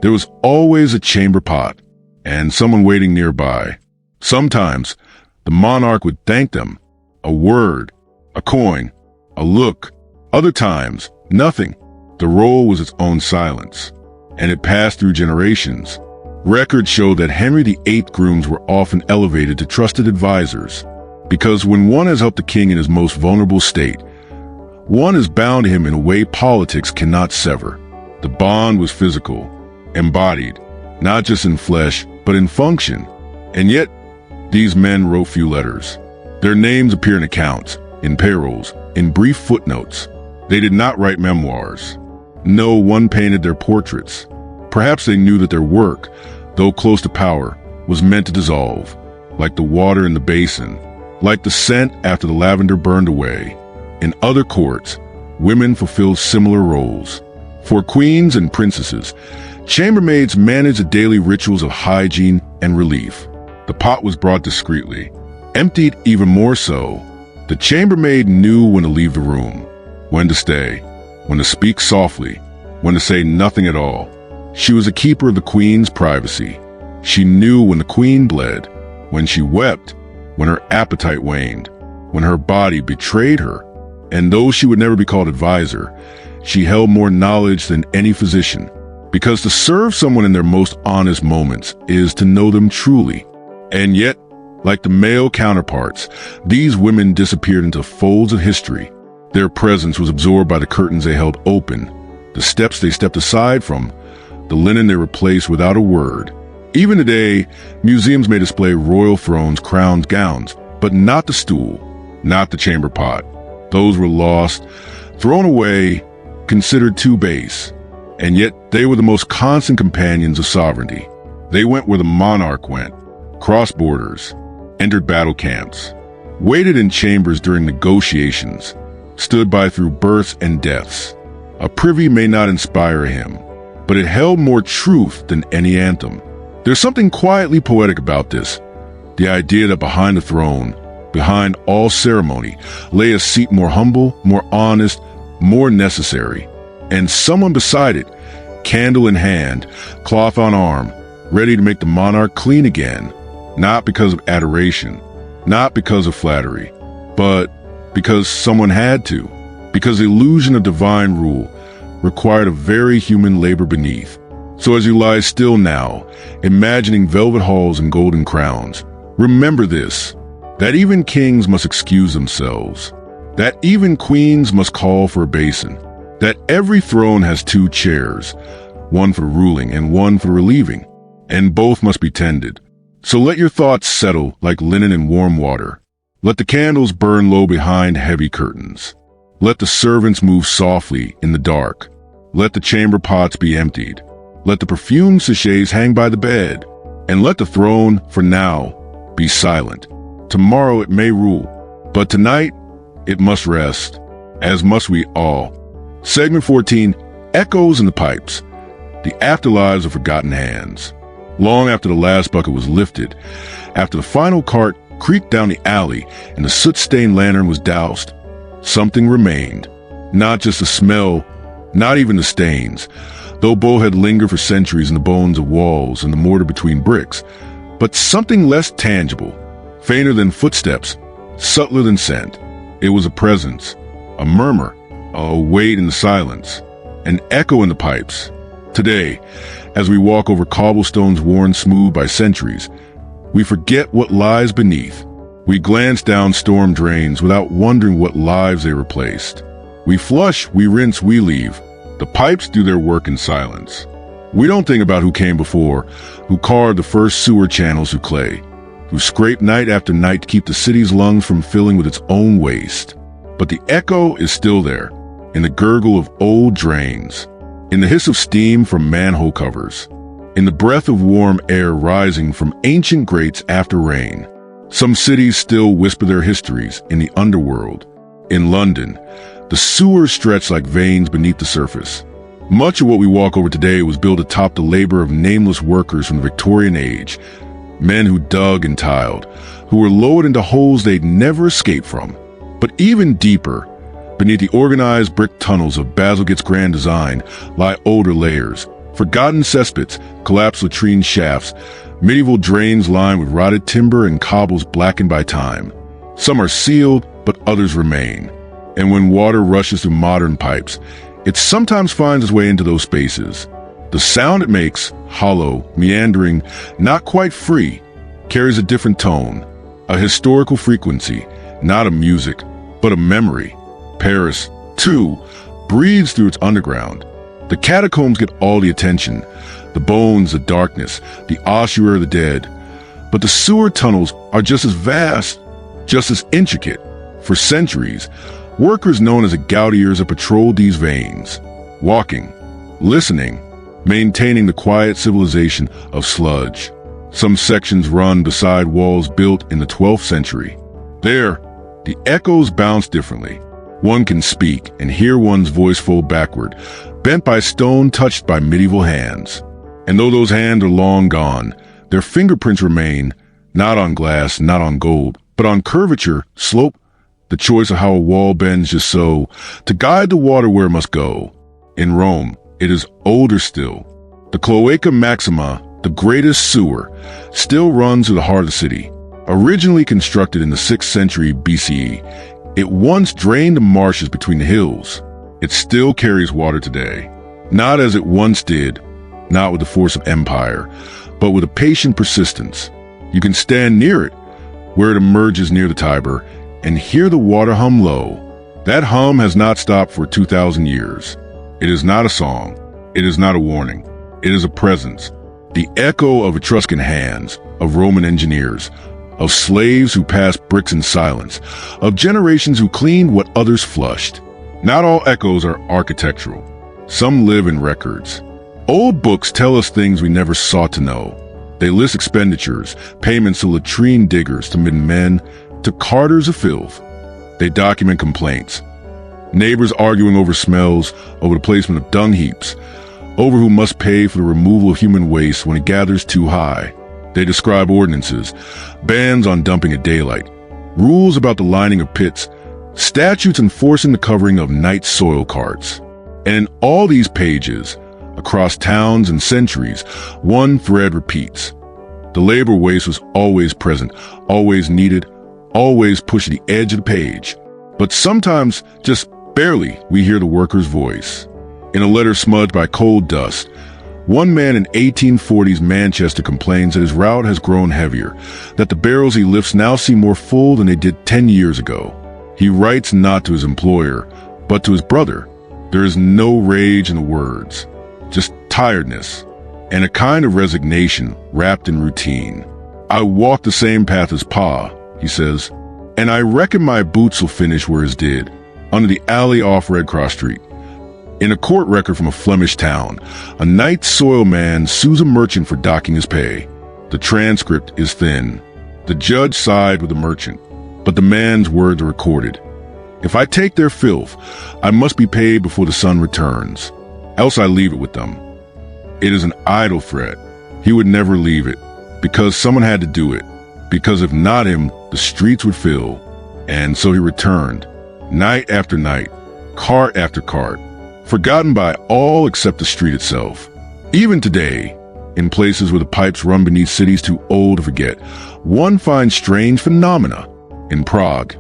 there was always a chamber pot and someone waiting nearby. Sometimes, the monarch would thank them, a word, a coin, a look. Other times, nothing. The role was its own silence, and it passed through generations. Records show that Henry VIII grooms were often elevated to trusted advisors, because when one has helped the king in his most vulnerable state, one is bound to him in a way politics cannot sever. The bond was physical, embodied, not just in flesh, but in function. And yet, these men wrote few letters. Their names appear in accounts, in payrolls, in brief footnotes. They did not write memoirs. No one painted their portraits. Perhaps they knew that their work, though close to power, was meant to dissolve, like the water in the basin, like the scent after the lavender burned away. In other courts, women fulfilled similar roles. For queens and princesses, chambermaids managed the daily rituals of hygiene and relief. The pot was brought discreetly, emptied even more so. The chambermaid knew when to leave the room, when to stay, when to speak softly, when to say nothing at all. She was a keeper of the queen's privacy. She knew when the queen bled, when she wept, when her appetite waned, when her body betrayed her. And though she would never be called advisor, she held more knowledge than any physician, because to serve someone in their most honest moments is to know them truly. And yet, like the male counterparts, these women disappeared into folds of history. Their presence was absorbed by the curtains they held open, the steps they stepped aside from, the linen they replaced without a word. Even today, museums may display royal thrones, crowns, gowns, but not the stool, not the chamber pot. Those were lost, thrown away, considered too base. And yet they were the most constant companions of sovereignty. They went where the monarch went, crossed borders, entered battle camps, waited in chambers during negotiations, stood by through births and deaths. A privy may not inspire a hymn, but it held more truth than any anthem. There's something quietly poetic about this, The idea that behind the throne, behind all ceremony, lay a seat more humble, more honest, more necessary. And someone beside it, candle in hand, cloth on arm, ready to make the monarch clean again, not because of adoration, not because of flattery, but because someone had to, because the illusion of divine rule required a very human labor beneath. So as you lie still now, imagining velvet halls and golden crowns, remember this, that even kings must excuse themselves, that even queens must call for a basin, that every throne has two chairs, one for ruling and one for relieving, and both must be tended. So let your thoughts settle like linen in warm water. Let the candles burn low behind heavy curtains. Let the servants move softly in the dark. Let the chamber pots be emptied. Let the perfume sachets hang by the bed. And let the throne, for now, be silent. Tomorrow it may rule, but tonight it must rest, as must we all. Segment 14, Echoes in the Pipes, the afterlives of forgotten hands. Long after the last bucket was lifted, after the final cart creaked down the alley and the soot-stained lantern was doused, something remained. Not just the smell, not even the stains, though both had lingered for centuries in the bones of walls and the mortar between bricks, but something less tangible, fainter than footsteps, subtler than scent. It was a presence, a murmur, a weight in the silence, an echo in the pipes. Today, as we walk over cobblestones worn smooth by centuries, we forget what lies beneath. We glance down storm drains without wondering what lives they replaced. We flush, we rinse, we leave. The pipes do their work in silence. We don't think about who came before, who carved the first sewer channels through clay, who scraped night after night to keep the city's lungs from filling with its own waste. But the echo is still there, in the gurgle of old drains, in the hiss of steam from manhole covers, in the breath of warm air rising from ancient grates after rain. Some cities still whisper their histories in the underworld. In London, the sewers stretch like veins beneath the surface. Much of what we walk over today was built atop the labor of nameless workers from the Victorian age, men who dug and tiled, who were lowered into holes they'd never escape from. But even deeper, beneath the organized brick tunnels of Basilgate's grand design, lie older layers, forgotten cesspits, collapsed latrine shafts, medieval drains lined with rotted timber and cobbles blackened by time. Some are sealed, but others remain. And when water rushes through modern pipes, it sometimes finds its way into those spaces. The sound it makes, hollow, meandering, not quite free, carries a different tone, a historical frequency, not a music, but a memory. Paris, too, breathes through its underground. The catacombs get all the attention, the bones, the darkness, the ossuary of the dead. But the sewer tunnels are just as vast, just as intricate. For centuries, workers known as the Gautiers have patrolled these veins, walking, listening, maintaining the quiet civilization of sludge. Some sections run beside walls built in the 12th century. There, the echoes bounce differently. One can speak and hear one's voice fold backward, bent by stone touched by medieval hands. And though those hands are long gone, their fingerprints remain, not on glass, not on gold, but on curvature, slope, the choice of how a wall bends just so, to guide the water where it must go. In Rome, it is older still. The Cloaca Maxima, the greatest sewer, still runs through the heart of the city. Originally constructed in the 6th century BCE, it once drained the marshes between the hills. It still carries water today. Not as it once did, not with the force of empire, but with a patient persistence. You can stand near it, where it emerges near the Tiber, and hear the water hum low. That hum has not stopped for 2,000 years. It is not a song. It is not a warning. It is a presence. The echo of Etruscan hands, of Roman engineers, of slaves who passed bricks in silence, of generations who cleaned what others flushed. Not all echoes are architectural. Some live in records. Old books tell us things we never sought to know. They list expenditures, payments to latrine diggers, to men, to carters of filth. They document complaints. Neighbors arguing over smells, over the placement of dung heaps, over who must pay for the removal of human waste when it gathers too high. They describe ordinances, bans on dumping at daylight, rules about the lining of pits, statutes enforcing the covering of night soil carts. And in all these pages, across towns and centuries, one thread repeats. The labor waste was always present, always needed, always pushing the edge of the page. But sometimes, just barely, we hear the worker's voice. In a letter smudged by cold dust, one man in 1840s Manchester complains that his route has grown heavier, that the barrels he lifts now seem more full than they did 10 years ago. He writes not to his employer, but to his brother. There is no rage in the words, just tiredness, and a kind of resignation wrapped in routine. I walk the same path as Pa, he says, and I reckon my boots will finish where his did, under the alley off Red Cross Street. In a court record from a Flemish town, a night soil man sues a merchant for docking his pay. The transcript is thin. The judge sighed with the merchant, but the man's words are recorded. If I take their filth, I must be paid before the sun returns, else I leave it with them. It is an idle threat. He would never leave it, because someone had to do it, because if not him, the streets would fill. And so he returned, night after night, cart after cart, forgotten by all except the street itself. Even today, in places where the pipes run beneath cities too old to forget, one finds strange phenomena. In Prague,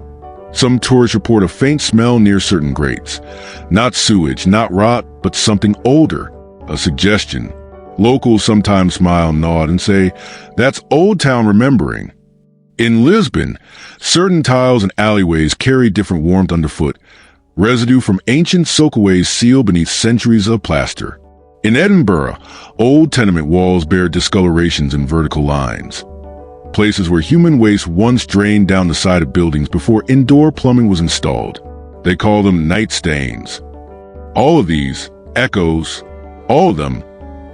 some tourists report a faint smell near certain grates. Not sewage, not rot, but something older, a suggestion. Locals sometimes smile, nod, and say, "That's Old Town remembering." In Lisbon, certain tiles and alleyways carry different warmth underfoot, residue from ancient soakaways sealed beneath centuries of plaster. In Edinburgh, old tenement walls bear discolorations and vertical lines. Places where human waste once drained down the side of buildings before indoor plumbing was installed. They call them night stains. All of these, echoes, all of them,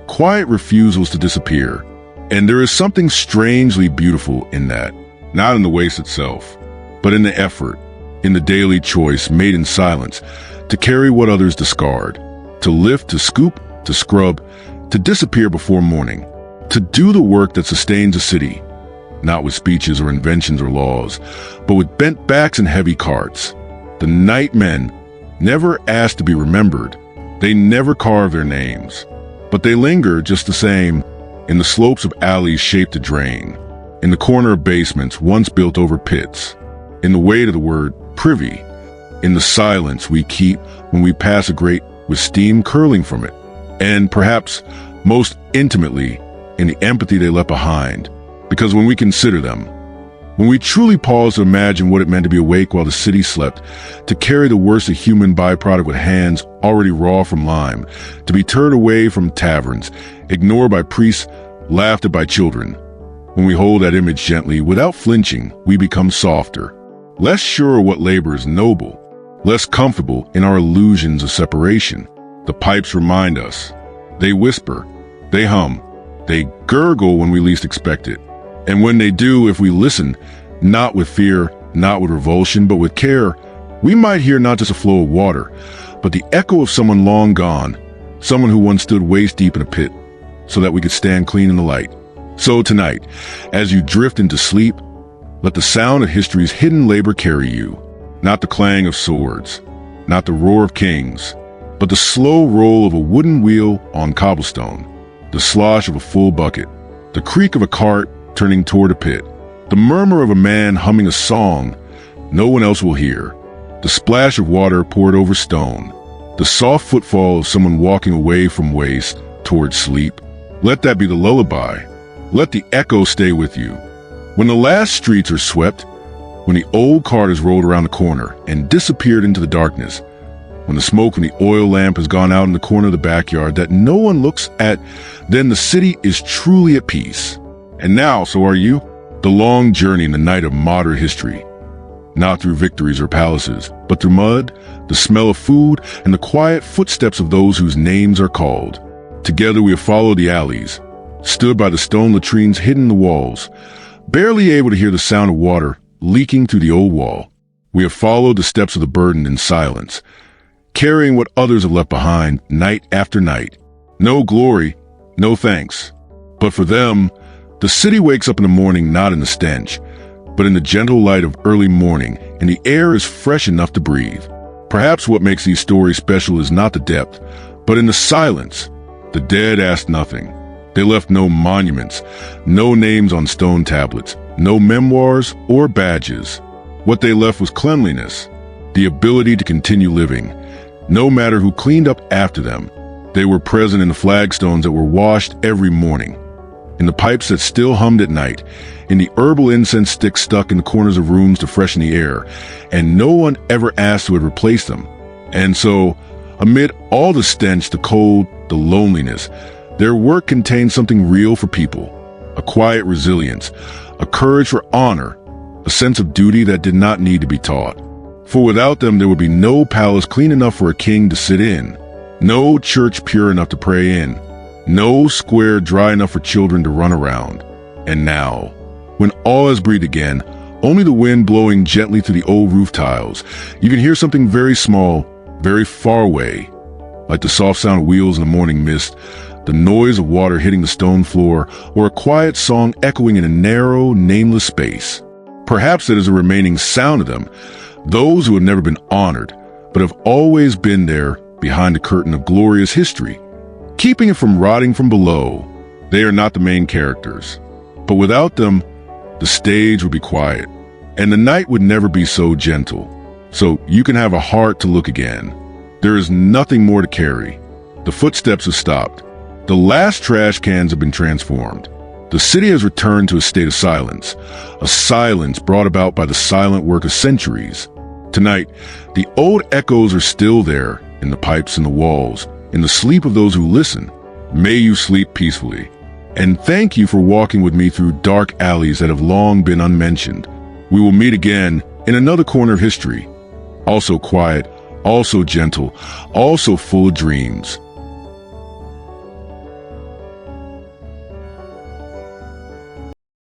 quiet refusals to disappear. And there is something strangely beautiful in that, not in the waste itself, but in the effort, in the daily choice made in silence, to carry what others discard, to lift, to scoop, to scrub, to disappear before morning, to do the work that sustains a city, not with speeches or inventions or laws, but with bent backs and heavy carts. The night men never asked to be remembered. They never carved their names, but they linger just the same in the slopes of alleys shaped to drain, in the corner of basements once built over pits, in the weight of the word privy, in the silence we keep when we pass a grate with steam curling from it, and perhaps most intimately in the empathy they left behind. Because when we consider them, when we truly pause to imagine what it meant to be awake while the city slept, to carry the worst of human byproduct with hands already raw from lime, to be turned away from taverns, ignored by priests, laughed at by children, when we hold that image gently, without flinching, we become softer, less sure what labor is noble, less comfortable in our illusions of separation. The pipes remind us. They whisper, they hum, they gurgle when we least expect it. And when they do, if we listen, not with fear, not with revulsion, but with care, we might hear not just a flow of water, but the echo of someone long gone, someone who once stood waist deep in a pit, so that we could stand clean in the light. So tonight, as you drift into sleep, let the sound of history's hidden labor carry you, not the clang of swords, not the roar of kings, but the slow roll of a wooden wheel on cobblestone, the slosh of a full bucket, the creak of a cart turning toward a pit, the murmur of a man humming a song no one else will hear, the splash of water poured over stone, the soft footfall of someone walking away from waste toward sleep. Let that be the lullaby. Let the echo stay with you. When the last streets are swept, when the old cart is rolled around the corner and disappeared into the darkness, when the smoke from the oil lamp has gone out in the corner of the backyard that no one looks at, then the city is truly at peace. And now, so are you. The long journey in the night of modern history, not through victories or palaces, but through mud, the smell of food, and the quiet footsteps of those whose names are called. Together we have followed the alleys, stood by the stone latrines hidden in the walls, barely able to hear the sound of water leaking through the old wall. We have followed the steps of the burdened in silence, carrying what others have left behind night after night. No glory, no thanks. But for them, The city wakes up in the morning not in the stench, but in the gentle light of early morning, and the air is fresh enough to breathe. Perhaps what makes these stories special is not the depth, but in the silence. The dead asked nothing. They left no monuments, no names on stone tablets, no memoirs or badges. What they left was cleanliness, the ability to continue living, no matter who cleaned up after them. They were present in the flagstones that were washed every morning, in the pipes that still hummed at night, in the herbal incense sticks stuck in the corners of rooms to freshen the air, and no one ever asked who had replaced them. And so, amid all the stench, the cold, the loneliness, their work contained something real for people, a quiet resilience, a courage for honor, a sense of duty that did not need to be taught. For without them, there would be no palace clean enough for a king to sit in, no church pure enough to pray in, no square dry enough for children to run around. And now, when all has breathed again, only the wind blowing gently through the old roof tiles, you can hear something very small, very far away, like the soft sound of wheels in the morning mist, the noise of water hitting the stone floor, or a quiet song echoing in a narrow, nameless space. Perhaps it is a remaining sound of them, those who have never been honored, but have always been there behind the curtain of glorious history, keeping it from rotting from below. They are not the main characters, but without them, the stage would be quiet, and the night would never be so gentle. So you can have a heart to look again. There is nothing more to carry. The footsteps have stopped. The last trash cans have been transformed. The city has returned to a state of silence, a silence brought about by the silent work of centuries. Tonight, the old echoes are still there, in the pipes and the walls, in the sleep of those who listen. May you sleep peacefully. And thank you for walking with me through dark alleys that have long been unmentioned. We will meet again in another corner of history, also quiet, also gentle, also full of dreams.